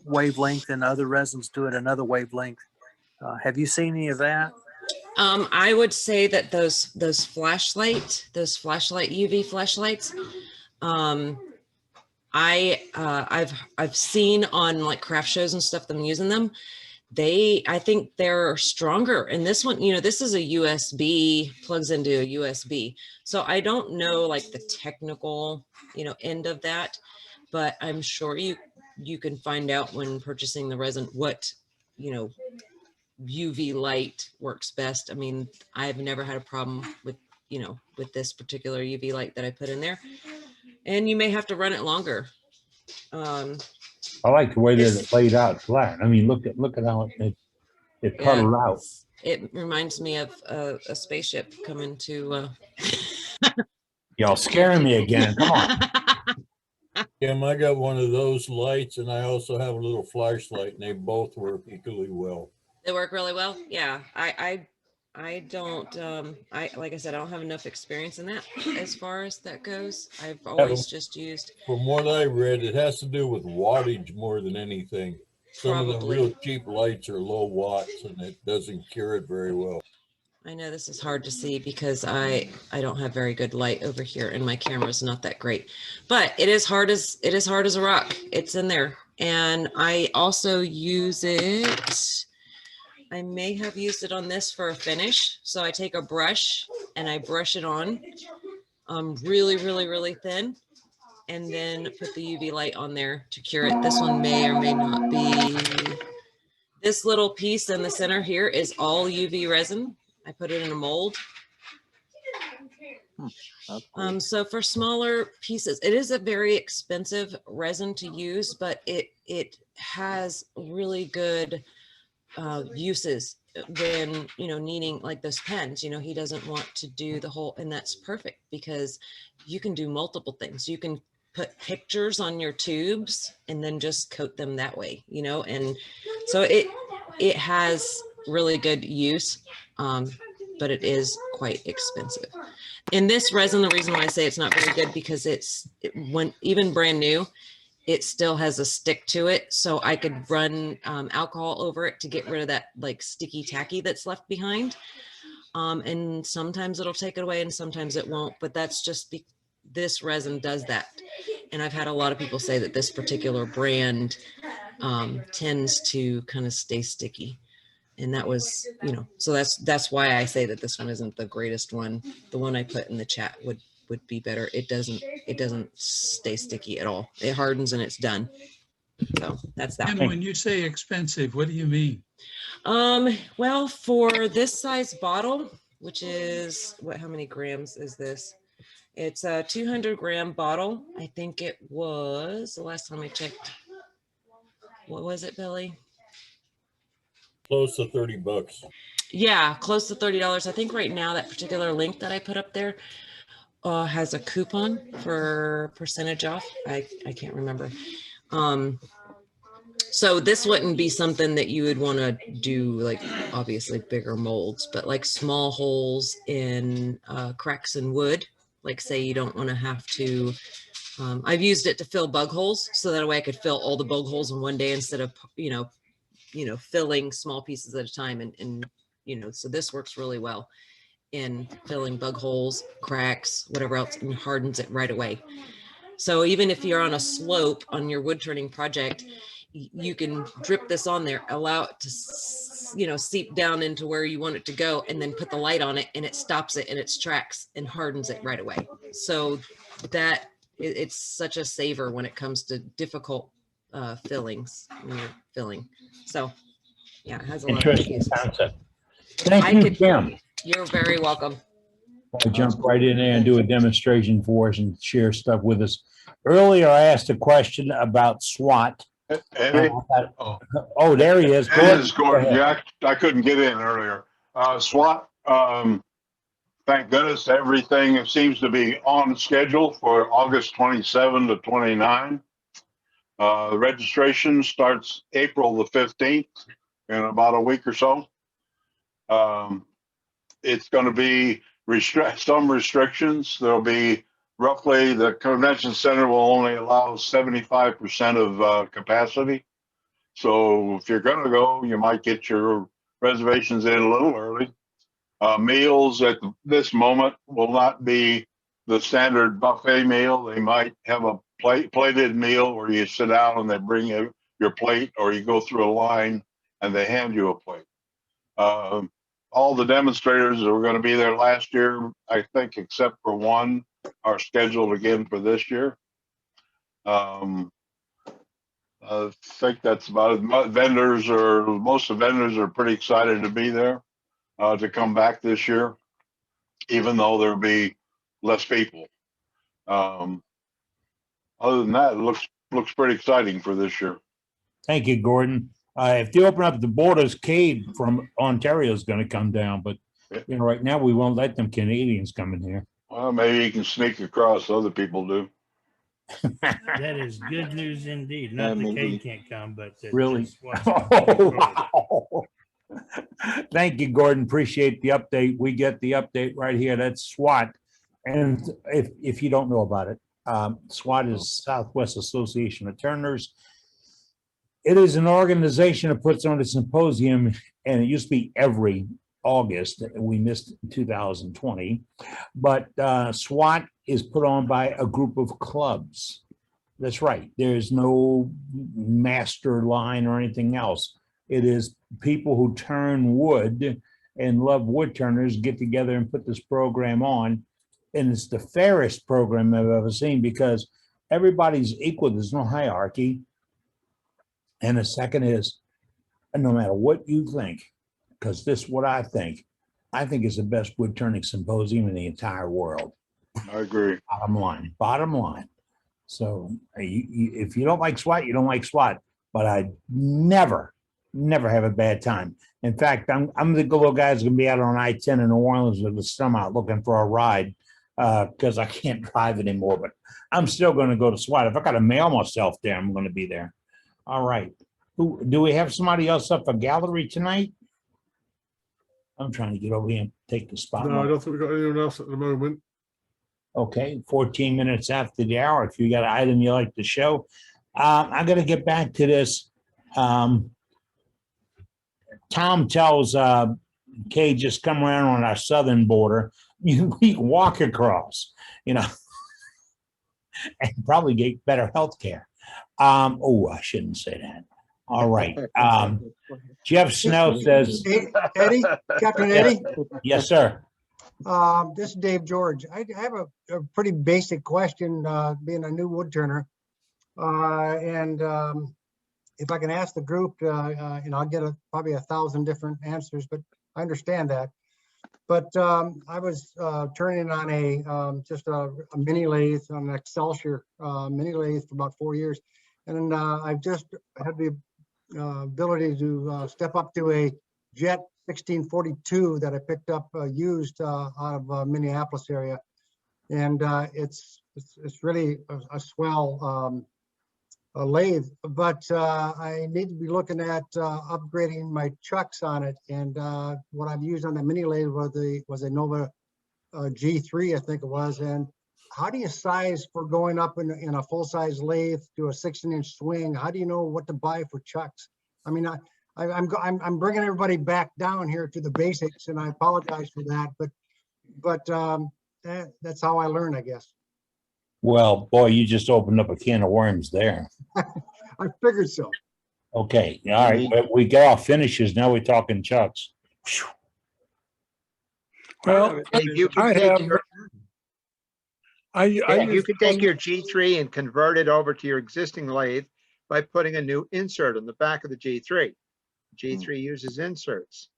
S21: wavelength and other resins do it another wavelength. Have you seen any of that?
S1: I would say that those flashlight UV flashlights, I've seen on like craft shows and stuff them using them. I think they're stronger. And this one, you know, this is a USB, plugs into a USB. So I don't know like the technical, you know, end of that, but I'm sure you can find out when purchasing the resin what, you know, UV light works best. I mean, I've never had a problem with, you know, with this particular UV light that I put in there. And you may have to run it longer.
S2: I like the way that it's laid out flat. I mean, look at how it puddled out.
S1: It reminds me of a spaceship coming to.
S2: Y'all scaring me again. Come on.
S11: Kim, I got one of those lights, and I also have a little flashlight, and they both work equally well.
S1: They work really well. Yeah, I don't. Like I said, I don't have enough experience in that as far as that goes. I've always just used.
S11: From what I read, it has to do with wattage more than anything. Some of the real cheap lights are low watts, and it doesn't cure it very well.
S1: I know this is hard to see because I don't have very good light over here, and my camera's not that great. But it is hard as a rock. It's in there, and I also use it. I may have used it on this for a finish. So I take a brush and I brush it on really, really, really thin, and then put the UV light on there to cure it. This one may or may not be. This little piece in the center here is all UV resin. I put it in a mold. So for smaller pieces, it is a very expensive resin to use, but it it has really good uses when, you know, needing like those pens, you know, he doesn't want to do the whole, and that's perfect because you can do multiple things. You can put pictures on your tubes and then just coat them that way, you know, and so it has really good use, but it is quite expensive. In this resin, the reason why I say it's not very good because when even brand new, it still has a stick to it. So I could run alcohol over it to get rid of that like sticky tacky that's left behind. And sometimes it'll take it away and sometimes it won't, but that's just this resin does that. And I've had a lot of people say that this particular brand tends to kind of stay sticky. And that was, you know, so that's why I say that this one isn't the greatest one. The one I put in the chat would be better. It doesn't stay sticky at all. It hardens and it's done. So that's that.
S12: And when you say expensive, what do you mean?
S1: Well, for this size bottle, which is how many grams is this? It's a 200-gram bottle. I think it was the last time I checked. What was it, Billy?
S11: Close to $30.
S1: Yeah, close to $30. I think right now that particular link that I put up there has a coupon for percentage off. I can't remember. So this wouldn't be something that you would want to do, like obviously bigger molds, but like small holes in cracks in wood. Like say you don't want to have to, I've used it to fill bug holes so that way I could fill all the bug holes in one day instead of, you know, filling small pieces at a time. And, you know, so this works really well in filling bug holes, cracks, whatever else, and hardens it right away. So even if you're on a slope on your wood turning project, you can drip this on there, allow it to, you know, seep down into where you want it to go, and then put the light on it and it stops it in its tracks and hardens it right away. So that it's such a saver when it comes to difficult fillings when you're filling. So yeah, it has a lot of good
S2: Interesting
S1: uses.
S2: concept. Thank you, Kim.
S1: You're very welcome.
S2: I'll jump right in there and do a demonstration for us and share stuff with us. Earlier, I asked a question about SWAT.
S19: Eddie?
S2: Oh, there he is.
S19: It is Gordon. Yeah, I couldn't get in earlier. SWAT, thank goodness everything seems to be on schedule for August 27 to 29. The registration starts April the 15th in about a week or so. It's going to be some restrictions. There'll be roughly, the convention center will only allow 75% of capacity. So if you're going to go, you might get your reservations in a little early. Meals at this moment will not be the standard buffet meal. They might have a plated meal where you sit down and they bring you your plate, or you go through a line and they hand you a plate. All the demonstrators that were going to be there last year, I think, except for one, are scheduled again for this year. I think that's about it. Most of the vendors are pretty excited to be there, to come back this year, even though there'll be less people. Other than that, it looks pretty exciting for this year.
S2: Thank you, Gordon. If they open up the borders, Cade from Ontario is going to come down, but you know, right now we won't let them Canadians come in here.
S19: Well, maybe you can sneak across. Other people do.
S20: That is good news indeed. Not that Cade can't come, but
S2: Really?
S20: just watch
S2: Oh, wow. Thank you, Gordon. Appreciate the update. We get the update right here. That's SWAT. And if you don't know about it, SWAT is Southwest Association of Turners. It is an organization that puts on a symposium, and it used to be every August. We missed 2020, but SWAT is put on by a group of clubs. That's right. There's no master line or anything else. It is people who turn wood and love wood turners get together and put this program on. And it's the fairest program I've ever seen because everybody's equal. There's no hierarchy. And the second is, no matter what you think, because this is what I think is the best wood turning symposium in the entire world.
S19: I agree.
S2: Bottom line. So if you don't like SWAT, you don't like SWAT. but I never have a bad time. In fact, I'm the little guy who's gonna be out on I-10 in New Orleans with the summer out looking for a ride because I can't drive anymore. But I'm still gonna go to SWAT. If I gotta mail myself there, I'm gonna be there. All right. Who do we have somebody else up for gallery tonight? I'm trying to get over here and take the spot.
S9: No, I don't think we've got anyone else at the moment.
S2: Okay, 14 minutes after the hour. If you got an item you like to show, I'm going to get back to this. Tom tells Kay, just come around on our southern border. We can walk across, you know, and probably get better health care. Oh, I shouldn't say that. All right. Jeff Schnell says,
S13: Eddie, Captain Eddie.
S2: Yes, sir.
S13: This is Dave George. I have a pretty basic question, being a new wood turner. If I can ask the group, I'll get probably 1,000 different answers, but I understand that. But I was turning on just a mini lathe, on an Excelsior mini lathe for about 4 years. And I've just had the ability to step up to a Jet 1642 that I picked up used out of Minneapolis area, and it's really a swell lathe. But I need to be looking at upgrading my chucks on it. And what I've used on the mini lathe was a Nova G3, I think it was. And how do you size for going up in a full size lathe to a 16-inch swing? How do you know what to buy for chucks? I mean, I'm bringing everybody back down here to the basics, and I apologize for that, but that's how I learn, I guess.
S2: Well, boy, you just opened up a can of worms there.
S13: I figured so.
S2: Okay, all right, we got our finishes. Now we're talking chucks.
S16: Well,
S17: You can take your G3 and convert it over to your existing lathe by putting a new insert on the back of the G3. G3 uses inserts,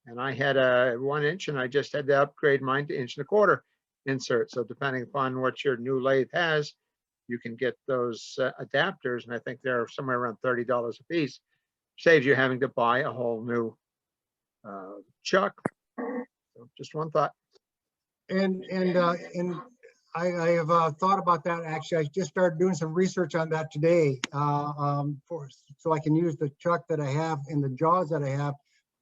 S17: and I had a 1 inch, and I just had to upgrade mine to 1.25 inch insert. So depending upon what your new lathe has, you can get those adapters, and I think they're somewhere around $30 a piece. Saves you having to buy a whole new chuck. So just one thought.
S13: And I have thought about that. Actually, I just started doing some research on that today, so I can use the chuck that I have in the jaws that I have.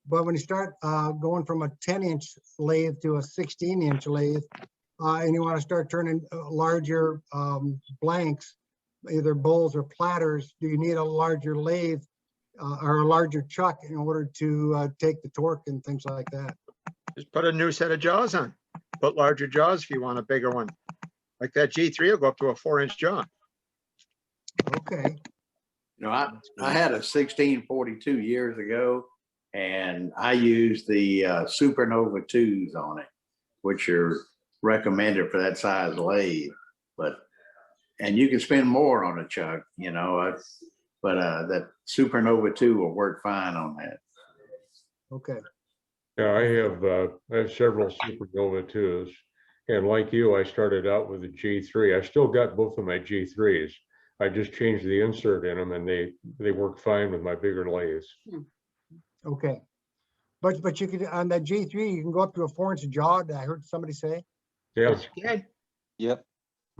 S13: But when you start going from a 10-inch lathe to a 16-inch lathe, and you want to start turning larger blanks, either bowls or platters, do you need a larger lathe or a larger chuck in order to take the torque and things like that?
S17: Just put a new set of jaws on. Put larger jaws if you want a bigger one. Like that G3 will go up to a 4-inch jaw.
S13: Okay.
S16: You know, I had a 1642 years ago, and I used the Supernova 2s on it, which are recommended for that size lathe. And you can spend more on a chuck, you know, but that Supernova 2 will work fine on that.
S13: Okay.
S15: Yeah, I have several Supernova 2s. And like you, I started out with a G3. I still got both of my G3s. I just changed the insert in them, and they work fine with my bigger lathes.
S13: Okay. But you could, on that G3, you can go up to a 4-inch jaw. I heard somebody say.
S15: Yeah.
S21: Yep.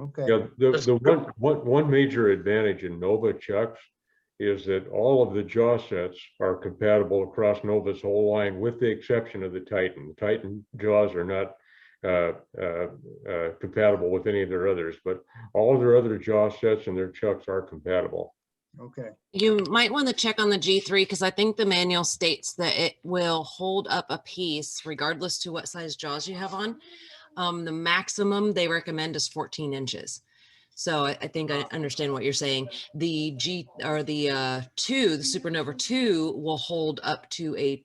S13: Okay.
S15: Yeah. The one major advantage in Nova chucks is that all of the jaw sets are compatible across Nova's whole line, with the exception of the Titan. The Titan jaws are not compatible with any of their others, but all of their other jaw sets and their chucks are compatible.
S13: Okay.
S1: You might want to check on the G3 because I think the manual states that it will hold up a piece regardless to what size jaws you have on. The maximum they recommend is 14 inches. So I think I understand what you're saying. The the Supernova 2 will hold up to a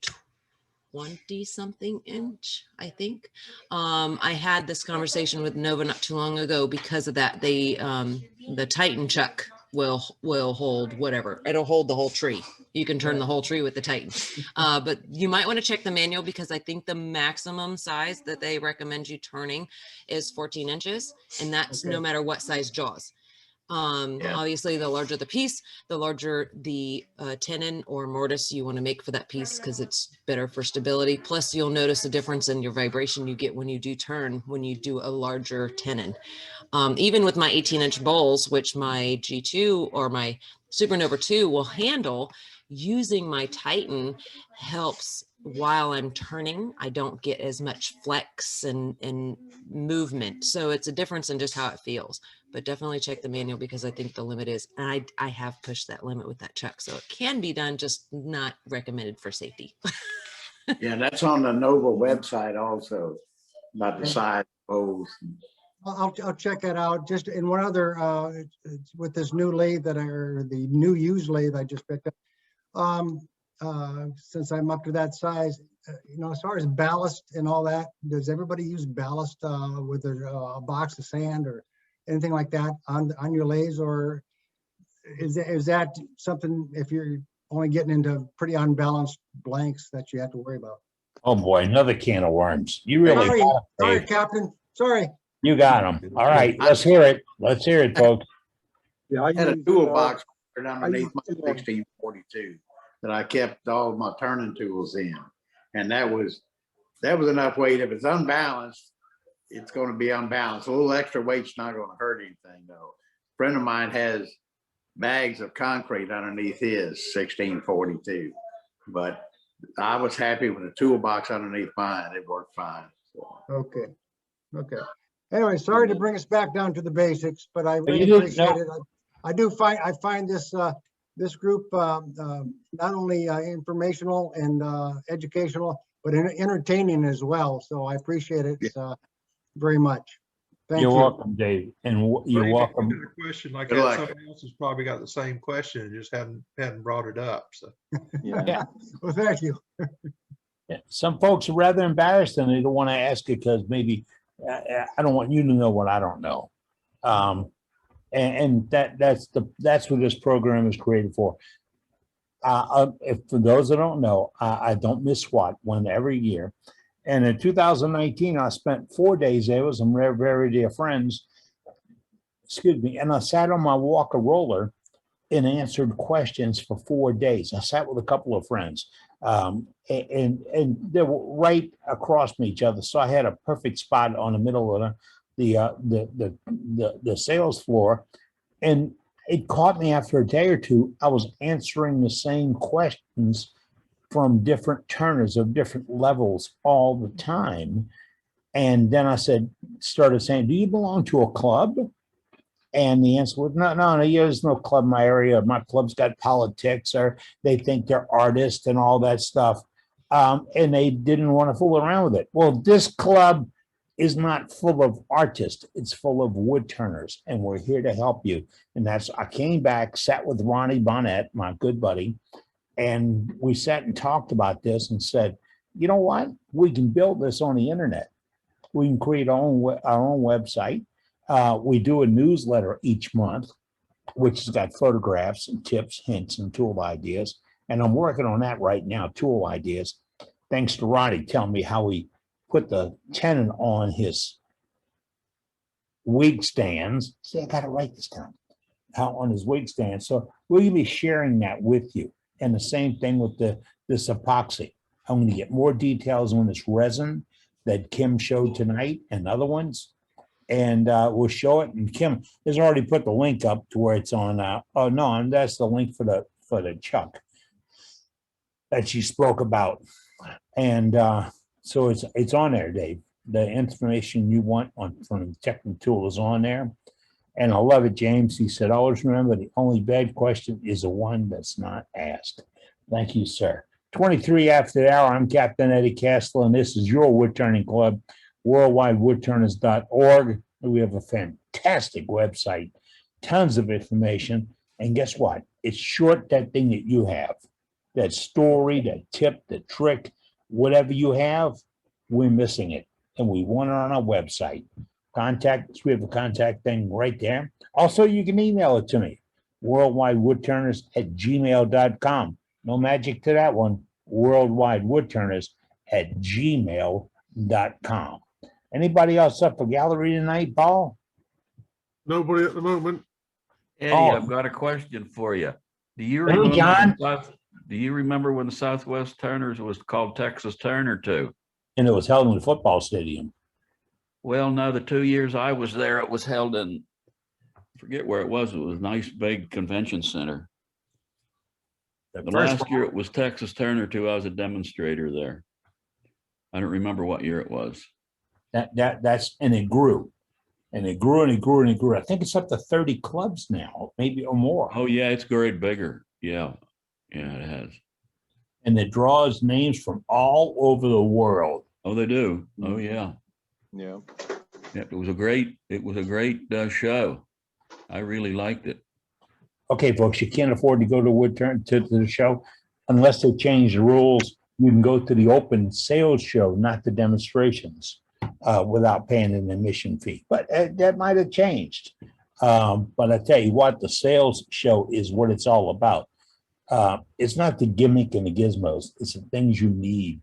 S1: 20-something inch, I think. I had this conversation with Nova not too long ago because of that. The Titan chuck will hold whatever. It'll hold the whole tree. You can turn the whole tree with the Titan. But you might want to check the manual because I think the maximum size that they recommend you turning is 14 inches. And that's no matter what size jaws. Obviously, the larger the piece, the larger the tenon or mortise you want to make for that piece, because it's better for stability. Plus, you'll notice a difference in your vibration you get when you do turn, when you do a larger tenon. Even with my 18-inch bowls, which my G2 or my Supernova 2 will handle, using my Titan helps while I'm turning. I don't get as much flex and movement. So it's a difference in just how it feels. But definitely check the manual, because I think the limit is, and I have pushed that limit with that chuck. So it can be done, just not recommended for safety.
S16: Yeah, that's on the Nova website also, about the size of bowls.
S13: I'll check it out. just in one other, with this new lathe or the new used lathe I just picked up. Since I'm up to that size, as far as ballast and all that, does everybody use ballast with a box of sand or anything like that on your lathes, or is that something, if you're only getting into pretty unbalanced blanks, that you have to worry about?
S2: Oh boy, another can of worms. You really
S13: Sorry, Captain. Sorry.
S2: You got them. All right, let's hear it. Let's hear it, folks.
S16: Yeah, I had a toolbox underneath my 1642 that I kept all of my turning tools in, and that was enough weight. If it's unbalanced, it's going to be unbalanced. A little extra weight's not going to hurt anything, though. A friend of mine has bags of concrete underneath his 1642, but I was happy with the toolbox underneath mine. It worked fine. So.
S13: Okay. Anyway, sorry to bring us back down to the basics, but I really appreciate it. I find this group not only informational and educational, but entertaining as well. So I appreciate it very much. Thank you.
S2: You're welcome, Dave, and you're welcome.
S4: A question like that, somebody else has probably got the same question and just hadn't brought it up. So
S13: yeah. Well, thank you.
S2: Yeah. Some folks are rather embarrassed and they don't want to ask it because maybe I don't want you to know what I don't know. And that's what this program is created for. If for those that don't know, I don't miss SWAT one every year. And in 2019, I spent 4 days there with some very dear friends, excuse me, and I sat on my walker roller and answered questions for 4 days. I sat with a couple of friends, and they were right across from each other. So I had a perfect spot on the middle of the sales floor, and it caught me after a day or two. I was answering the same questions from different turners of different levels all the time. And then I started saying, do you belong to a club? And the answer was, no, there's no club in my area. My club's got politics, or they think they're artists and all that stuff. And they didn't want to fool around with it. Well, this club is not full of artists. It's full of wood turners, and we're here to help you. And I came back, sat with Ronnie Bonnet, my good buddy, and we sat and talked about this and said, you know what? We can build this on the internet. We can create our own website. We do a newsletter each month, which has got photographs and tips, hints, and tool ideas. And I'm working on that right now, tool ideas. Thanks to Ronnie telling me how he put the tenon on his wig stands. See, I got to write this down. How on his wig stand. So we'll be sharing that with you. And the same thing with this epoxy. I'm going to get more details on this resin that Kim showed tonight and other ones. And we'll show it. And Kim has already put the link up to where it's on. Oh no, and that's the link for the chuck that she spoke about. And so it's on there, Dave. The information you want from the technical tool is on there. And I love it, James. He said, always remember the only bad question is the one that's not asked. Thank you, sir. 23 after the hour. I'm Captain Eddie Castle, and this is your Wood Turning Club, worldwidewoodturners.org. We have a fantastic website, tons of information. And guess what? It's short, that thing that you have, that story, that tip, the trick, whatever you have, we're missing it. And we want it on our website. Contact us. We have a contact thing right there. Also, you can email it to me, worldwidewoodturners@gmail.com. No magic to that one. worldwidewoodturners@gmail.com. Anybody else up for gallery tonight, Paul?
S9: Nobody at the moment.
S3: Eddie,
S2: Oh.
S3: I've got a question for you. Do you
S2: Hey,
S3: remember
S2: John.
S3: do you remember when the Southwest Turners was called Texas Turner too?
S2: And it was held in the football stadium.
S3: Well, no, the 2 years I was there, it was held in, forget where it was. It was a nice big convention center. The last year it was Texas Turner too. I was a demonstrator there. I don't remember what year it was.
S2: That's and it grew. And it grew and it grew and it grew. I think it's up to 30 clubs now, maybe or more.
S3: Oh yeah, it's growing bigger. Yeah. Yeah, it has.
S2: And it draws names from all over the world.
S3: Oh, they do. Oh yeah.
S18: Yeah.
S3: Yeah, it was a great show. I really liked it.
S2: Okay, folks, you can't afford to go to Woodturn to the show unless they change the rules. You can go to the open sales show, not the demonstrations, without paying an admission fee. But that might have changed. But I tell you what, the sales show is what it's all about. It's not the gimmick and the gizmos. It's the things you need.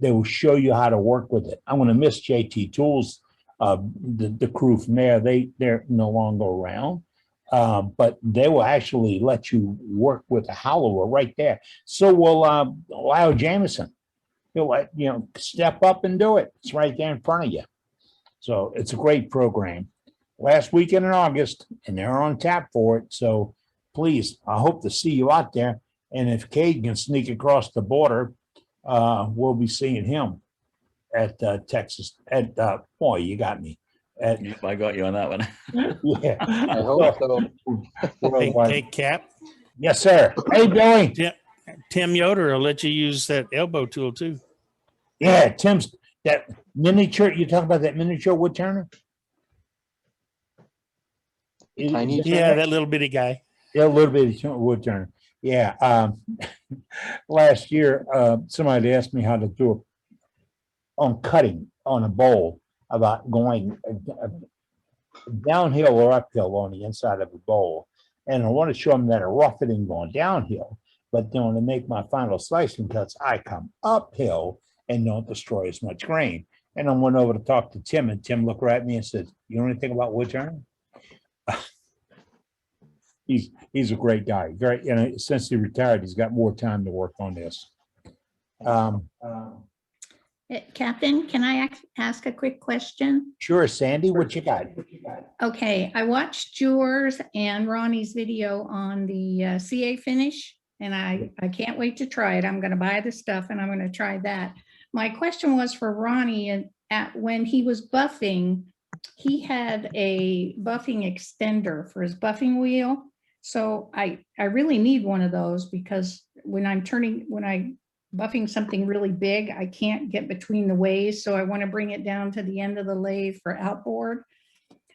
S2: They will show you how to work with it. I'm going to miss JT Tools, the crew from there. They're no longer around, but they will actually let you work with a hollower right there. So will Lyle Jamison. He'll let step up and do it. It's right there in front of you. So it's a great program. Last weekend in August, and they're on tap for it. So please, I hope to see you out there. And if Cade can sneak across the border, we'll be seeing him at Texas. At boy, you got me.
S3: Yep, I got you on that one.
S2: Yeah,
S18: I hope so.
S20: Hey, Cap.
S2: Yes, sir. Hey, Billy.
S20: Tim Yoder will let you use that elbow tool too.
S2: Yeah, Tim's that miniature. You talking about that miniature wood turner?
S18: Tiny
S20: Yeah, that little bitty guy.
S2: Yeah, a little bit of wood turner. Yeah. Last year, somebody asked me how to do it on cutting on a bowl about going downhill or uphill on the inside of a bowl. And I want to show them that I rough it in going downhill, but then when I make my final slicing cuts, I come uphill and don't destroy as much grain. And I went over to talk to Tim, and Tim looked right at me and said, "You know anything about wood turning?" He's a great guy. Very, since he retired, he's got more time to work on this.
S22: Captain, can I ask a quick question?
S2: Sure, Sandy, what you got?
S22: Okay, I watched yours and Ronnie's video on the CA finish, and I can't wait to try it. I'm going to buy the stuff and I'm going to try that. My question was for Ronnie, and when he was buffing, he had a buffing extender for his buffing wheel. So I really need one of those because when I'm buffing something really big, I can't get between the ways. So I want to bring it down to the end of the lathe for outboard.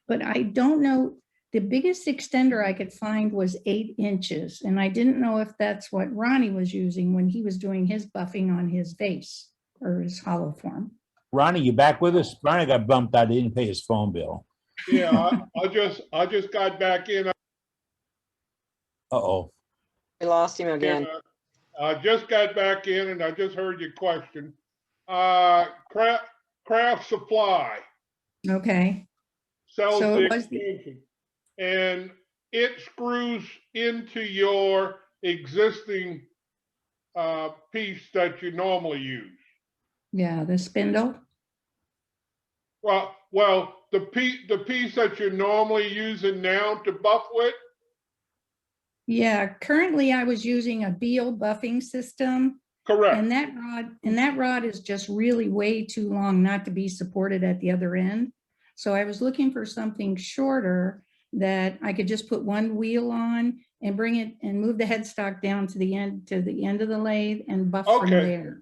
S22: But I don't know, the biggest extender I could find was 8 inches. And I didn't know if that's what Ronnie was using when he was doing his buffing on his vase or his hollow form.
S2: Ronnie, you back with us? Ronnie got bumped out. He didn't pay his phone bill.
S10: Yeah, I just got back in.
S2: Uh-oh.
S23: We lost him again.
S10: I just got back in and I just heard your question. Craft Supply
S22: Okay.
S10: sells
S22: So
S10: the
S22: it was
S10: extension, and it screws into your existing piece that you normally use.
S22: Yeah, the spindle.
S10: Well, the piece that you're normally using now to buff with.
S22: Yeah, currently I was using a Beal buffing system.
S10: Correct.
S22: And that rod is just really way too long not to be supported at the other end. So I was looking for something shorter that I could just put one wheel on and bring it and move the headstock down to the end of the lathe and buff from there.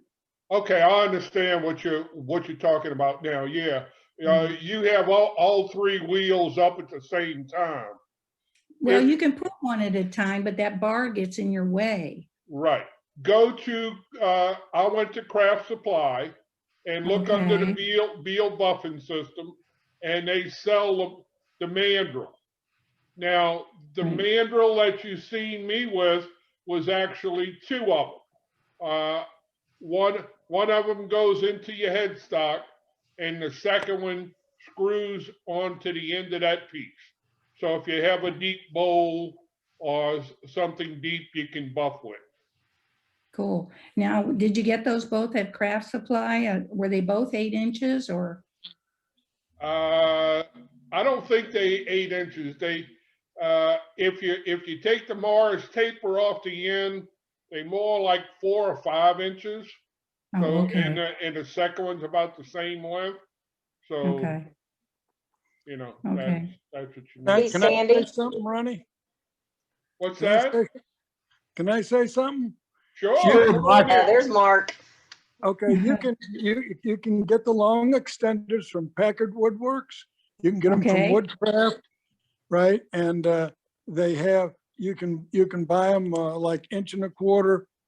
S10: Okay, I understand what you're talking about now. Yeah, you have all 3 wheels up at the same time.
S22: Well, you can put one at a time, but that bar gets in your way.
S10: Right. Go to, I went to Craft Supply and look under the Beal buffing system, and they sell the mandrel. Now, the mandrel that you seen me with was actually 2 of them. One of them goes into your headstock, and the second one screws onto the end of that piece. So if you have a deep bowl or something deep, you can buff with.
S22: Cool. Now, did you get those both at Craft Supply? Were they both 8 inches or?
S10: I don't think they 8 inches. They, if you take the Mars taper off the end, they more like 4 or 5 inches.
S22: Oh,
S10: So,
S22: okay.
S10: and the second one's about the same length. So,
S22: Okay.
S10: you know,
S22: Okay.
S10: that's what you
S6: Can
S10: need.
S6: can I say something, Ronnie?
S10: What's
S6: Can I
S10: that?
S6: say- Can I say something?
S10: Sure.
S6: Come on
S23: Yeah,
S6: in.
S23: there's Mark.
S6: Okay, you can get the long extenders from Packard Woodworks. You can get them from
S22: Okay.
S6: Woodcraft, right? And they have, you can buy them like 1¼ inch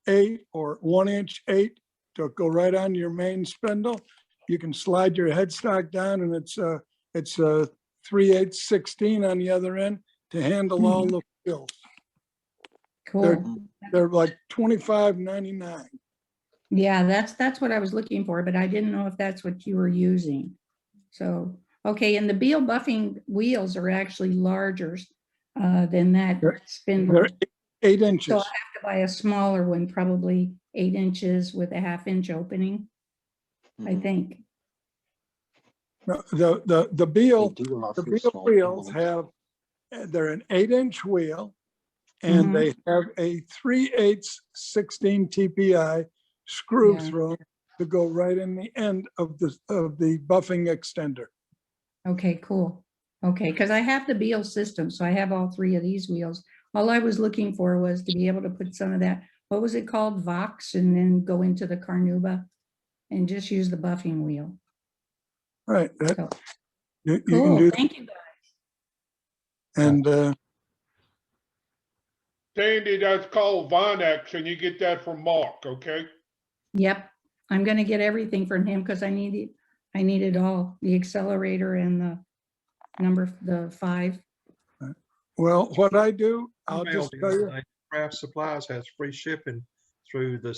S6: 8 or 1 inch 8 to go right on your main spindle. You can slide your headstock down, and it's 3/8 16 on the other end to handle all the wheels.
S22: Cool.
S6: They're like $25.99.
S22: Yeah, that's what I was looking for, but I didn't know if that's what you were using. So, okay, and the Beal buffing wheels are actually larger than that spindle.
S6: They're 8
S22: So
S6: inches.
S22: I have to buy a smaller one, probably 8 inches with a 1/2 inch opening, I think.
S6: No, the Beal
S18: offer small
S6: wheels
S18: tools.
S6: have, they're an 8 inch wheel, and they have a 3/8 16 TPI screw
S22: Yeah.
S6: through to go right in the end of the buffing extender.
S22: Okay, cool. Okay, because I have the Beal system, so I have all 3 of these wheels. All I was looking for was to be able to put some of that, what was it called, Vox, and then go into the Carnauba and just use the buffing wheel.
S6: Right.
S22: So,
S6: You can
S22: cool,
S6: do,
S22: thank you guys.
S6: and
S10: Sandy, that's called Vonex, and you get that from Mark, okay?
S22: Yep, I'm gonna get everything from him because I need it all, the accelerator and the 5.
S6: well, what I do, I'll
S4: Emailed
S6: just
S4: the
S6: tell
S4: other
S6: you.
S4: day, Craft Supplies has free shipping through the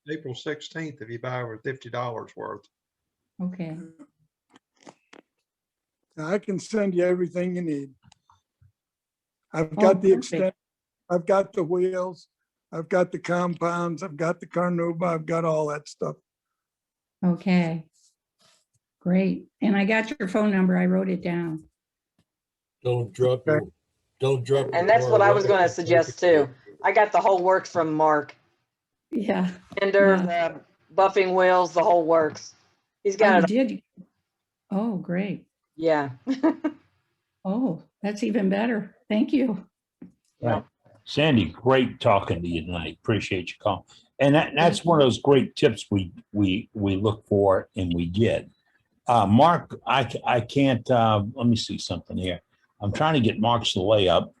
S4: April 16th if you buy over $50 worth.
S22: Okay,
S6: I can send you everything you need. I've
S22: Oh,
S6: got the
S22: perfect.
S6: extent, I've got the wheels, I've got the compounds, I've got the Carnauba, I've got all that stuff.
S22: okay. Great, and I got your phone number, I wrote it down.
S11: Don't drop your, don't drop.
S23: And that's what I was going to suggest too. I got the whole works from Mark.
S22: Yeah.
S23: Fender,
S22: Yeah.
S23: the buffing wheels, the whole works. He's
S22: Oh,
S23: got
S22: you
S23: it.
S22: did? Oh, great.
S23: Yeah.
S22: Oh, that's even better. Thank you.
S2: Right. Sandy, great talking to you tonight. Appreciate you calling. And that's one of those great tips we look for and we get. Mark, I can't, let me see something here. I'm trying to get Mark's layup.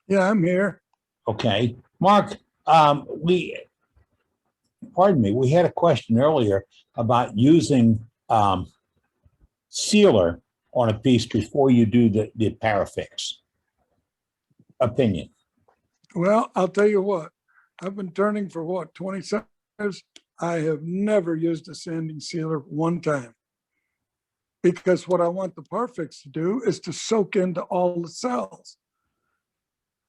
S6: Yeah, I'm here.
S2: Okay. Mark, we had a question earlier about using sealer on a piece before you do the parafix. Opinion.
S6: Well, I'll tell you what, I've been turning for what, 27 years? I have never used a sanding sealer one time. Because what I want the Parfix to do is to soak into all the cells.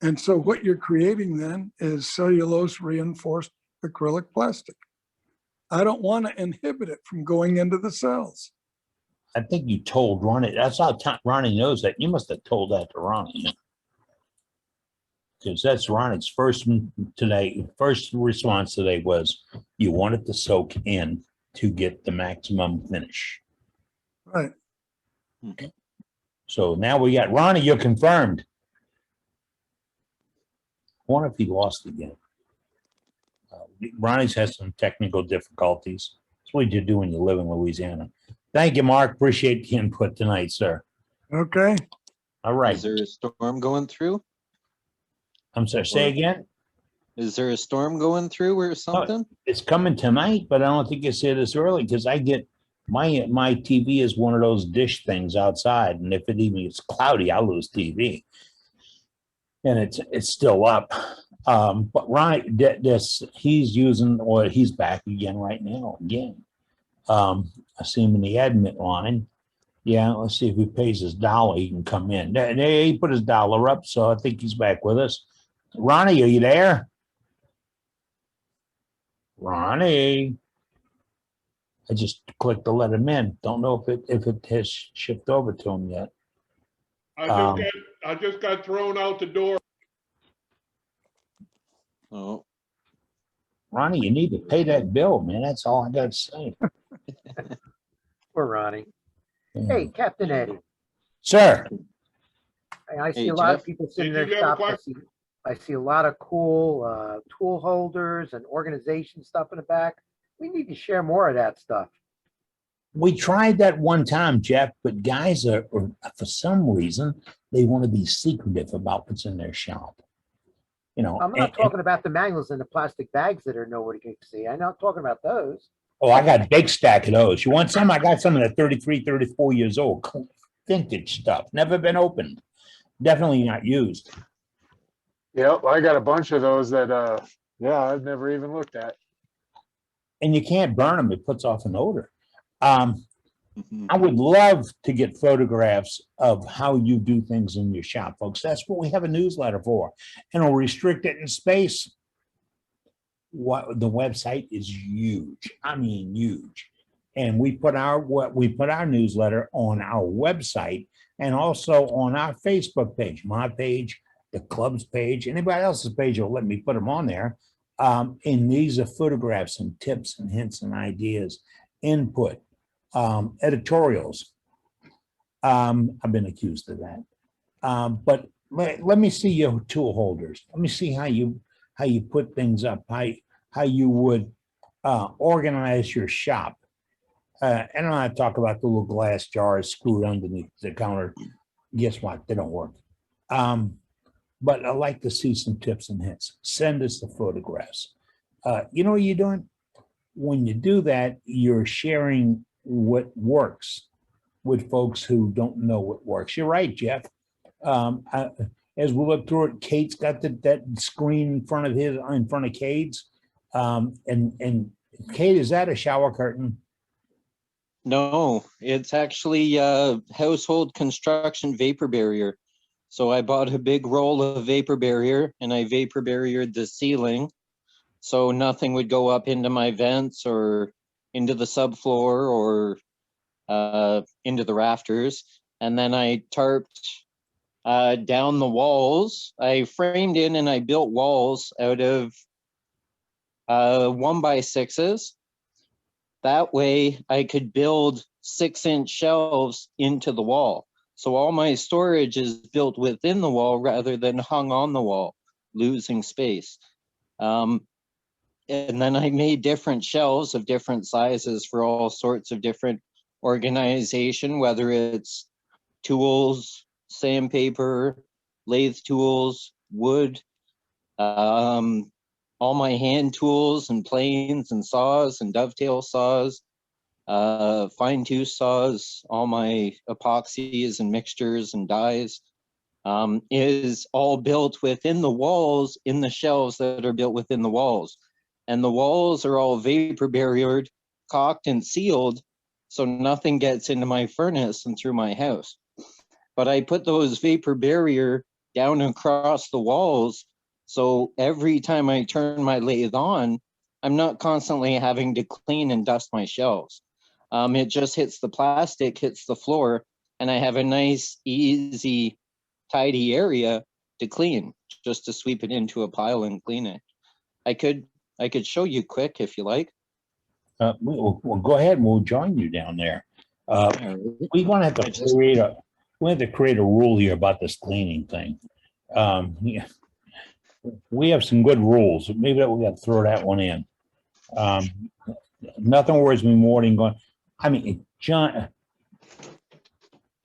S6: And so what you're creating then is cellulose reinforced acrylic plastic. I don't want to inhibit it from going into the cells.
S2: I think you told Ronnie, that's how Ronnie knows that. You must have told that to Ronnie. Because that's Ronnie's first response today was you want it to soak in to get the maximum finish.
S6: Right.
S2: So now we got Ronnie, you're confirmed. I wonder if he lost again. Ronnie's has some technical difficulties. That's what you do when you live in Louisiana. Thank you, Mark. Appreciate the input tonight, sir.
S6: Okay.
S2: All right.
S18: Is there a storm going through?
S2: I'm sorry, say again?
S18: Is there a storm going through or something?
S2: It's coming tonight, but I don't think it's here this early because I get my TV is one of those dish things outside, and if it even gets cloudy, I'll lose TV. And it's still up. But Ronnie, he's using, or he's back again right now. Again, I see him in the admit line. Yeah, let's see if he pays his dollar, he can come in. He put his dollar up, so I think he's back with us. Ronnie, are you there? Ronnie. I just clicked to let him in. Don't know if it has shipped over to him yet.
S10: I just got thrown out the door.
S18: Oh,
S2: Ronnie, you need to pay that bill, man. That's all I got to say.
S7: Poor Ronnie.
S2: Yeah.
S7: Hey, Captain Eddie.
S2: Sir.
S7: I see
S18: Hey,
S7: a lot of
S18: Jeff.
S7: people sitting
S10: Did
S7: there
S10: you have a
S7: shops. I see a lot of cool tool holders and organization stuff in the back. We need to share more of that stuff.
S2: We tried that one time, Jeff, but guys are for some reason, they want to be secretive about what's in their shop. You know,
S7: I'm not talking about the manuals and the plastic bags that are nowhere to see. I'm not talking about those.
S2: oh, I got a big stack of those. You want some? I got some of the 33, 34 years old vintage stuff. Never been opened. Definitely not used.
S8: Yep, I got a bunch of those that yeah, I've never even looked at.
S2: And you can't burn them. It puts off an odor. I would love to get photographs of how you do things in your shop, folks. That's what we have a newsletter for. And we'll restrict it in space. What the website is huge. I mean, huge. And we put our newsletter on our website and also on our Facebook page, my page, the club's page, anybody else's page will let me put them on there. And these are photographs and tips and hints and ideas, input, editorials. I've been accused of that. But let me see your tool holders. Let me see how you put things up, how you would organize your shop. And I talk about the little glass jars screwed underneath the counter. Guess what? They don't work. But I like to see some tips and hints. Send us the photographs. You know what you're doing? When you do that, you're sharing what works with folks who don't know what works. You're right, Jeff. As we look through it, Kate's got that screen in front of Kate's. And Kate, is that a shower curtain?
S18: No, it's actually household construction vapor barrier. So I bought a big roll of vapor barrier and I vapor barriered the ceiling so nothing would go up into my vents or into the subfloor or into the rafters. And then I tarped down the walls. I framed in and I built walls out of 1x6s. That way I could build 6-inch shelves into the wall. So all my storage is built within the wall rather than hung on the wall, losing space. And then I made different shelves of different sizes for all sorts of different organization, whether it's tools, sandpaper, lathe tools, wood, all my hand tools and planes and saws and dovetail saws, fine tooth saws, all my epoxies and mixtures and dyes, is all built within the walls in the shelves that are built within the walls. And the walls are all vapor barriered, caulked and sealed, so nothing gets into my furnace and through my house. But I put those vapor barrier down across the walls, so every time I turn my lathe on, I'm not constantly having to clean and dust my shelves. It just hits the plastic, hits the floor, and I have a nice, easy, tidy area to clean, just to sweep it into a pile and clean it. I could show you quick if you like.
S2: Well, go ahead and we'll join you down there. We're going to have to create a rule here about this cleaning thing. Yeah. We have some good rules. Maybe we got to throw that one in. Nothing worries me more than going. I mean, Johnny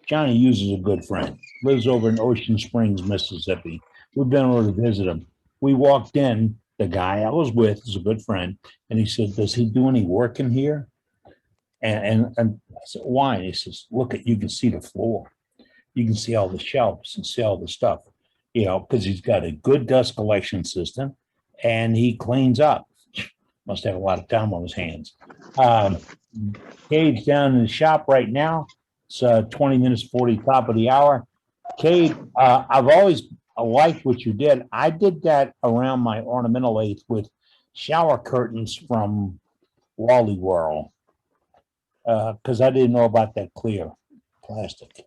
S2: Hughes is a good friend. Lives over in Ocean Springs, Mississippi. We've been over to visit him. We walked in. The guy I was with is a good friend, and he said, "Does he do any work in here?" And I said, "Why?" And he says, "Look you can see the floor. You can see all the shelves and see all the stuff, you know, because he's got a good dust collection system, and he cleans up. Must have a lot of time on his hands." Cage down in the shop right now, It's 20 minutes 40, top of the hour. Kate, I've always liked what you did. I did that around my ornamental lathe with shower curtains from Wally World because I didn't know about that clear plastic.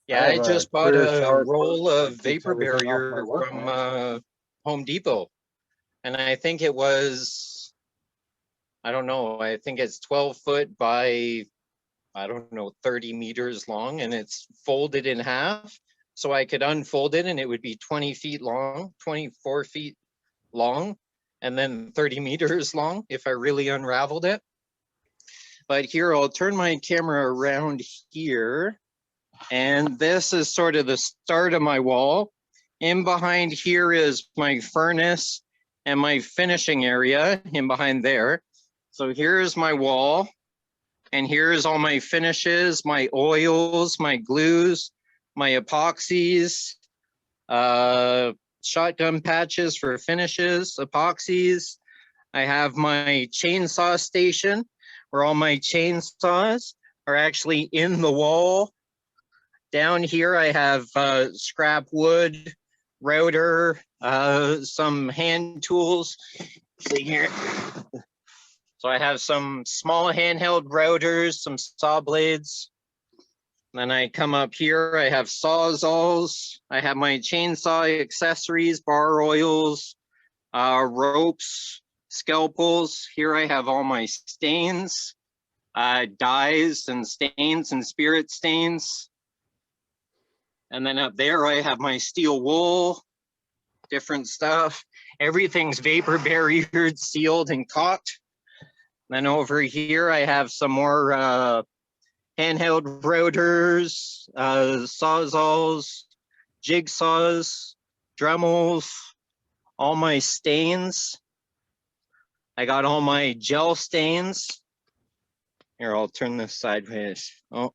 S18: Yeah,
S8: I
S18: I
S8: have a
S18: just bought
S8: clear
S18: a
S8: shower
S18: roll
S8: curtain
S18: of
S8: that keeps
S18: vapor
S8: everything off my
S18: barrier
S8: work
S18: from
S8: bench.
S18: Home Depot. And I think it was, I don't know, I think it's 12 foot by, I don't know, 30 meters long, and it's folded in half. So I could unfold it and it would be 20 feet long, 24 feet long, and then 30 meters long if I really unraveled it. But here, I'll turn my camera around here. And this is sort of the start of my wall. In behind here is my furnace and my finishing area in behind there. So here's my wall. And here's all my finishes, my oils, my glues, my epoxies, shotgun patches for finishes, epoxies. I have my chainsaw station where all my chainsaws are actually in the wall. Down here, I have scrap wood, router, some hand tools. See here. So I have some small handheld routers, some saw blades. Then I come up here, I have sawzalls. I have my chainsaw accessories, bar oils, ropes, scalpels. Here I have all my stains, dyes and stains and spirit stains. And then up there, I have my steel wool, different stuff. Everything's vapor barriered, sealed, and caulked. Then over here, I have some more handheld routers, sawzalls, jigsaws, Dremels, all my stains. I got all my gel stains. Here, I'll turn this sideways. Oh.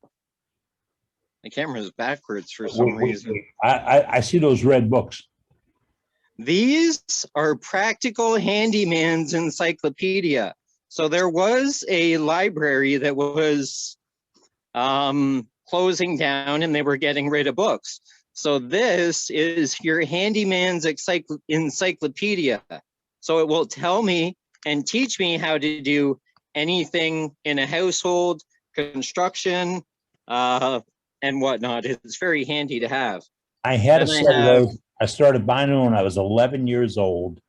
S18: The camera's backwards for some reason.
S2: I see those red books.
S18: These are Practical Handyman's Encyclopedia. So there was a library that was closing down and they were getting rid of books. So this is your Handyman's Encyclopedia. So it will tell me and teach me how to do anything in a household, construction, and whatnot. It's very handy to have.
S2: I had a
S18: Then
S2: set of those. I started buying them when I was 11 years old.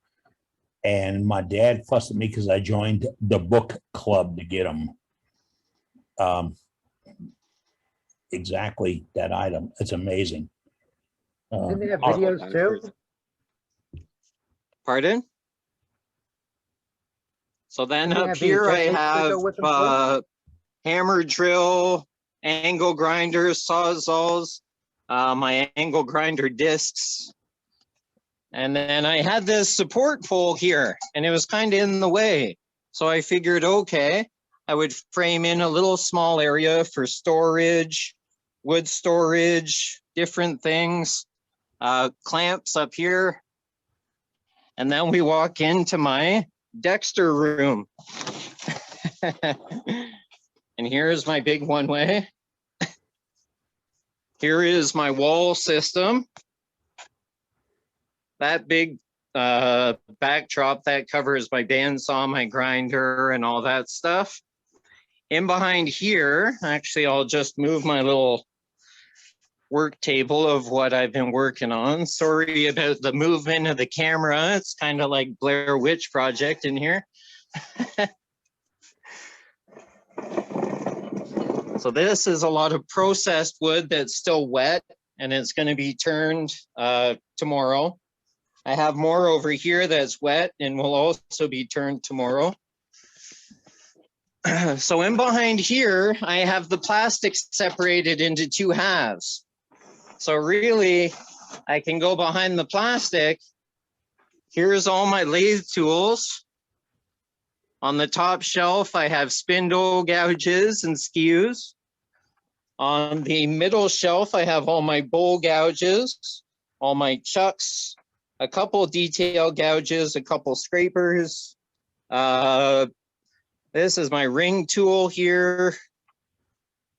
S2: And my dad fussed at me because I joined the book club to get them. Exactly that item. It's amazing.
S7: Didn't they have videos too?
S18: Pardon? So then
S7: Didn't they
S18: up
S7: have the
S18: here I
S7: tapes that
S18: have
S7: go with them too?
S18: hammer drill, angle grinders, sawzalls, my angle grinder discs. And then I had this support pole here and it was kind of in the way. So I figured, okay, I would frame in a little small area for storage, wood storage, different things, clamps up here. And then we walk into my Dexter room. And here's my big one-way. Here is my wall system. That big backdrop that covers my bandsaw, my grinder, and all that stuff. In behind here, actually, I'll just move my little work table of what I've been working on. Sorry about the movement of the camera. It's kind of like Blair Witch Project in here. So this is a lot of processed wood that's still wet and it's going to be turned tomorrow. I have more over here that's wet and will also be turned tomorrow. So in behind here, I have the plastics separated into two halves. So really, I can go behind the plastic. Here's all my lathe tools. On the top shelf, I have spindle gouges and skews. On the middle shelf, I have all my bowl gouges, all my chucks, a couple detail gouges, a couple scrapers. This is my ring tool here.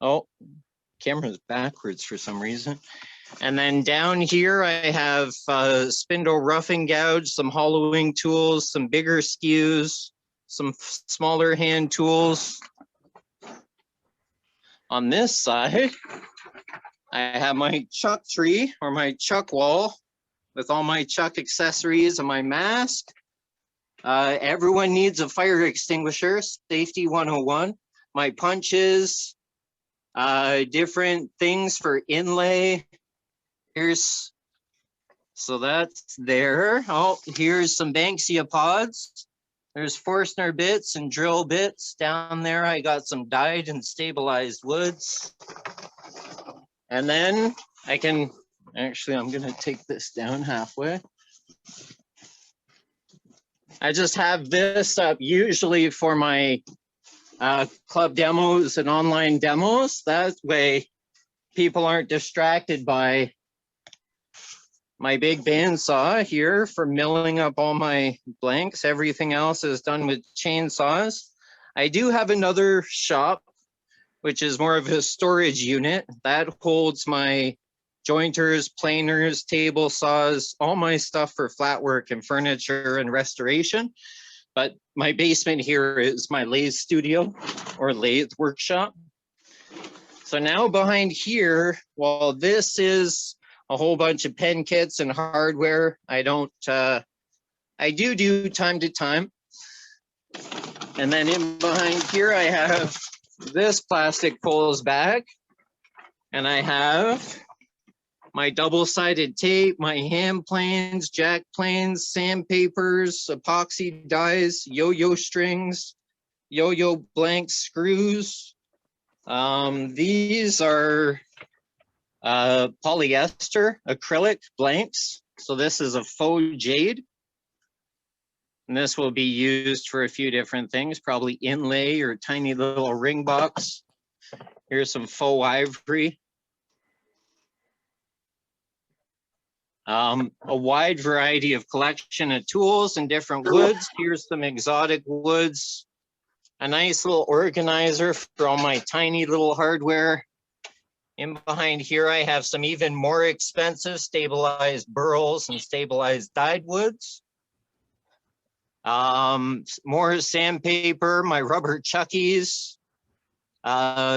S18: Oh, camera's backwards for some reason. And then down here, I have spindle roughing gouge, some hollowing tools, some bigger skews, some smaller hand tools. On this side, I have my chuck tree or my chuck wall with all my chuck accessories and my mask. Everyone needs a fire extinguisher, safety 101. My punches, different things for inlay. So that's there. Oh, here's some Banksia pods. There's Forstner bits and drill bits. Down there, I got some dyed and stabilized woods. And then I can, actually, I'm gonna take this down halfway. I just have this up usually for my club demos and online demos. That way people aren't distracted by my big bandsaw here for milling up all my blanks. Everything else is done with chainsaws. I do have another shop, which is more of a storage unit that holds my jointers, planers, table saws, all my stuff for flat work and furniture and restoration. But my basement here is my lathe studio or lathe workshop. So now behind here, while this is a whole bunch of pen kits and hardware, I do time to time. And then in behind here, I have this plastic pulls bag, and I have my double-sided tape, my hand planes, jack planes, sandpapers, epoxy dyes, yo-yo strings, yo-yo blank screws. These are polyester acrylic blanks. So this is a faux jade. And this will be used for a few different things, probably inlay or tiny little ring box. Here's some faux ivory. A wide variety of collection of tools and different woods. Here's some exotic woods. A nice little organizer for all my tiny little hardware. In behind here, I have some even more expensive stabilized burls and stabilized dyed woods. More sandpaper, my rubber chuckies,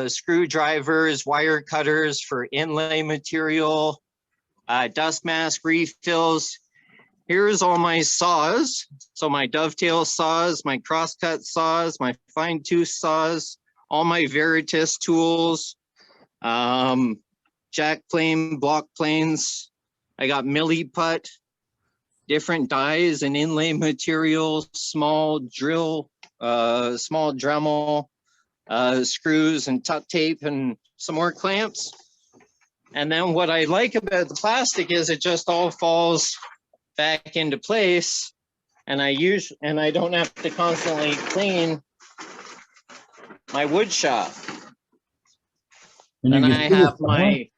S18: screwdrivers, wire cutters for inlay material, dust mask refills. Here's all my saws. So my dovetail saws, my crosscut saws, my fine tooth saws, all my Veritas tools, jack plane, block planes. I got milli putt, different dies and inlay materials, small drill, small Dremel, screws and tuck tape and some more clamps. And then what I like about the plastic is it just all falls back into place, and I don't have to constantly clean my wood shop. And I have my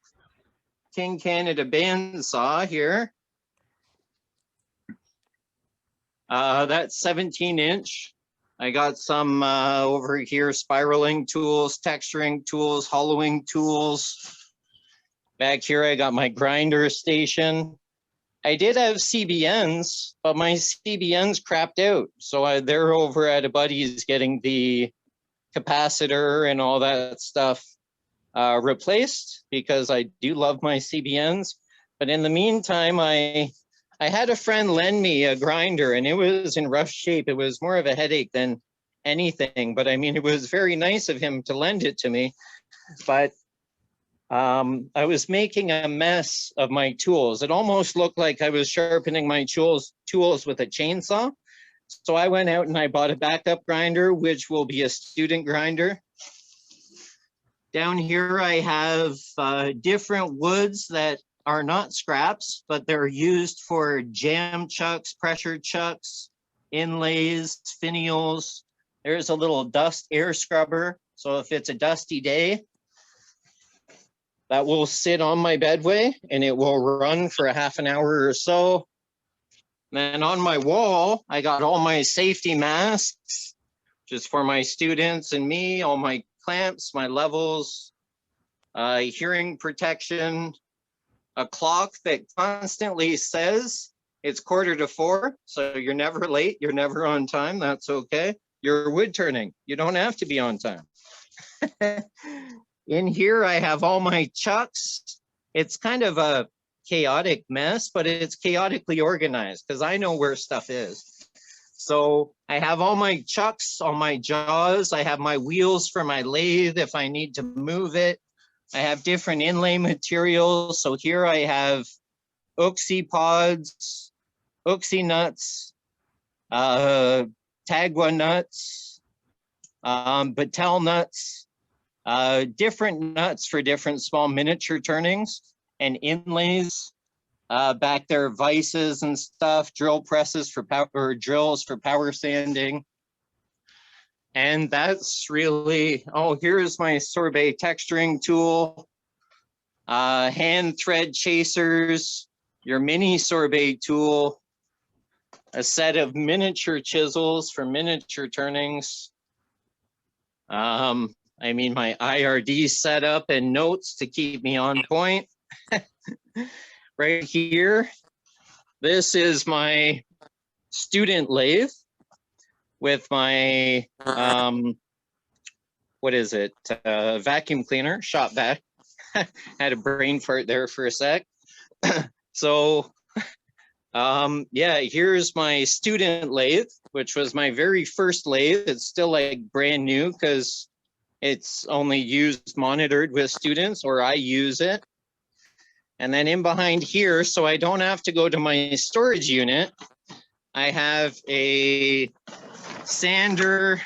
S18: King Canada bandsaw here. That's 17-inch. I got some over here spiraling tools, texturing tools, hollowing tools. Back here, I got my grinder station. I did have CBNs, but my CBNs crapped out. So they're over at a buddy's getting the capacitor and all that stuff replaced, because I do love my CBNs. But in the meantime, I had a friend lend me a grinder, and it was in rough shape. It was more of a headache than anything, but I mean, it was very nice of him to lend it to me. But I was making a mess of my tools. It almost looked like I was sharpening my tools with a chainsaw. So I went out and I bought a backup grinder, which will be a student grinder. Down here, I have different woods that are not scraps, but they're used for jam chucks, pressure chucks, inlays, finials. There's a little dust air scrubber. So if it's a dusty day, that will sit on my bedway and it will run for a half an hour or so. Then on my wall, I got all my safety masks, just for my students and me, all my clamps, my levels, hearing protection, a clock that constantly says it's 3:45, so you're never late, you're never on time, that's okay. You're wood turning, you don't have to be on time. In here, I have all my chucks. It's kind of a chaotic mess, but it's chaotically organized because I know where stuff is. So I have all my chucks, all my jaws. I have my wheels for my lathe if I need to move it. I have different inlay materials. So here I have Uxie pods, Uxie nuts, Tagua nuts, Battelle nuts, different nuts for different small miniature turnings and inlays. Back there, vices and stuff, drill presses for power, or drills for power sanding. And that's really, oh, here's my sorbet texturing tool, hand thread chasers, your mini sorbet tool, a set of miniature chisels for miniature turnings. I mean, my IRD setup and notes to keep me on point. Right here, this is my student lathe with my, what is it, vacuum cleaner, shop vac. Had a brain fart there for a sec. So, yeah, here's my student lathe, which was my very first lathe. It's still like brand new because it's only used monitored with students, or I use it. And then in behind here, so I don't have to go to my storage unit, I have a sander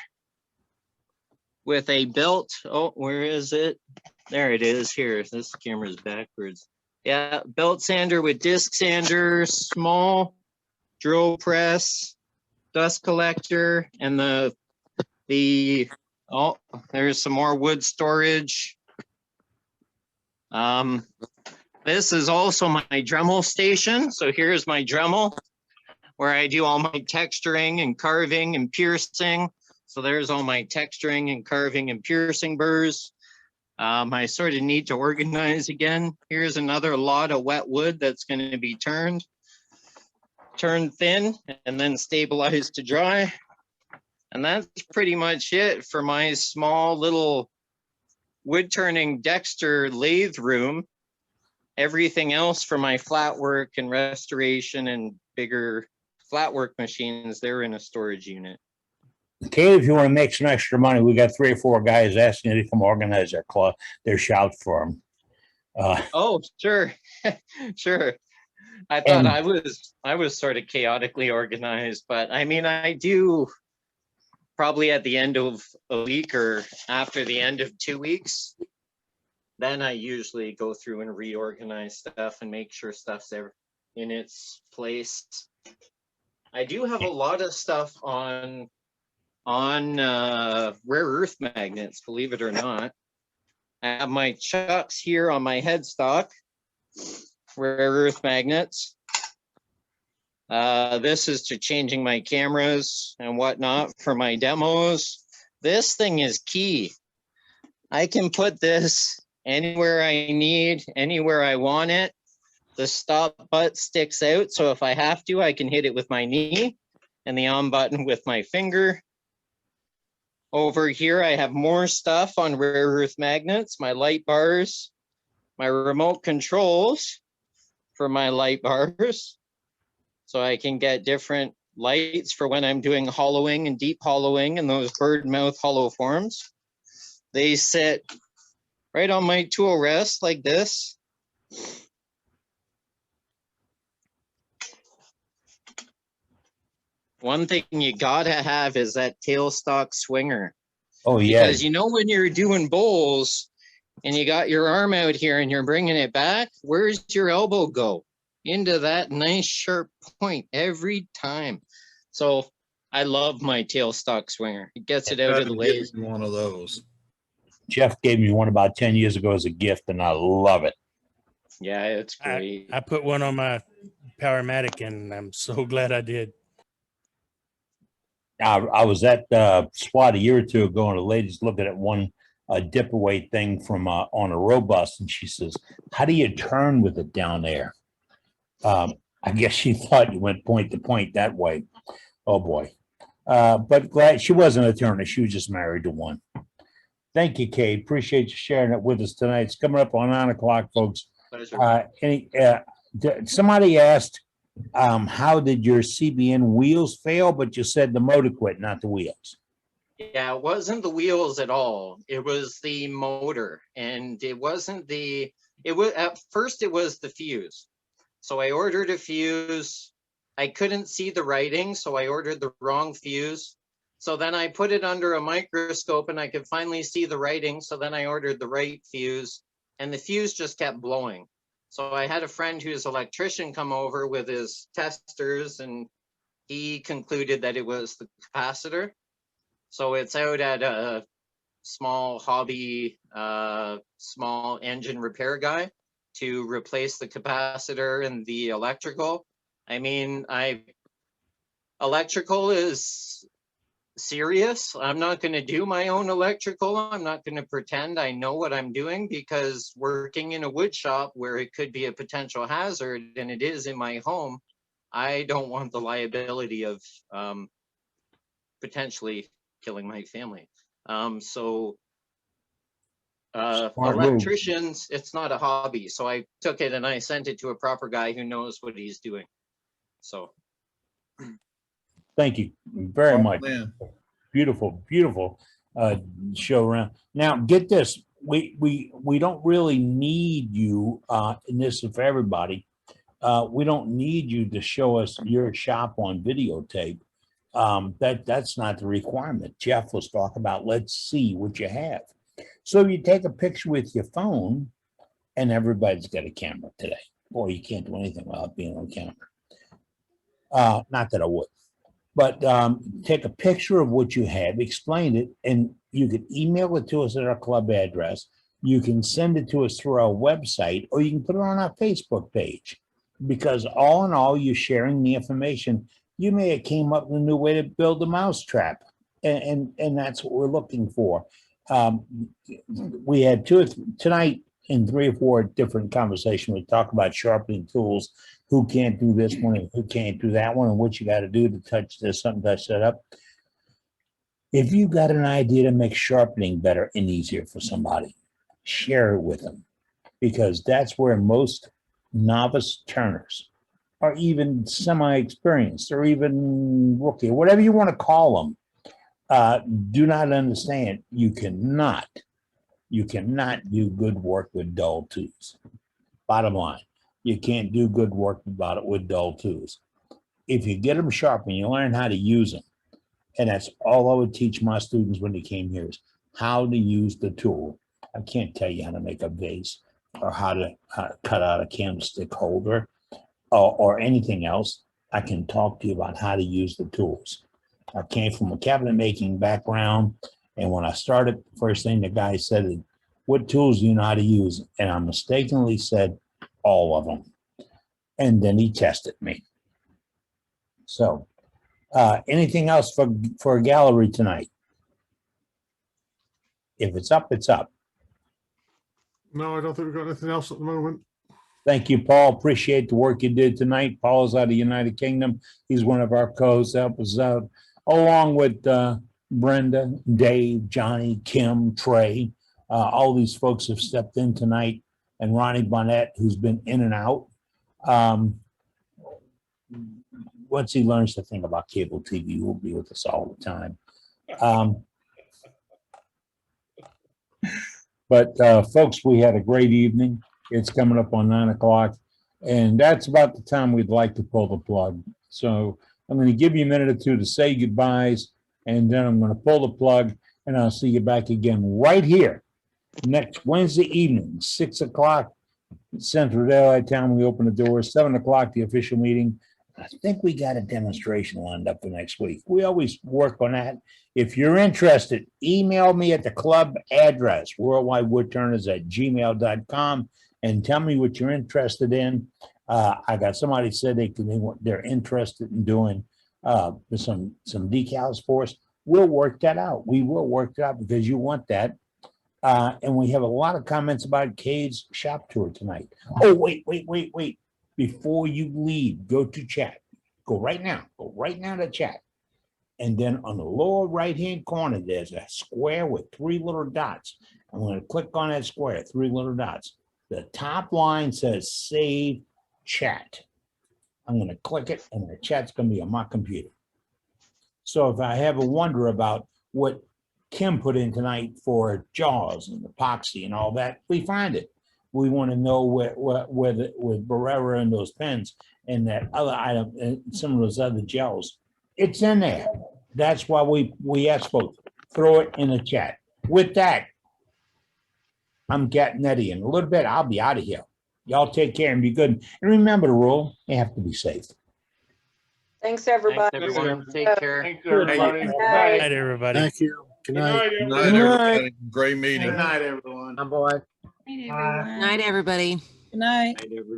S18: with a belt. Oh, where is it? There it is here. This camera's backwards. Yeah, belt sander with disc sander, small drill press, dust collector, and oh, there's some more wood storage. This is also my Dremel station. So here's my Dremel where I do all my texturing and carving and piercing. So there's all my texturing and carving and piercing burrs. I sort of need to organize again. Here's another lot of wet wood that's going to be turned thin and then stabilized to dry. And that's pretty much it for my small little wood turning Dexter lathe room. Everything else for my flat work and restoration and bigger flat work machines, they're in a storage unit.
S2: Okay, if you want to make some extra money, we got 3 or 4 guys asking you to come organize their club, their shop for them.
S18: Oh, sure, sure. I thought I was sort of chaotically organized, but I mean, I do probably at the end of a week or after the end of 2 weeks. Then I usually go through and reorganize stuff and make sure stuff's in its place. I do have a lot of stuff on rare earth magnets, believe it or not. I have my chucks here on my headstock, rare earth magnets. This is to changing my cameras and whatnot for my demos. This thing is key. I can put this anywhere I need, anywhere I want it. The stop butt sticks out, so if I have to, I can hit it with my knee, and the on button with my finger. Over here, I have more stuff on rare earth magnets, my light bars, my remote controls for my light bars, so I can get different lights for when I'm doing hollowing and deep hollowing and those bird mouth hollow forms. They sit right on my tool rest like this. One thing you gotta have is that tailstock swinger.
S2: Oh yeah.
S18: Because you know when you're doing bowls and you got your arm out here and you're bringing it back, where's your elbow go? Into that nice sharp point every time. So I love my tailstock swinger. It gets it out of the way.
S9: One of those.
S2: Jeff gave me one about 10 years ago as a gift, and I love it.
S18: Yeah, it's great.
S20: I put one on my Powermatic, and I'm so glad I did.
S2: I was at SWAT a year or two ago, and the ladies looking at one dipper weight thing from on a robust, and she says, "How do you turn with it down there?" I guess she thought you went point to point that way. Oh boy. But glad she wasn't an attorney. She was just married to one. Thank you, Kate. Appreciate you sharing it with us tonight. It's coming up on 9 o'clock, folks. Somebody asked, how did your CBN wheels fail? But you said the motor quit, not the wheels.
S18: Yeah, it wasn't the wheels at all. It was the motor, and it wasn't the. It was at first. It was the fuse. So I ordered a fuse. I couldn't see the writing, so I ordered the wrong fuse. So then I put it under a microscope and I could finally see the writing. So then I ordered the right fuse, and the fuse just kept blowing. So I had a friend who's an electrician come over with his testers, and he concluded that it was the capacitor. So it's out at a small hobby, small engine repair guy to replace the capacitor and the electrical. I mean, electrical is serious. I'm not going to do my own electrical. I'm not going to pretend I know what I'm doing, because working in a wood shop where it could be a potential hazard, and it is in my home, I don't want the liability of potentially killing my family. Electricians, it's not a hobby. So I took it and I sent it to a proper guy who knows what he's doing. So
S2: thank you very much. Beautiful, beautiful show around. Now get this, we don't really need you, and this is for everybody. We don't need you to show us your shop on videotape. That's not the requirement. Jeff was talking about, let's see what you have. So you take a picture with your phone, and everybody's got a camera today. Boy, you can't do anything without being on camera. Not that I would, but take a picture of what you have, explain it, and you can email it to us at our club address. You can send it to us through our website, or you can put it on our Facebook page, because all in all, you're sharing the information. You may have came up with a new way to build a mousetrap, and that's what we're looking for. We had tonight in 3 or 4 different conversations. We talk about sharpening tools, who can't do this one and who can't do that one, and what you got to do to touch this, something, touch that up. If you got an idea to make sharpening better and easier for somebody, share it with them, because that's where most novice turners, or even semi-experienced, or even rookie, whatever you want to call them, do not understand. You cannot do good work with dull tools. Bottom line, you can't do good work about it with dull tools. If you get them sharp and you learn how to use them, and that's all I would teach my students when they came here, is how to use the tool. I can't tell you how to make a vase, or how to cut out a candlestick holder, or anything else. I can talk to you about how to use the tools. I came from a cabinet making background, and when I started, the first thing the guy said is, "What tools do you know how to use?" And I mistakenly said, "All of them." And then he tested me. So anything else for a gallery tonight? If it's up, it's up.
S9: No, I don't think we've got anything else at the moment.
S2: Thank you, Paul. Appreciate the work you did tonight. Paul is out of the United Kingdom. He's one of our co-hosts, help us out, along with Brenda, Dave, Johnny, Kim, Trey. All these folks have stepped in tonight, and Ronnie Bonnet, who's been in and out. Once he learns the thing about cable TV, he will be with us all the time. But folks, we had a great evening. It's coming up on 9 o'clock, and that's about the time we'd like to pull the plug. So I'm going to give you a minute or two to say goodbyes, and then I'm going to pull the plug, and I'll see you back again right here next Wednesday evening, 6 o'clock Central Daylight Time. We open the doors. 7 o'clock, the official meeting. I think we got a demonstration lined up for next week. We always work on that. If you're interested, email me at the club address, worldwidewoodturners@gmail.com, and tell me what you're interested in. I got somebody said they're interested in doing some decals for us. We'll work that out. We will work that out, because you want that. And we have a lot of comments about Cade's shop tour tonight. Oh, wait. Before you leave, go to chat. Go right now to chat. And then on the lower right-hand corner, there's a square with 3 little dots. I'm going to click on that square, 3 little dots. The top line says save chat. I'm going to click it and the chat's going to be on my computer. So if I have a wonder about what Kim put in tonight for JAWS and epoxy and all that, we find it. We want to know with Barrera and those pens and that other item and some of those other gels. It's in there. That's why we asked folks, throw it in the chat. With that, I'm getting Nettie in a little bit. I'll be out of here. Y'all take care and be good. And remember the rule, you have to be safe.
S23: Thanks, everybody.
S1: Thanks, everyone. Take care.
S10: Thanks, everybody.
S23: Good
S20: Good
S23: night.
S20: night, everybody.
S9: Thank you. Good night.
S10: Good
S5: Good
S10: night,
S5: night,
S10: everybody.
S5: everybody. Great meeting.
S16: Good night, everyone.
S7: I'm boy.
S22: Night, everyone.
S1: Night, everybody.
S12: Good night.
S16: Night, everyone.